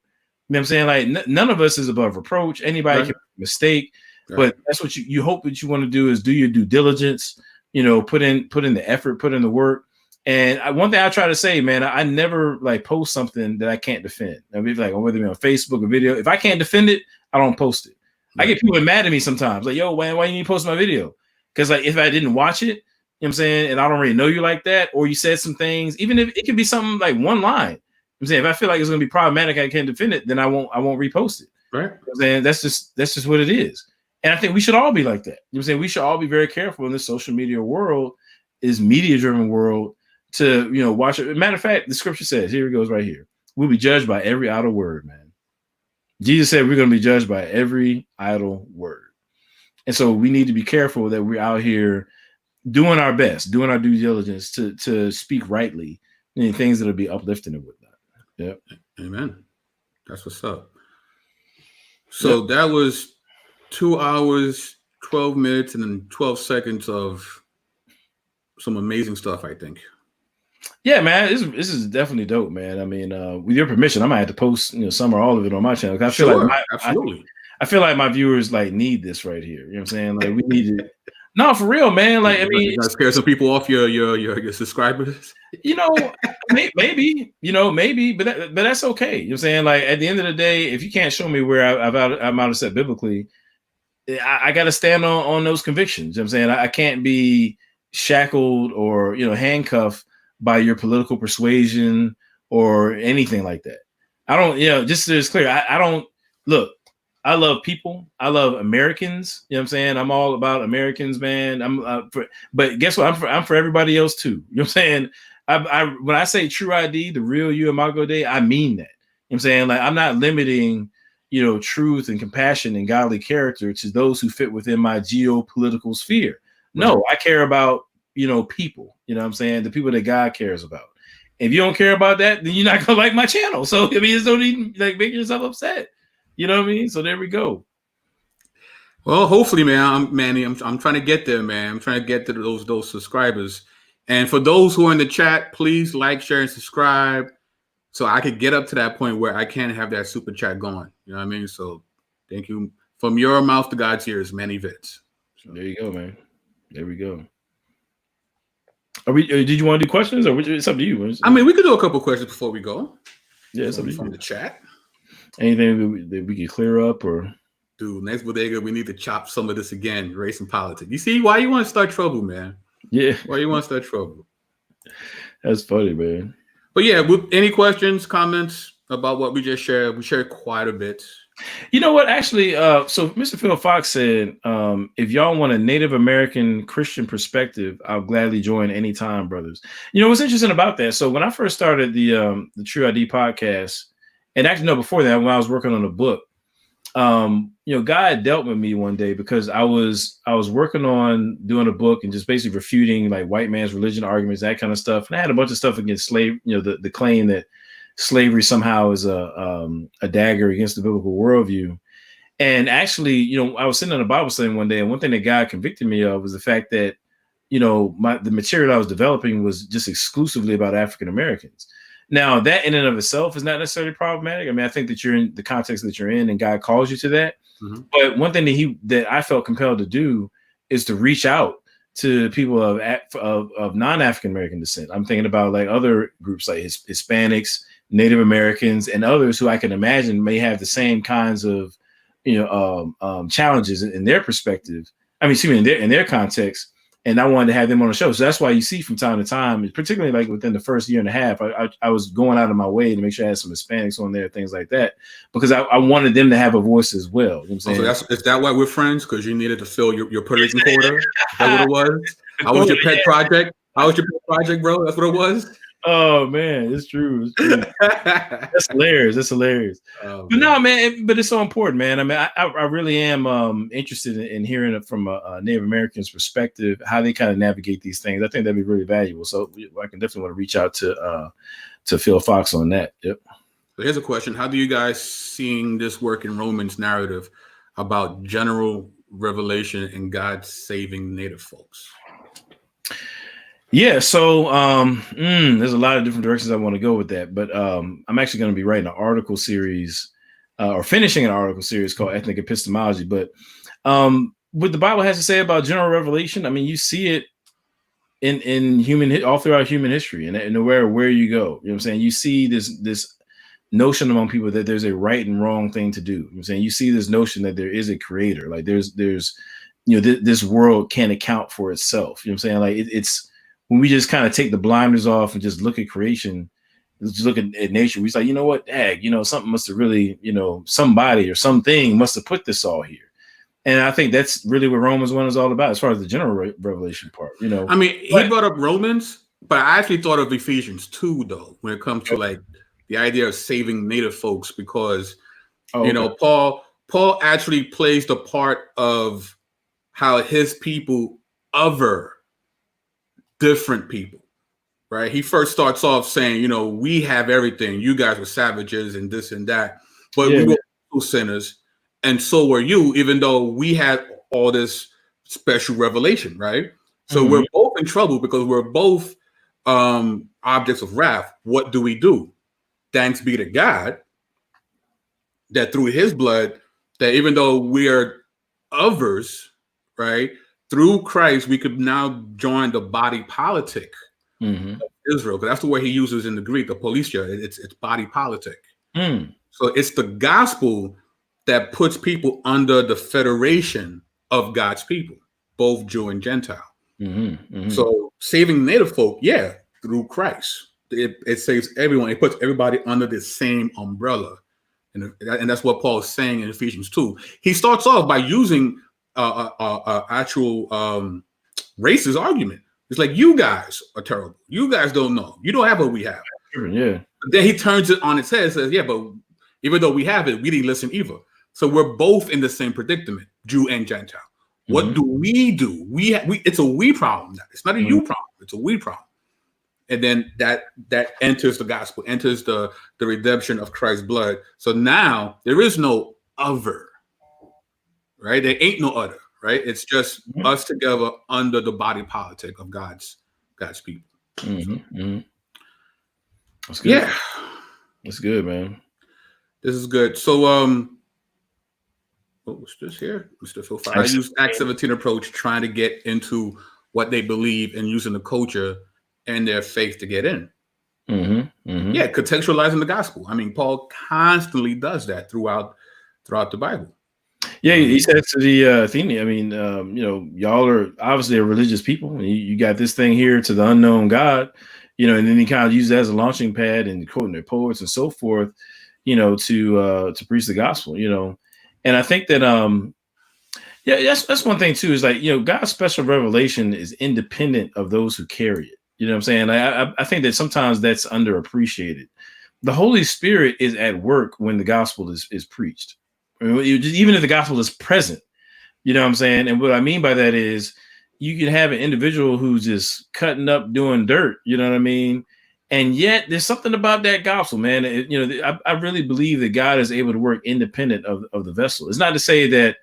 what I'm saying? Like none of us is above reproach. Anybody can make a mistake. But that's what you hope that you want to do is do your due diligence, put in the effort, put in the work. And one thing I try to say, man, I never post something that I can't defend. I mean, whether it be on Facebook or video, if I can't defend it, I don't post it. I get people mad at me sometimes, like, yo, man, why you need to post my video? Because if I didn't watch it, you know what I'm saying, and I don't really know you like that, or you said some things, even if it could be something like one line. I'm saying if I feel like it's going to be problematic, I can't defend it, then I won't repost it. Right. You know what I'm saying that's just what it is. And I think we should all be like that. You know what I'm saying? We should all be very careful in this social media world, is media-driven world, to, watch it. Matter of fact, the scripture says, here it goes right here. We'll be judged by every idle word, man. Jesus said we're going to be judged by every idle word. And so we need to be careful that we're out here doing our best, doing our due diligence to speak rightly and things that'll be uplifting and whatnot. Yep. Amen. That's what's up. So that was 2 hours, 12 minutes, and 12 seconds of some amazing stuff, I think. Yeah, man, this is definitely dope, man. I mean, with your permission, I might have to post some or all of it on my channel. I feel like absolutely. I feel like my viewers mayto here. You know what I'm saying? Like we need it. No, for real, man. Like, I mean, you gotta scare some people off your subscribers. Maybe, but that's okay. You know what I'm saying? Like at the end of the day, if you can't show me where I'm out of step biblically, I got to stand on those convictions. You know what I'm saying? I can't be shackled or, handcuffed by your political persuasion or anything like that. I don't, just so it's clear, I don't look. I love people. I love Americans. You know what I'm saying? I'm all about Americans, man. But guess what? I'm for everybody else too. You know what I'm saying? When I say true ID, the real you, Imago Dei, I mean that. You know what I'm saying? Like I'm not limiting, truth and compassion and godly character to those who fit within my geopolitical sphere. No, I care about, people. You know what I'm saying? The people that God cares about. If you don't care about that, then you're not gonna like my channel. So I mean, just don't even make yourself upset. You know what I mean? So there we go. Well, hopefully, man, I'm trying to get there, man. I'm trying to get to those subscribers. And for those who are in the chat, please like, share, and subscribe, so I could get up to that point where I can have that super chat going. You know what I mean? So thank you. From your mouth to God's ears, many vits. So there you go, man. There we go. Did you want to do questions, or it's up to you? I mean, we could do a couple questions before we go. Yeah, it's up to you. From the chat. Anything that we could clear up, or dude, next bodega, we need to chop some of this again, race and politics. You see why you want to start trouble, man? Yeah, why you want to start trouble? That's funny, man. But yeah, any questions, comments about what we just shared? We shared quite a bit. You know what? Actually, so Mr. Phil Fox said, if y'all want a Native American Christian perspective, I'll gladly join anytime, brothers. What's interesting about that? So when I first started the True ID podcast, and actually, no, before that, when I was working on a book, God dealt with me one day because I was working on doing a book and just basically refuting white man's religion arguments, that kind of stuff. And I had a bunch of stuff against slave, the claim that slavery somehow is a dagger against the biblical worldview. And actually, I was sitting in a Bible study one day, and one thing that God convicted me of was the fact that the material I was developing was just exclusively about African Americans. Now, that in and of itself is not necessarily problematic. I mean, I think that you're in the context that you're in and God calls you to that. Mm-hmm. But one thing that I felt compelled to do is to reach out to people of non-African American descent. I'm thinking about like other groups like Hispanics, Native Americans, and others who I can imagine may have the same kinds of challenges in their perspective. I mean, excuse me, in their context. And I wanted to have them on the show. So that's why you see from time to time, particularly like within the first year and a half, I was going out of my way to make sure I had some Hispanics on there, things like that, because I wanted them to have a voice as well. You know what I'm saying? So is that why we're friends? Because you needed to fill your Puerto Rican quota? Is that what it was? How was your pet project? How was your pet project, bro? That's what it was? Oh man, it's true. It's true. That's hilarious. That's hilarious. Oh, but no, man, but it's so important, man. I mean, I really am interested in hearing it from a Native American's perspective, how they kind of navigate these things. I think that'd be really valuable. So I can definitely want to reach out to Phil Fox on that. Yep. So here's a question: how do you guys seeing this work in Romans narrative about general revelation and God saving Native folks? Yeah, so there's a lot of different directions I want to go with that, but I'm actually going to be writing an article series or finishing an article series called Ethnic Epistemology. But what the Bible has to say about general revelation, I mean, you see it in all throughout human history, and where you go. You know what I'm saying? You see this notion among people that there's a right and wrong thing to do. You know what I'm saying? You see this notion that there is a creator, like there's this world can't account for itself. You know what I'm saying? Like it's when we just kind of take the blinders off and just look at creation, just look at nature, we say, you know what, something must have really, somebody or something must have put this all here. And I think that's really what Romans 1 is all about, as far as the general revelation part, I mean, he brought up Romans, but I actually thought of Ephesians 2, though, when it comes to like the idea of saving Native folks, because, Paul actually plays the part of how his people other different people, right? He first starts off saying, we have everything. You guys were savages and this and that, but we were also sinners, and so were you, even though we had all this special revelation, right? So we're both in trouble because we're both objects of wrath. What do? Thanks be to God that through his blood, that even though we are others, right, through Christ, we could now join the body politic of Israel. Because that's the word he uses in the Greek, the politia. It's body politic. So it's the gospel that puts people under the federation of God's people, both Jew and Gentile. So saving Native folk, through Christ. It saves everyone. It puts everybody under the same umbrella. And that's what Paul is saying in Ephesians 2. He starts off by using actual racist argument. It's like, you guys are terrible. You guys don't know. You don't have what we have. Yeah. But then he turns it on its head and says, but even though we have it, we didn't listen either. So we're both in the same predicament, Jew and Gentile. What do? It's a we problem. It's not a you problem. It's a we problem. And then that enters the gospel, enters the redemption of Christ's blood. So now there is no other. Right? There ain't no other, right? It's just us together under the body politic of God's people. That's good. Yeah. That's good, man. This is good. So what was this here? Mr. Phil Fox. I used Act 17 approach, trying to get into what they believe and using the culture and their faith to get in. Yeah, contextualizing the gospel. I mean, Paul constantly does that throughout the Bible. Yeah, he says to the Athenians, I mean, y'all are obviously a religious people. And you got this thing here to the unknown God, and then he kind of uses that as a launching pad and quoting their poets and so forth, to preach the gospel, And I think that, that's one thing too, is like, God's special revelation is independent of those who carry it. You know what I'm saying? I think that sometimes that's underappreciated. The Holy Spirit is at work when the gospel is preached. I mean, even if the gospel is present, you know what I'm saying? And what I mean by that is you can have an individual who's just cutting up, doing dirt, you know what I mean? And yet there's something about that gospel, man. I really believe that God is able to work independent of the vessel. It's not to say that,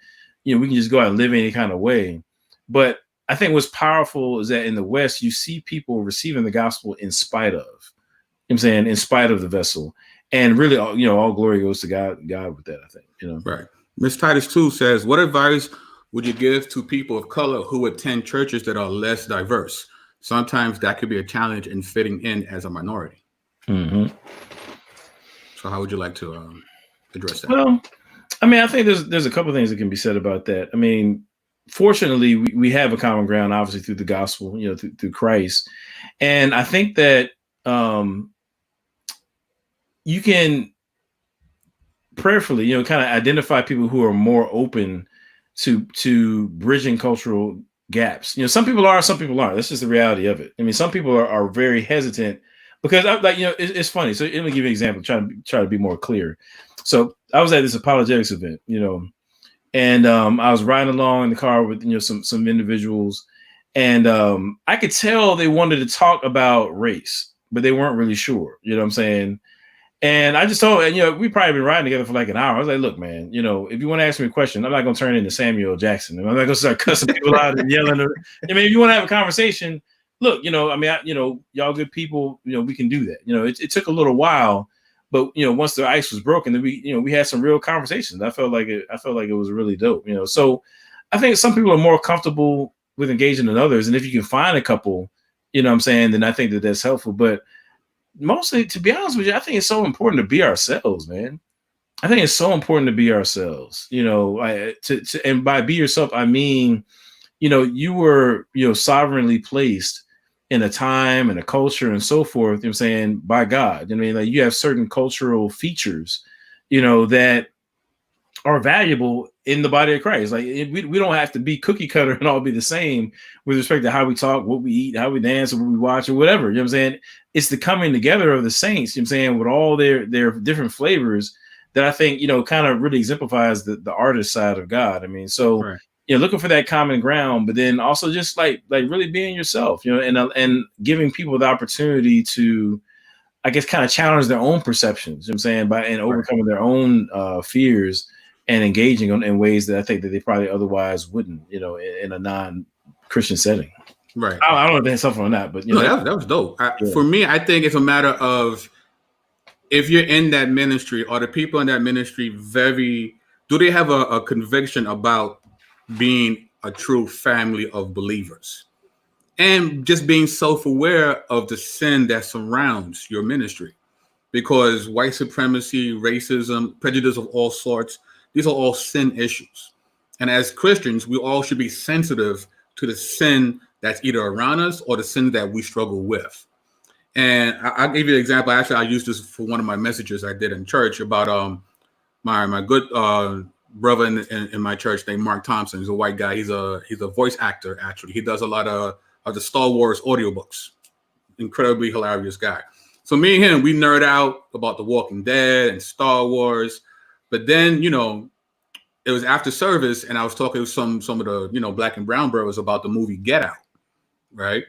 we can just go out and live any kind of way, but I think what's powerful is that in the West, you see people receiving the gospel in spite of, you know what I'm saying, in spite of the vessel. And really, all glory goes to God with that, I think, Right. Miss Titus 2 says, what advice would you give to people of color who attend churches that are less diverse? Sometimes that could be a challenge in fitting in as a minority. Mm-hmm. So how would you like to address that? Well, I mean, I think there's a couple of things that can be said about that. I mean, fortunately, we have a common ground, obviously, through the gospel, through Christ. And I think that you can prayerfully, kind of identify people who are more open to bridging cultural gaps. Some people are, some people aren't. That's just the reality of it. I mean, some people are very hesitant because it's funny. So let me give you an example, try to be more clear. So I was at this apologetics event, and I was riding along in the car with some individuals, and I could tell they wanted to talk about race, but they weren't really sure. You know what I'm saying? And I just told, we probably been riding together for like an hour. I was like, look, man, if you want to ask me a question, I'm not going to turn into Samuel Jackson. I'm not going to start cussing people out and yelling. I mean, if you want to have a conversation, look, y'all good people, we can do that. It took a little while, but once the ice was broken, then we had some real conversations. I felt like it was really dope. So I think some people are more comfortable with engaging than others, and if you can find a couple, then I think that's helpful. But mostly, to be honest with you, I think it's so important to be ourselves, man. I think it's so important to be ourselves. And by be yourself, I mean, you were sovereignly placed in a time and a culture and so forth, by God. I mean, like, you have certain cultural features, that are valuable in the body of Christ. Like, we don't have to be cookie cutter and all be the same with respect to how we talk, what we eat, how we dance, or what we watch, or whatever. It's the coming together of the saints, with all their different flavors that I think, kind of really exemplifies the artist side of God. I mean, so right. Looking for that common ground, but then also just like really being yourself, and giving people the opportunity to, I guess, kind of challenge their own perceptions, by overcoming their own fears and engaging in ways that I think that they probably otherwise wouldn't, in a non-Christian setting. Right. I don't know if that's something or not, but that was dope. For me, I think it's a matter of, if you're in that ministry, or the people in that ministry do they have a conviction about being a true family of believers, and just being self-aware of the sin that surrounds your ministry? Because white supremacy, racism, prejudice of all sorts, these are all sin issues. And as Christians, we all should be sensitive to the sin that's either around us or the sin that we struggle with. And I'll give you an example. Actually, I used this for one of my messages I did in church about my good brother in my church named Mark Thompson. He's a white guy. He's a voice actor, actually. He does a lot of the Star Wars audiobooks. Incredibly hilarious guy. So me and him, we nerd out about The Walking Dead and Star Wars. But then, it was after service, and I was talking to some of the, black and brown brothers about the movie Get Out, right?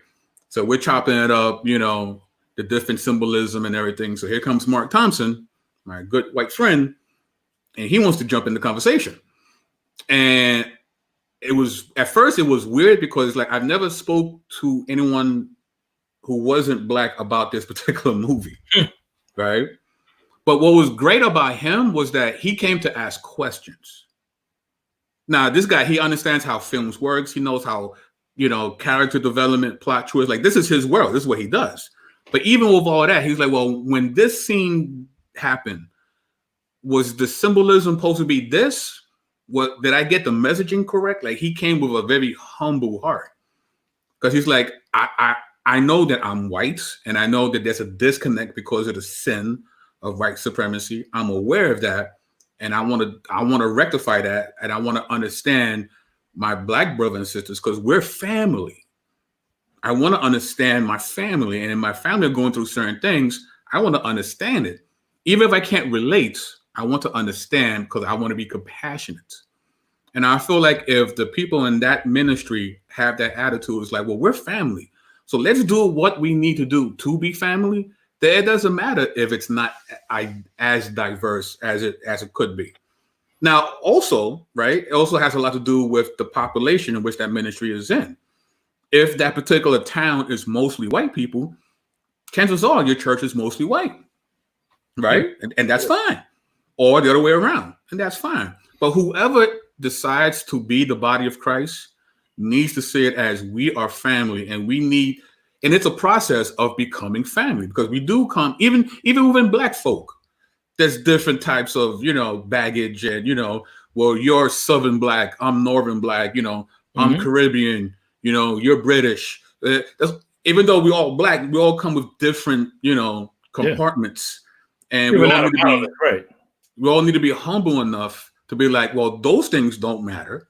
So we're chopping it up, the different symbolism and everything. So here comes Mark Thompson, my good white friend, and he wants to jump in the conversation. And at first it was weird, because like, I've never spoke to anyone who wasn't black about this particular movie, right? But what was great about him was that he came to ask questions. Now, this guy, he understands how films works. He knows how, character development, plot twists. Like, this is his world. This is what he does. But even with all that, he's like, well, when this scene happened, was the symbolism supposed to be this? What, did I get the messaging correct? Like, he came with a very humble heart, because he's like, I know that I'm white, and I know that there's a disconnect because of the sin of white supremacy. I'm aware of that, and I want to rectify that, and I want to understand my black brothers and sisters, because we're family. I want to understand my family, and if my family are going through certain things, I want to understand it. Even if I can't relate, I want to understand, because I want to be compassionate. And I feel like if the people in that ministry have that attitude, it's like, well, we're family, so let's do what we need to do to be family. Then it doesn't matter if it's not as diverse as it could be. Now, also, right, it also has a lot to do with the population in which that ministry is in. if that particular town is mostly white people, chances are your church is mostly white, right? And that's fine. Or the other way around, and that's fine. But whoever decides to be the body of Christ needs to see it as we are family, and we need, and it's a process of becoming family, because we do come, even within Black folk, there's different types of, baggage, and, well, you're Southern Black, I'm Northern Black, I'm Caribbean, you're British. Even though we all Black, we all come with different, compartments, and we all need to be right. We all need to be humble enough to be like, well, those things don't matter,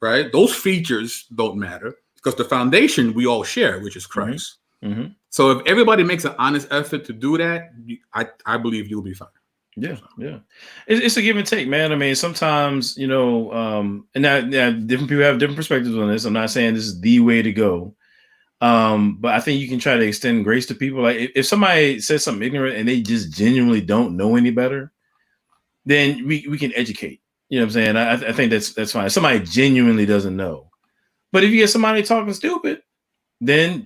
right? Those features don't matter, because the foundation we all share, which is Christ. So if everybody makes an honest effort to do that, I believe you'll be fine. Yeah. It's a give and take, man. I mean, sometimes, and now different people have different perspectives on this. I'm not saying this is the way to go. But I think you can try to extend grace to people. Like if somebody says something ignorant and they just genuinely don't know any better, then we can educate. You know what I'm saying? I think that's fine. If somebody genuinely doesn't know. But if you get somebody talking stupid, then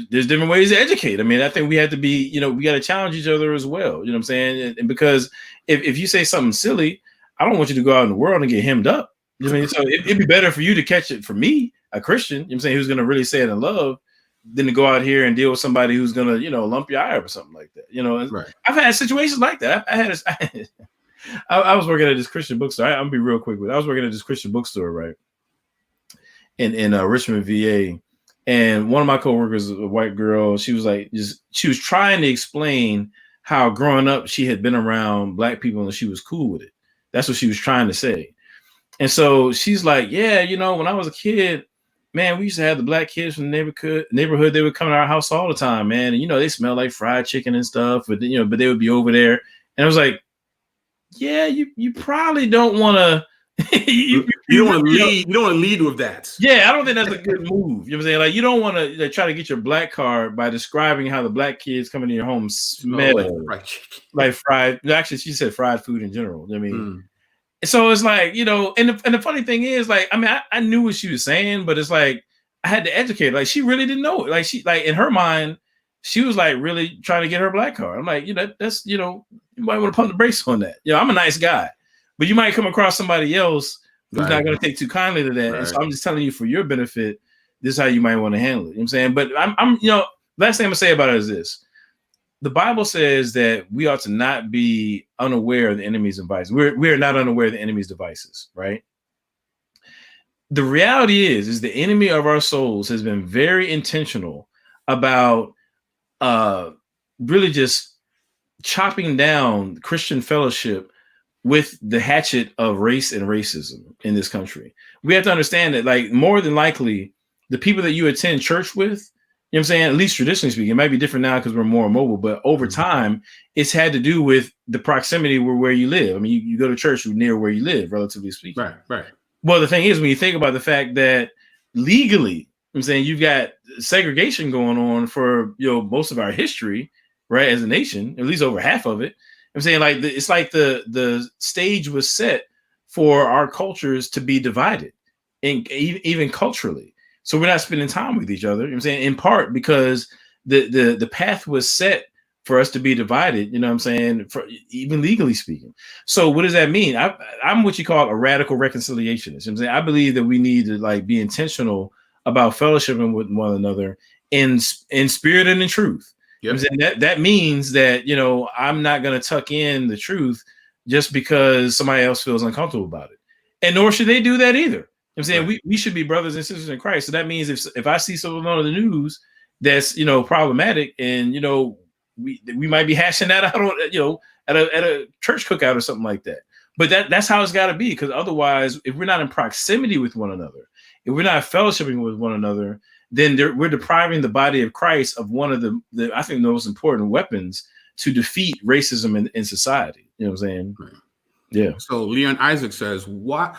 there's different ways to educate. I mean, I think we have to be, we got to challenge each other as well. You know what I'm saying? And because if you say something silly, I don't want you to go out in the world and get hemmed up. You know what I mean? So it'd be better for you to catch it from me, a Christian, you know what I'm saying, who's going to really say it in love, than to go out here and deal with somebody who's going to, lump your eye up or something like that. Right. I've had situations like that. I was working at this Christian bookstore. I'm gonna be real quick with it. I was working at this Christian bookstore, right, in Richmond, VA, and one of my coworkers, a white girl, she was trying to explain how growing up she had been around Black people and she was cool with it. That's what she was trying to say. And so she's like, yeah, when I was a kid, man, we used to have the Black kids from the neighborhood. They would come to our house all the time, man, and they smell like fried chicken and stuff, but but they would be over there, and I was like, yeah, you probably don't want to. you don't want to lead. You don't want to lead with that. Yeah, I don't think that's a good move. You know what I'm saying? Like, you don't want to try to get your Black card by describing how the Black kids coming to your home smell like fried. Actually, she said fried food in general. You know what I mean, so it's like, and the funny thing is, like, I mean, I knew what she was saying, but it's like I had to educate her. Like, she really didn't know it. Like, she, like, in her mind, she was like really trying to get her Black card. I'm like, that's, you might want to pump the brakes on that. I'm a nice guy, but you might come across somebody else who's not going to take too kindly to that. Right. And so I'm just telling you, for your benefit, this is how you might want to handle it. You know what I'm saying? But I'm last thing I'm gonna say about it is this. The Bible says that we ought to not be unaware of the enemy's devices. We're not unaware of the enemy's devices, right? The reality is the enemy of our souls has been very intentional about really just chopping down Christian fellowship with the hatchet of race and racism in this country. We have to understand that, like, more than likely, the people that you attend church with, you know what I'm saying, at least traditionally speaking, it might be different now because we're more mobile, but over time, it's had to do with the proximity where you live. I mean, you go to church near where you live, relatively speaking. Right. Well, the thing is, when you think about the fact that legally, I'm saying, you've got segregation going on for most of our history, right, as a nation, at least over half of it. I'm saying, like, it's like the stage was set for our cultures to be divided, and even culturally. So we're not spending time with each other. You know what I'm saying, in part because the path was set for us to be divided. You know what I'm saying, for even legally speaking. So what does that mean? I'm what you call a radical reconciliationist. You know what I'm saying, I believe that we need to, like, be intentional about fellowshipping with one another in spirit and in truth. Yep. That means that, I'm not going to tuck in the truth just because somebody else feels uncomfortable about it. And nor should they do that either. I'm saying, right. we should be brothers and sisters in Christ. So that means if I see something on the news that's, problematic, and, we might be hashing that out on, at a church cookout or something like that. But that's how it's got to be, because otherwise, if we're not in proximity with one another, if we're not fellowshipping with one another, then we're depriving the body of Christ of one of the I think the most important weapons to defeat racism in society. You know what I'm saying? Right. Yeah. So Leon Isaac says, why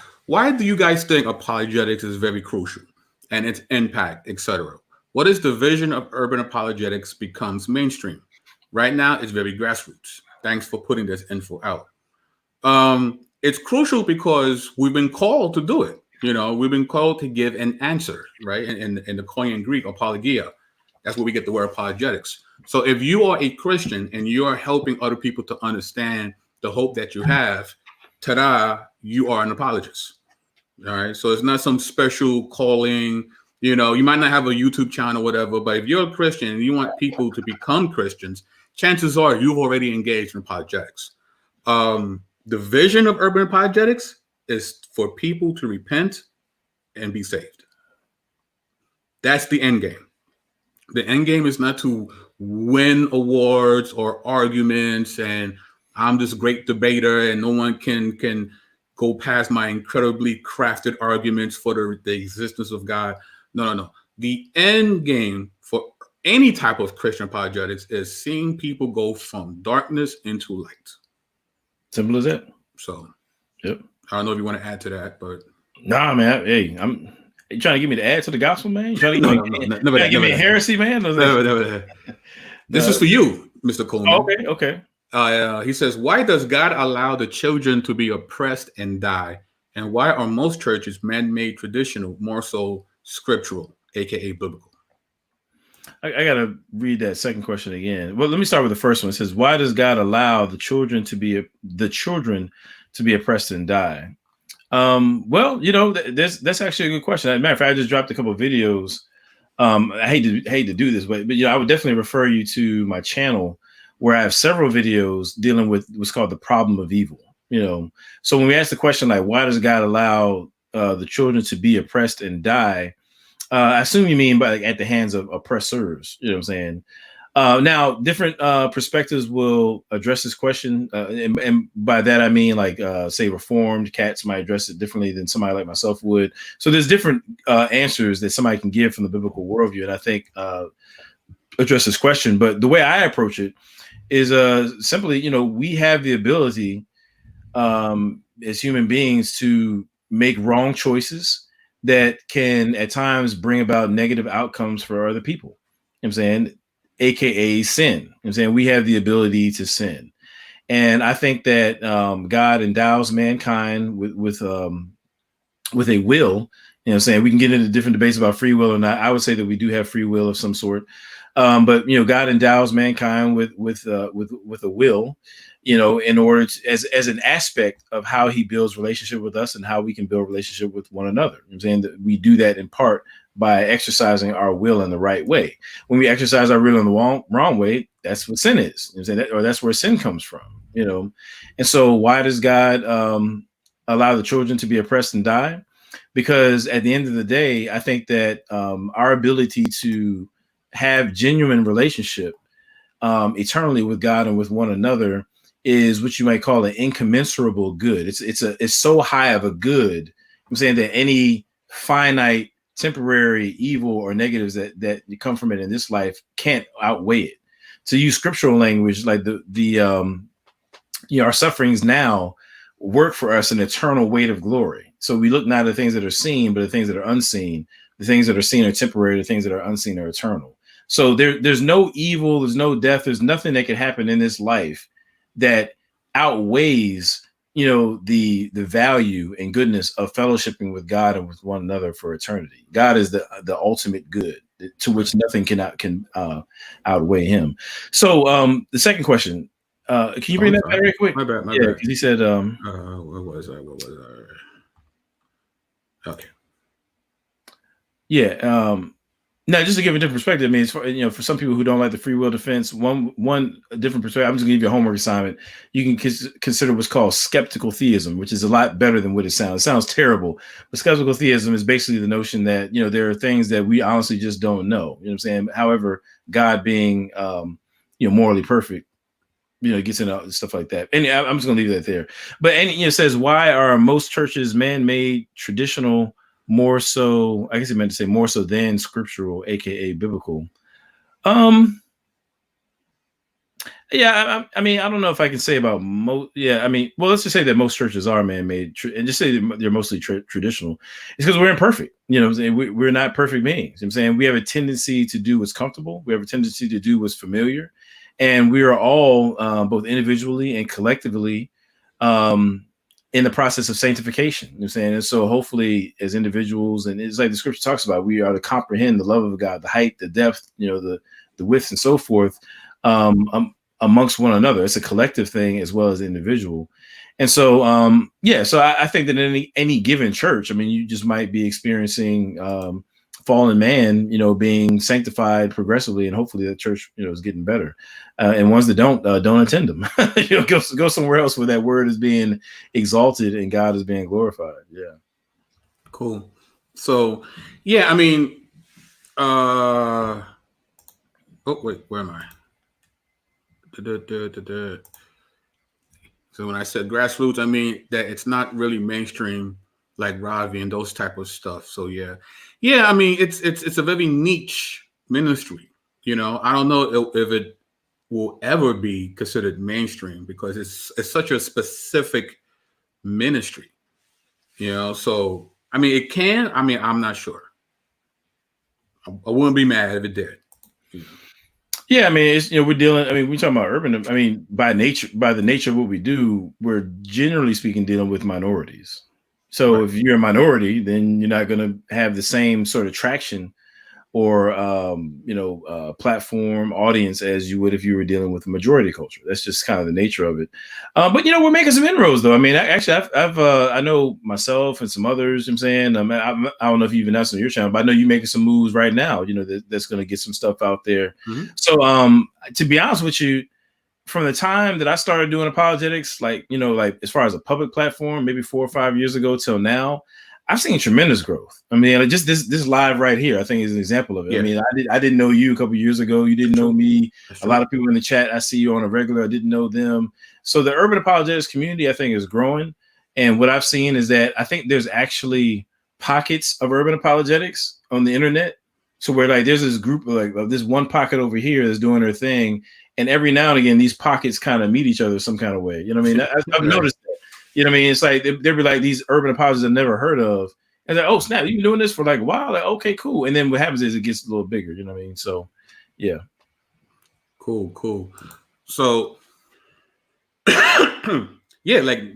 do you guys think apologetics is very crucial and its impact, etc.? What is the vision of urban apologetics becomes mainstream? Right now, it's very grassroots. Thanks for putting this info out. It's crucial because we've been called to do it. You know, we've been called to give an answer, right? In the Koine Greek, apologia. That's where we get the word apologetics. So if you are a Christian and you are helping other people to understand the hope that you have, ta-da, you are an apologist. All right. So it's not some special calling. You know, you might not have a YouTube channel or whatever, but if you're a Christian and you want people to become Christians, chances are you've already engaged in apologetics. The vision of urban apologetics is for people to repent and be saved. That's the end game. The end game is not to win awards or arguments and I'm this great debater and no one can go past my incredibly crafted arguments for the existence of God. No. The end game for any type of Christian apologetics is seeing people go from darkness into light. Simple as that. So, yep. I don't know if you want to add to that, but nah, man. Hey, you trying to get me to add to the gospel, man? You trying to give me a heresy, man? Never. This is for you, Mr. Coleman. Oh, okay. He says, why does God allow the children to be oppressed and die? And why are most churches man-made traditional, more so scriptural, aka biblical? I got to read that second question again. Well, let me start with the first one. It says, why does God allow the children to be oppressed and die? Well, you know, that's actually a good question. As a matter of fact, I just dropped a couple of videos. I hate to do this, but you know, I would definitely refer you to my channel where I have several videos dealing with what's called the problem of evil. You know, so when we ask the question like, why does God allow the children to be oppressed and die? I assume you mean by like, at the hands of oppressors. You know what I'm saying? Now, different perspectives will address this question, and by that I mean like, say, Reformed cats might address it differently than somebody like myself would. So there's different answers that somebody can give from the biblical worldview, and I think address this question. But the way I approach it is simply, you know, we have the ability as human beings to make wrong choices that can at times bring about negative outcomes for other people. You know what I'm saying? AKA sin. You know what I'm saying? We have the ability to sin. And I think that God endows mankind with a will. You know what I'm saying? We can get into different debates about free will or not. I would say that we do have free will of some sort. But you know, God endows mankind with a will, you know, in order to, as an aspect of how he builds relationship with us and how we can build relationship with one another. You know what I'm saying? That we do that in part by exercising our will in the right way. When we exercise our will in the wrong way, that's what sin is. You know what I'm saying? Or that's where sin comes from, you know? And so why does God allow the children to be oppressed and die? Because at the end of the day, I think that our ability to have genuine relationship eternally with God and with one another is what you might call an incommensurable good. It's so high of a good, I'm saying, that any finite temporary evil or negatives that come from it in this life can't outweigh it. To use scriptural language, like the you know, our sufferings now work for us an eternal weight of glory. So we look not at the things that are seen, but the things that are unseen. The things that are seen are temporary. The things that are unseen are eternal. So there's no evil, there's no death, there's nothing that can happen in this life that outweighs, you know, the value and goodness of fellowshipping with God and with one another for eternity. God is the ultimate good, to which nothing can outweigh him. So the second question, can you bring that back very quick? My bad. Yeah, because he said, what was I? Okay. Yeah. No, just to give a different perspective. I mean, it's for, you know, for some people who don't like the free will defense, one different perspective. I'm just gonna give you a homework assignment. You can consider what's called skeptical theism, which is a lot better than what it sounds. It sounds terrible, but skeptical theism is basically the notion that, you know, there are things that we honestly just don't know. You know what I'm saying? However, God being, you know, morally perfect, you know, gets into stuff like that. And I'm just gonna leave that there. But and you know, it says, why are most churches man-made, traditional, more so, I guess he meant to say more so than scriptural, aka biblical? Yeah, I mean, I don't know if I can say about most. Yeah, I mean, well, let's just say that most churches are man-made, and just say they're mostly traditional. It's because we're imperfect. You know, we're not perfect beings. I'm saying we have a tendency to do what's comfortable. We have a tendency to do what's familiar, and we are all both individually and collectively in the process of sanctification. You know what I'm saying? And so hopefully as individuals, and it's like the scripture talks about, we are to comprehend the love of God, the height, the depth, the width and so forth, amongst one another. It's a collective thing as well as individual. And so, so I think that in any given church, I mean, you just might be experiencing fallen man, being sanctified progressively, and hopefully the church, is getting better. And ones that don't attend them, go somewhere else where that word is being exalted and God is being glorified. Yeah. Cool. So, yeah, I mean, oh wait, where am I? So when I said grassroots, I mean that it's not really mainstream like Ravi and those type of stuff. So yeah. I mean it's a very niche ministry. I don't know if it will ever be considered mainstream because it's such a specific ministry. So I mean it can. I mean I'm not sure. I wouldn't be mad if it did. Yeah, I mean, it's, we're dealing. I mean, we're talking about urban. I mean, by the nature of what we do, we're generally speaking dealing with minorities. So if you're a minority, then you're not going to have the same sort of traction or platform audience as you would if you were dealing with a majority culture. That's just kind of the nature of it. But we're making some inroads, though. I mean, I know myself and some others. I'm saying, I don't know if you've announced on your channel, but I know you're making some moves right now. That's going to get some stuff out there. Mm-hmm. So, to be honest with you, from the time that I started doing apologetics, like as far as a public platform, maybe 4 or 5 years ago till now, I've seen tremendous growth. I mean, just this live right here, I think is an example of it. Yeah. I mean, I didn't know you a couple of years ago. You didn't know me. A lot of people in the chat, I see you on a regular. I didn't know them. So the urban apologetics community, I think, is growing. And what I've seen is that I think there's actually pockets of urban apologetics on the internet. So where there's this group of this one pocket over here that's doing their thing. And every now and again, these pockets kind of meet each other some kind of way. You know what I mean? I've noticed that. You know what I mean? It's like there'd be like these urban apologists I've never heard of. And like, oh, snap, you've been doing this for like a while. Like, okay, cool. And then what happens is it gets a little bigger. You know what I mean? So, yeah. Cool. So, yeah, like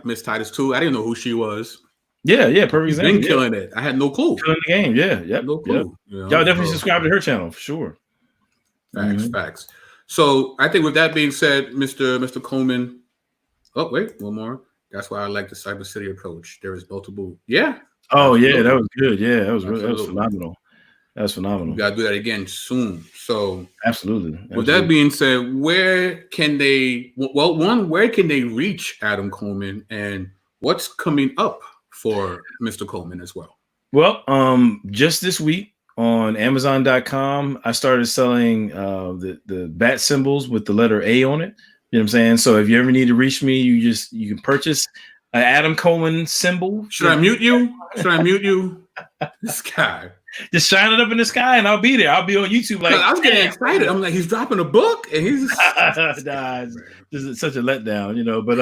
Miss Titus too. I didn't know who she was. Yeah, perfect example. Been killing it. I had no clue. Killing the game. Yeah. No clue. Yep. Y'all definitely subscribe to her channel for sure. Facts. So I think with that being said, Mr. Coleman. Oh, wait, one more. That's why I like the Cyber City approach. There is multiple. Yeah. Oh, absolutely. Yeah, that was good. Yeah, that was phenomenal. That was phenomenal. We got to do that again soon. So absolutely. With that being said, where can they reach Adam Coleman, and what's coming up for Mr. Coleman as well? Well, just this week on Amazon.com, I started selling the bat symbols with the letter A on it. You know what I'm saying? So if you ever need to reach me, you can purchase an Adam Coleman symbol. Should I mute you? This guy. Just shine it up in the sky and I'll be there. I'll be on YouTube. Like I was getting excited. I'm like, he's dropping a book and he's this is such a letdown, but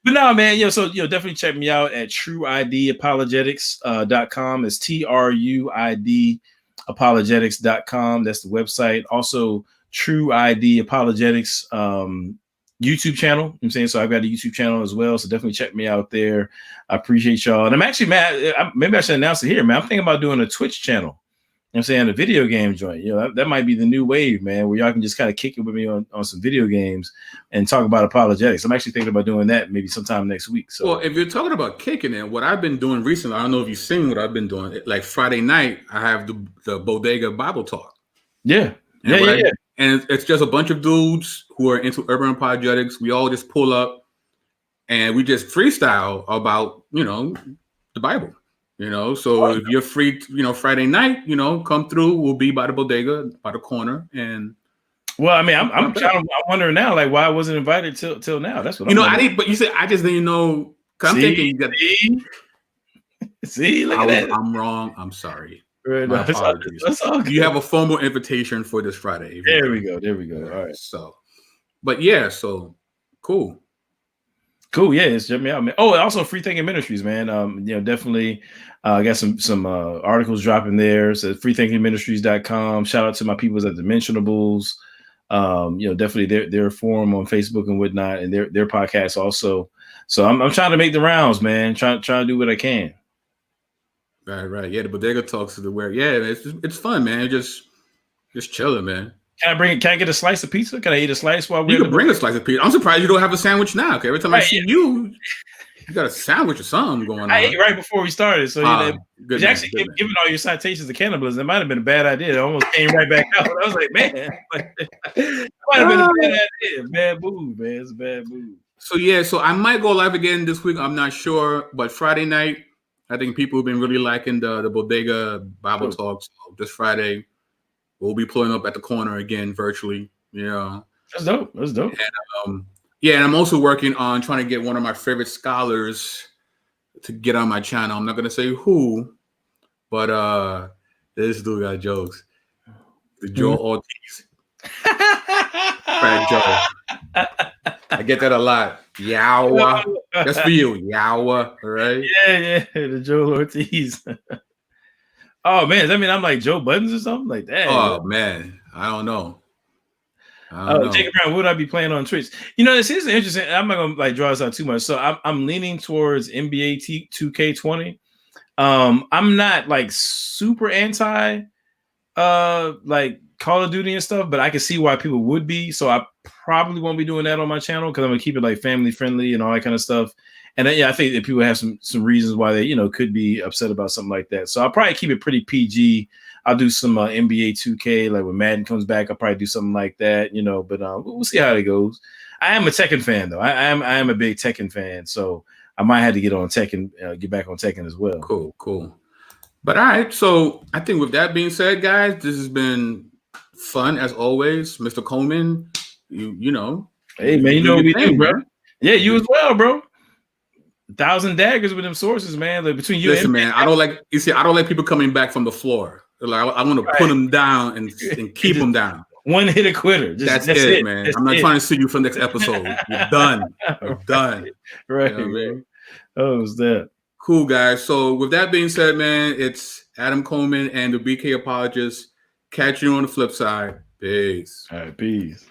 but no, man, so definitely check me out at trueidapologetics.com. It's TRUID apologetics.com. That's the website. Also True ID Apologetics YouTube channel. You know what I'm saying? So I've got a YouTube channel as well. So definitely check me out there. I appreciate y'all. And I'm actually mad. Maybe I should announce it here, man. I'm thinking about doing a Twitch channel. You know what I'm saying? A video game joint. That might be the new wave, man, where y'all can just kind of kick it with me on some video games and talk about apologetics. I'm actually thinking about doing that maybe sometime next week. So, well, if you're talking about kicking it, what I've been doing recently, I don't know if you've seen what I've been doing. Like Friday night, I have the Bodega Bible Talk. Yeah. And it's just a bunch of dudes who are into urban apologetics. We all just pull up and we just freestyle about, the Bible, So if you're free, Friday night, come through. We'll be by the bodega, by the corner. And well, I mean, I'm wondering now, like, why I wasn't invited till now. That's what I didn't. But you said I just didn't know. I'm thinking that. See, look at that. I'm wrong. I'm sorry. My apologies. That's all good. You have a formal invitation for this Friday. There we go. All right. So, but yeah, so cool. Yeah, check me out, man. Oh, and also Free Thinking Ministries, man. Definitely got some articles dropping there. So freethinkingministries.com. Shout out to my peoples at Dimensionables. Definitely their forum on Facebook and whatnot, and their podcast also. So I'm trying to make the rounds, man. Trying to do what I can. Right. Yeah, the bodega talks to the where. Yeah, it's fun, man. Just chilling, man. Can I get a slice of pizza? Can I eat a slice while we're? You can bring a slice of pizza. I'm surprised you don't have a sandwich now. Okay, every time I see you got a sandwich or something going on. I ate right before we started, so good actually giving all your citations to cannibalism. It might have been a bad idea. It almost came right back out. I was like, man, it might have been a bad idea. Bad move, man. It's a bad move. So I might go live again this week. I'm not sure, but Friday night, I think people have been really liking the bodega Bible talks. So this Friday, we'll be pulling up at the corner again virtually. That's dope. And, and I'm also working on trying to get one of my favorite scholars to get on my channel. I'm not gonna say who, but this dude got jokes. The Joe Ortiz. Fat Joe. I get that a lot. Yawa. That's for you. Yawa. All right. Yeah. The Joe Ortiz. Oh man, does that mean I'm like Joe Buttons or something like that? Oh man, I don't know. Jacob Brown, what would I be playing on Twitch? This is interesting. I'm not gonna draw this out too much. So I'm leaning towards NBA 2K20. I'm not like super anti like Call of Duty and stuff, but I can see why people would be. So I probably won't be doing that on my channel because I'm gonna keep it like family friendly and all that kind of stuff. And I think that people have some reasons why they could be upset about something like that. So I'll probably keep it pretty PG. I'll do some NBA 2K, like when Madden comes back. I'll probably do something like that, but we'll see how it goes. I am a Tekken fan though. I am a big Tekken fan, so I might have to get on Tekken, get back on Tekken as well. Cool. But all right, so I think with that being said, guys, this has been fun as always, Mr. Coleman. You know, hey man, what we do, bro. Yeah, you as well, bro. 1,000 daggers with them sources, man. Like between you. Listen, man, I don't like people coming back from the floor. Like I want to put them down and keep them down. One hit a quitter. That's it, man. I'm not trying to see you for the next episode. You're done. You're done. Right. You know what I mean? Oh, it was that. Cool, guys. So with that being said, man, it's Adam Coleman and the BK Apologist. Catch you on the flip side. Peace. All right, peace.